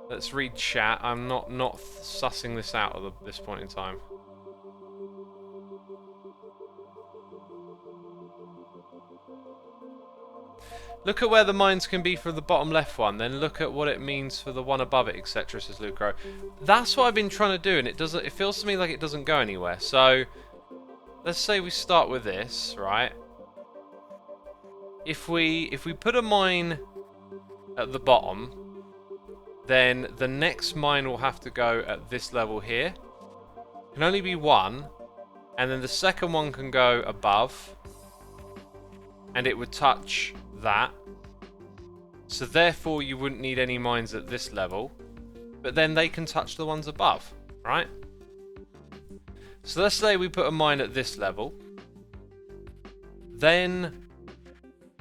[SPEAKER 1] Let's read chat. I'm not sussing this out at this point in time. Look at where the mines can be for the bottom left one, then look at what it means for the one above it, etc., says Lucro. That's what I've been trying to do, and it feels to me like it doesn't go anywhere. So let's say we start with this, right? If we put a mine at the bottom, then the next mine will have to go at this level here. It can only be one, and then the second one can go above, and it would touch that. So therefore you wouldn't need any mines at this level, but then they can touch the ones above, right? So let's say we put a mine at this level, then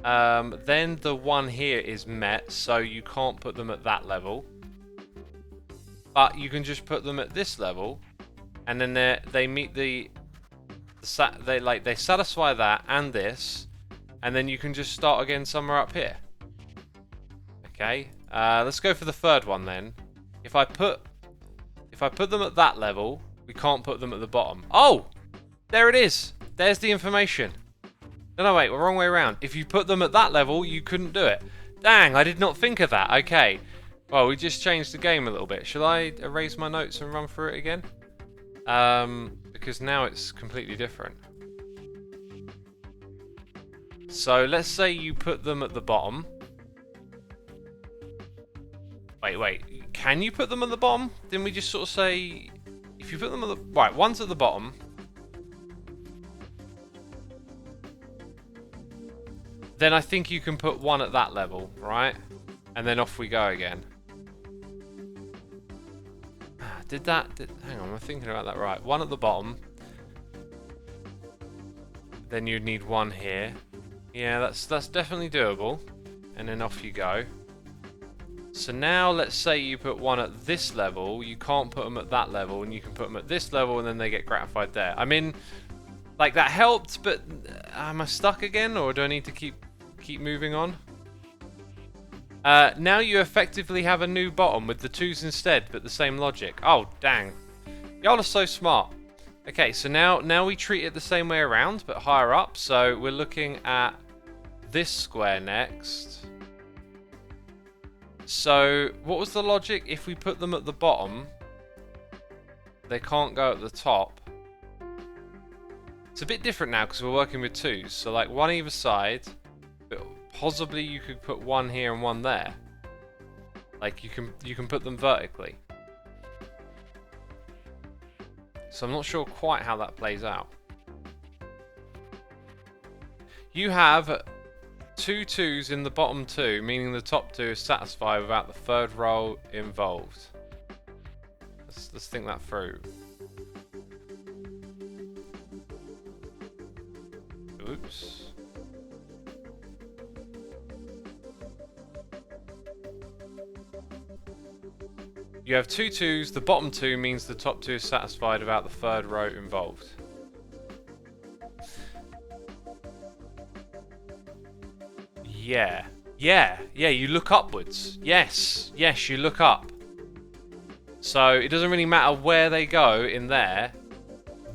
[SPEAKER 1] the one here is met, so you can't put them at that level, but you can just put them at this level, and then they meet they satisfy that and this, and then you can just start again somewhere up here. Okay, let's go for the third one then. If I put them at that level, we can't put them at the bottom. Oh, there it is. There's the information. No, wait, we're wrong way around. If you put them at that level, you couldn't do it. Dang, I did not think of that. Okay. Well, we just changed the game a little bit. Shall I erase my notes and run through it again? Because now it's completely different. So let's say you put them at the bottom. Wait. Can you put them at the bottom? Didn't we just sort of say... If you put them at the... Right, one's at the bottom. Then I think you can put one at that level, right? And then off we go again. Hang on, I'm thinking about that right. One at the bottom. Then you'd need one here. Yeah, that's definitely doable. And then off you go. So now let's say you put one at this level. You can't put them at that level, and you can put them at this level, and then they get gratified there. I mean, like, that helped, but am I stuck again, or do I need to keep moving on? Now you effectively have a new bottom with the 2s instead, but the same logic. Oh, dang. Y'all are so smart. Okay, so now we treat it the same way around, but higher up. So we're looking at this square next. So what was the logic? If we put them at the bottom, they can't go at the top. It's a bit different now because we're working with 2s. So like one either side, but possibly you could put one here and one there. Like you can put them vertically. So I'm not sure quite how that plays out. You have 2 2s in the bottom 2, meaning the top 2 is satisfied without the third roll involved. Let's Let's think that through. Oops. You have 2 2s. The bottom 2 means the top 2 is satisfied without the third row involved. Yeah. Yeah. Yeah, you look upwards. Yes. Yes, you look up. So it doesn't really matter where they go in there.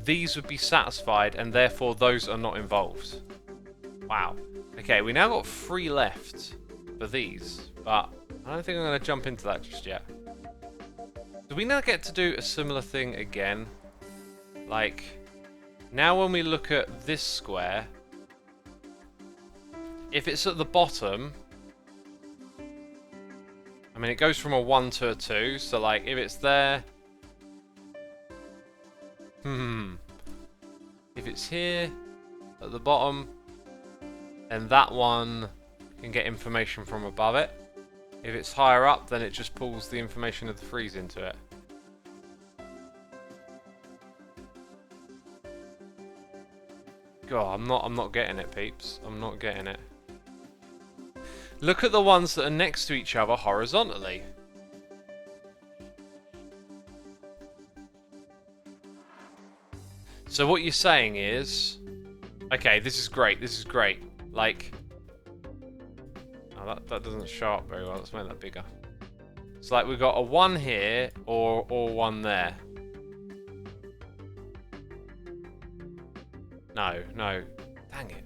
[SPEAKER 1] These would be satisfied, and therefore those are not involved. Wow. Okay, we now got 3 left for these, but I don't think I'm going to jump into that just yet. Do we now get to do a similar thing again? Like, now when we look at this square, if it's at the bottom, I mean, it goes from a 1 to a 2, so like, if it's there... If it's here, at the bottom, then that one can get information from above it. If it's higher up, then it just pulls the information of the 3s into it. God, I'm not getting it, peeps. I'm not getting it. Look at the ones that are next to each other horizontally. So what you're saying is, okay, this is great. This is great. Like, oh, that doesn't show up very well. Let's make that bigger. It's like we've got a 1 here or 1 there. No, dang it.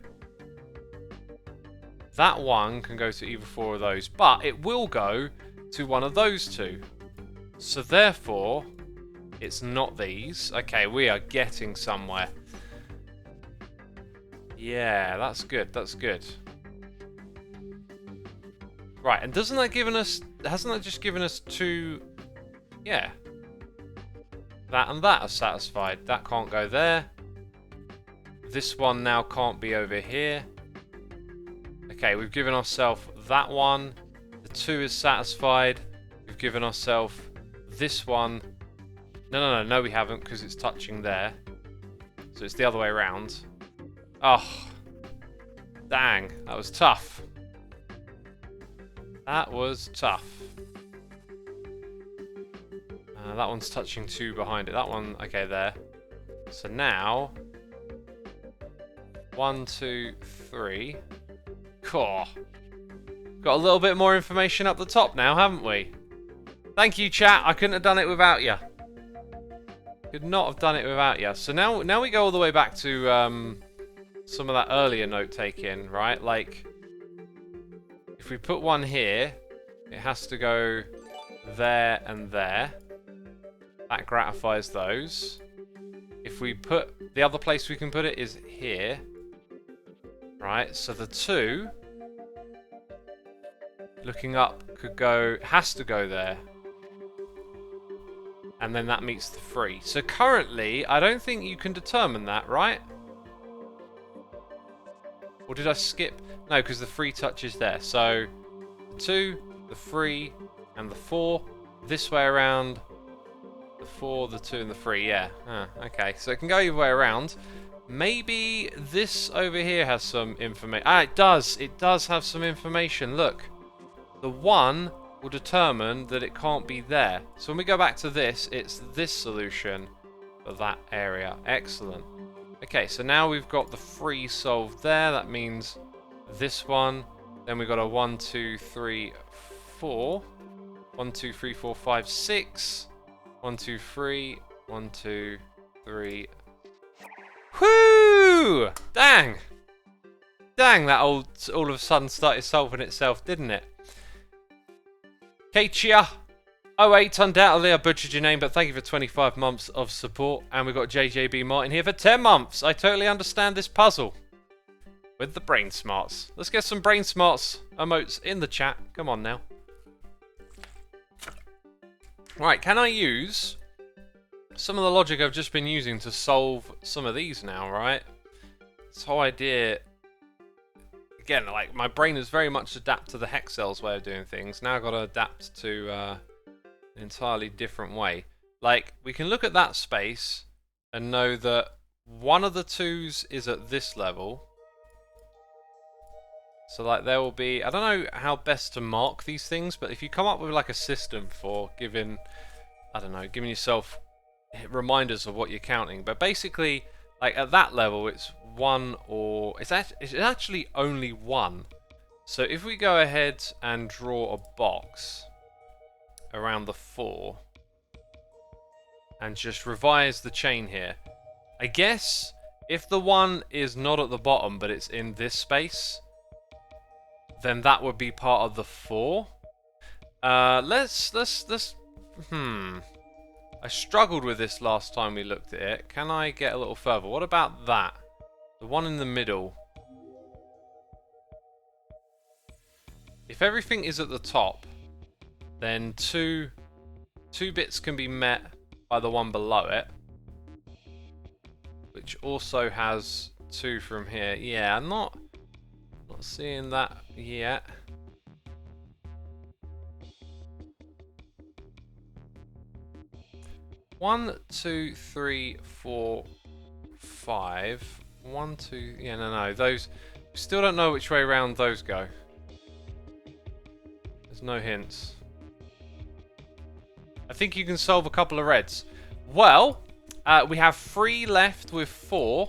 [SPEAKER 1] That one can go to either 4 of those, but it will go to one of those 2. So therefore, it's not these. Okay, we are getting somewhere. Yeah, that's good. That's good. Right, and doesn't that given us... Hasn't that just given us 2... Yeah. That and that are satisfied. That can't go there. This one now can't be over here. Okay, we've given ourselves that one. The 2 is satisfied. We've given ourselves this one. No, we haven't, because it's touching there. So it's the other way around. Oh. Dang, that was tough. That was tough. That one's touching 2 behind it. That one, okay, there. So now... 1, 2, 3. Cool. Got a little bit more information up the top now, haven't we? Thank you, chat. I couldn't have done it without you. Could not have done it without you. So now we go all the way back to some of that earlier note-taking, right? Like, if we put 1 here, it has to go there and there. That gratifies those. If we put... The other place we can put it is here. Right, so the 2... Looking up could go... Has to go there. And then that meets the 3. So currently, I don't think you can determine that, right? Or did I skip? No, because the 3 touches there. So, the 2, the 3, and the 4. This way around, the 4, the 2, and the 3, yeah. Okay, so it can go either way around. Maybe this over here has some information. Ah, it does. It does have some information. Look. The 1 will determine that it can't be there. So when we go back to this, it's this solution for that area. Excellent. Okay, so now we've got the 3 solved there. That means this one. Then we've got a 1, 2, 3, 4. 1, 2, 3, 4, 5, 6. 1, 2, 3. 1, 2, 3. Whoo! Dang! Dang, that all of a sudden started solving itself, didn't it? Keichia 08, undoubtedly I butchered your name, but thank you for 25 months of support. And we've got JJB Martin here for 10 months. I totally understand this puzzle. With the brain smarts. Let's get some brain smarts emotes in the chat. Come on now. Right, can I use some of the logic I've just been using to solve some of these now, right? This whole idea... Again, like, my brain has very much adapted to the Hexel's way of doing things. Now I've got to adapt to an entirely different way. Like, we can look at that space and know that one of the 2s is at this level. So, like, there will be... I don't know how best to mark these things, but if you come up with, like, a system for giving... I don't know, giving yourself reminders of what you're counting. But basically, like, at that level, it's 1 or... It's actually only 1. So, if we go ahead and draw a box around the 4... and just revise the chain here. I guess if the 1 is not at the bottom but it's in this space, then that would be part of the 4. Let's I struggled with this last time we looked at it. Can I get a little further? What about that? The one in the middle. If everything is at the top, then two bits can be met by the one below it, which also has 2 from here. Yeah, I'm not seeing that yet. One, 2, 3, 4, 5. 1, 2. Yeah, no. Those, we still don't know which way around those go. There's no hints. I think you can solve a couple of reds. Well, we have 3 left with 4,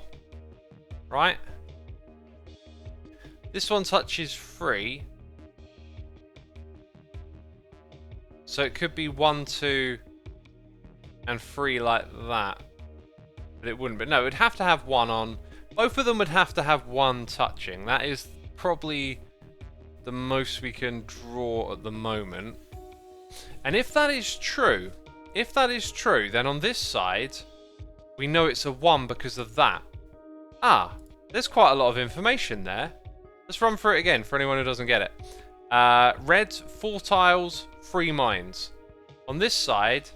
[SPEAKER 1] right? This one touches 3. So it could be 1, 2, and 3 like that. But it wouldn't be. No, it would have to have 1 on. Both of them would have to have 1 touching. That is probably the most we can draw at the moment. And if that is true, then on this side, we know it's a 1 because of that. Ah, there's quite a lot of information there. Let's run through it again for anyone who doesn't get it. Red, 4 tiles, 3 mines. On this side,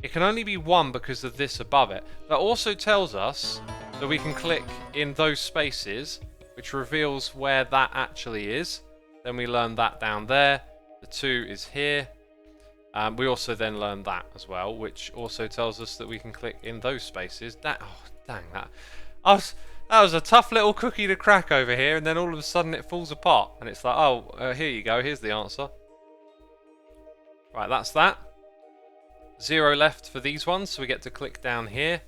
[SPEAKER 1] it can only be 1 because of this above it. That also tells us that we can click in those spaces, which reveals where that actually is. Then we learn that down there. The 2 is here. We also then learn that as well, which also tells us that we can click in those spaces. Oh, dang that. That was a tough little cookie to crack over here, and then all of a sudden it falls apart. And it's like, oh, here you go, here's the answer. Right, that's that. 0 left for these ones, so we get to click down here,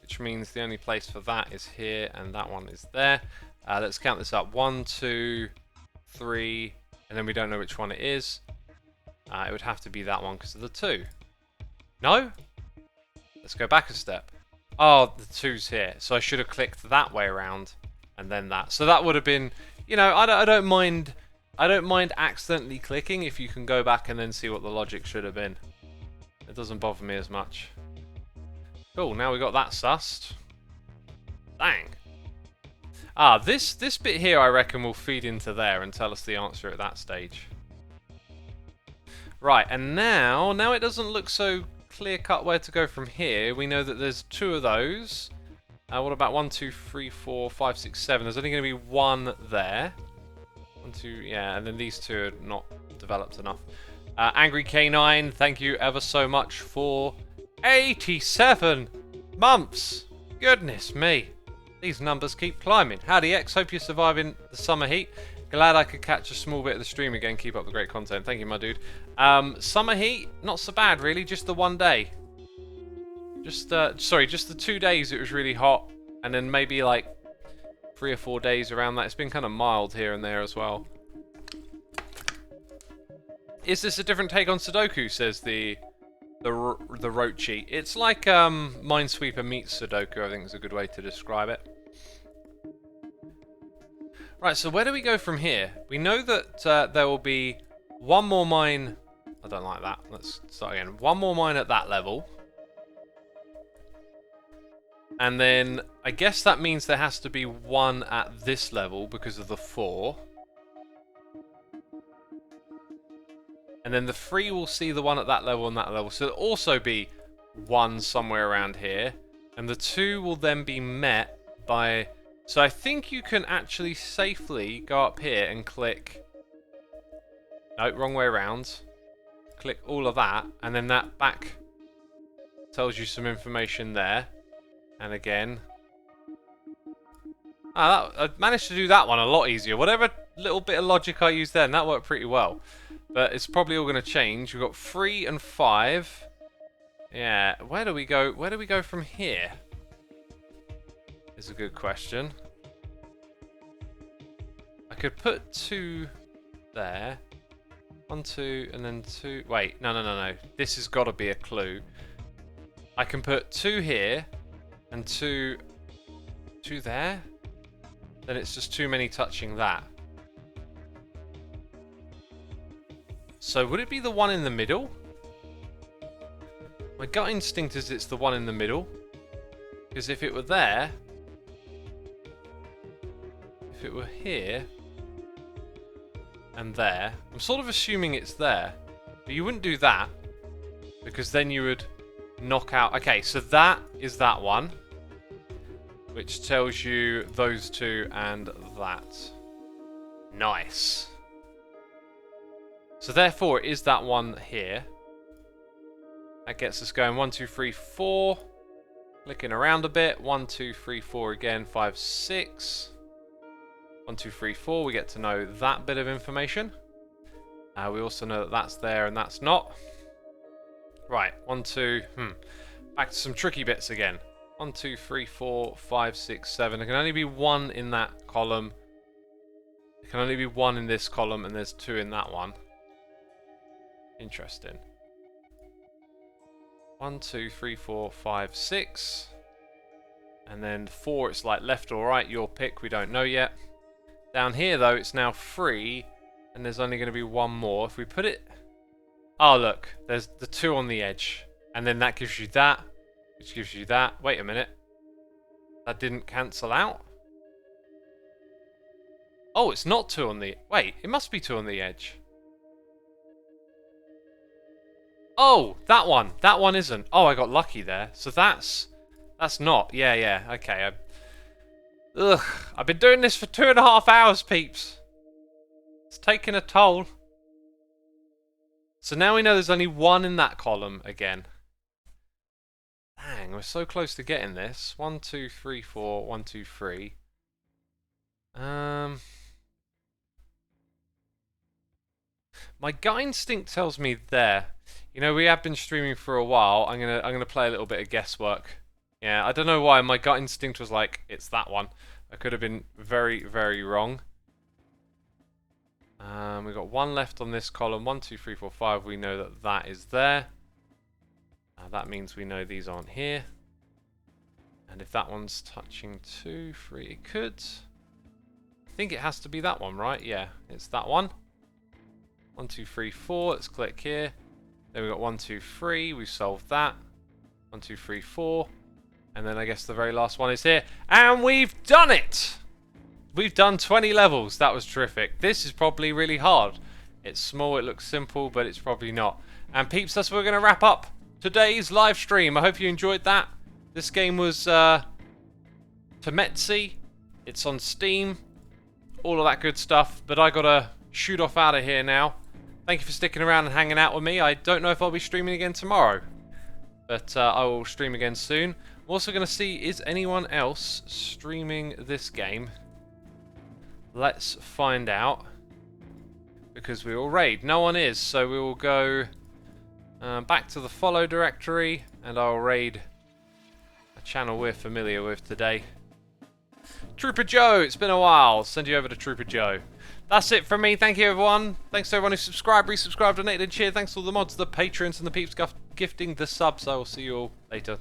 [SPEAKER 1] which means the only place for that is here, and that one is there. Let's count this up. 1, 2, 3, and then we don't know which one it is. It would have to be that one because of the 2. No? Let's go back a step. Oh, the 2's here. So I should have clicked that way around and then that. So that would have been, you know, I don't mind accidentally clicking if you can go back and then see what the logic should have been. It doesn't bother me as much. Cool, now we got that sussed. Dang. Ah, this bit here I reckon will feed into there and tell us the answer at that stage. Right, and now it doesn't look so clear-cut where to go from here. We know that there's 2 of those. What about 1, 2, 3, 4, 5, 6, 7? There's only going to be 1 there. 1, 2, yeah, and then these 2 are not developed enough. Angry K9, thank you ever so much for 87 months. Goodness me. These numbers keep climbing. Howdy X, hope you're surviving the summer heat. Glad I could catch a small bit of the stream again. Keep up the great content. Thank you, my dude. Summer heat, not so bad, really. Just the 1 day. Just the 2 days it was really hot. And then maybe like 3 or 4 days around that. It's been kind of mild here and there as well. Is this a different take on Sudoku, says the Rochi. It's like Minesweeper meets Sudoku, I think is a good way to describe it. Right, so where do we go from here? We know that there will be 1 more mine... I don't like that. Let's start again. 1 more mine at that level. And then I guess that means there has to be 1 at this level because of the 4. And then the 3 will see the 1 at that level and that level. So there'll also be 1 somewhere around here. And the 2 will then be met by... So I think you can actually safely go up here and click... No, wrong way around. Click all of that, and then that back Tells you some information there. And again. I managed to do that one a lot easier. Whatever little bit of logic I used then, that worked pretty well. But it's probably all going to change. We've got 3 and 5. Yeah, where do we go? Where do we go from here? Is a good question. I could put 2 there. 1, 2, and then 2. Wait, no. This has got to be a clue. I can put 2 here and 2 there. Then it's just too many touching that. So would it be the one in the middle? My gut instinct is it's the one in the middle. Because if it were there, if it were here and there, I'm sort of assuming it's there. But you wouldn't do that, because then you would knock out. Okay, so that is that one, which tells you those 2 and that. Nice. So therefore it is that one here. That gets us going 1, 2, 3, 4. Clicking around a bit. 1, 2, 3, 4 again. 5, 6. 1, 2, 3, 4. We get to know that bit of information. We also know that that's there and that's not. Right. 1, 2. Back to some tricky bits again. 1, 2, 3, 4, 5, 6, 7. There can only be 1 in that column. There can only be 1 in this column, and there's 2 in that one. Interesting. 1, 2, 3, 4, 5, 6. And then 4, it's like left or right, your pick, we don't know yet. Down here, though, it's now 3, and there's only going to be 1 more. If we put it... Oh, look, there's the 2 on the edge. And then that gives you that, which gives you that. Wait a minute. That didn't cancel out? Oh, it's not 2 on the... Wait, it must be 2 on the edge. Oh, that one. That one isn't. Oh, I got lucky there. So that's not. Yeah. Okay. I've been doing this for 2.5 hours, peeps. It's taking a toll. So now we know there's only 1 in that column again. Dang, we're so close to getting this. 1, 2, 3, 4. 1, 2, 3. My gut instinct tells me there. You know, we have been streaming for a while. I'm gonna play a little bit of guesswork. Yeah, I don't know why. My gut instinct was like, it's that one. I could have been very, very wrong. We've got 1 left on this column. 1, 2, 3, 4, 5. We know that that is there. That means we know these aren't here. And if that one's touching 2, 3, it could. I think it has to be that one, right? Yeah, it's that one. 1, 2, 3, 4. Let's click here. Then we've got 1, 2, 3. We've solved that. 1, 2, 3, 4. And then I guess the very last one is here. And we've done it! We've done 20 levels. That was terrific. This is probably really hard. It's small, it looks simple, but it's probably not. And peeps, that's where we're going to wrap up today's live stream. I hope you enjoyed that. This game was Tametsi. It's on Steam. All of that good stuff. But I got to shoot off out of here now. Thank you for sticking around and hanging out with me. I don't know if I'll be streaming again tomorrow, but I will stream again soon. I'm also going to see, is anyone else streaming this game? Let's find out, because we will raid. No one is, so we will go back to the follow directory, and I'll raid a channel we're familiar with today. Trooper Joe, it's been a while. I'll send you over to Trooper Joe. That's it from me. Thank you, everyone. Thanks to everyone who subscribed, resubscribed, donated, and cheered. Thanks to all the mods, the patrons, and the peeps gifting the subs. I will see you all later.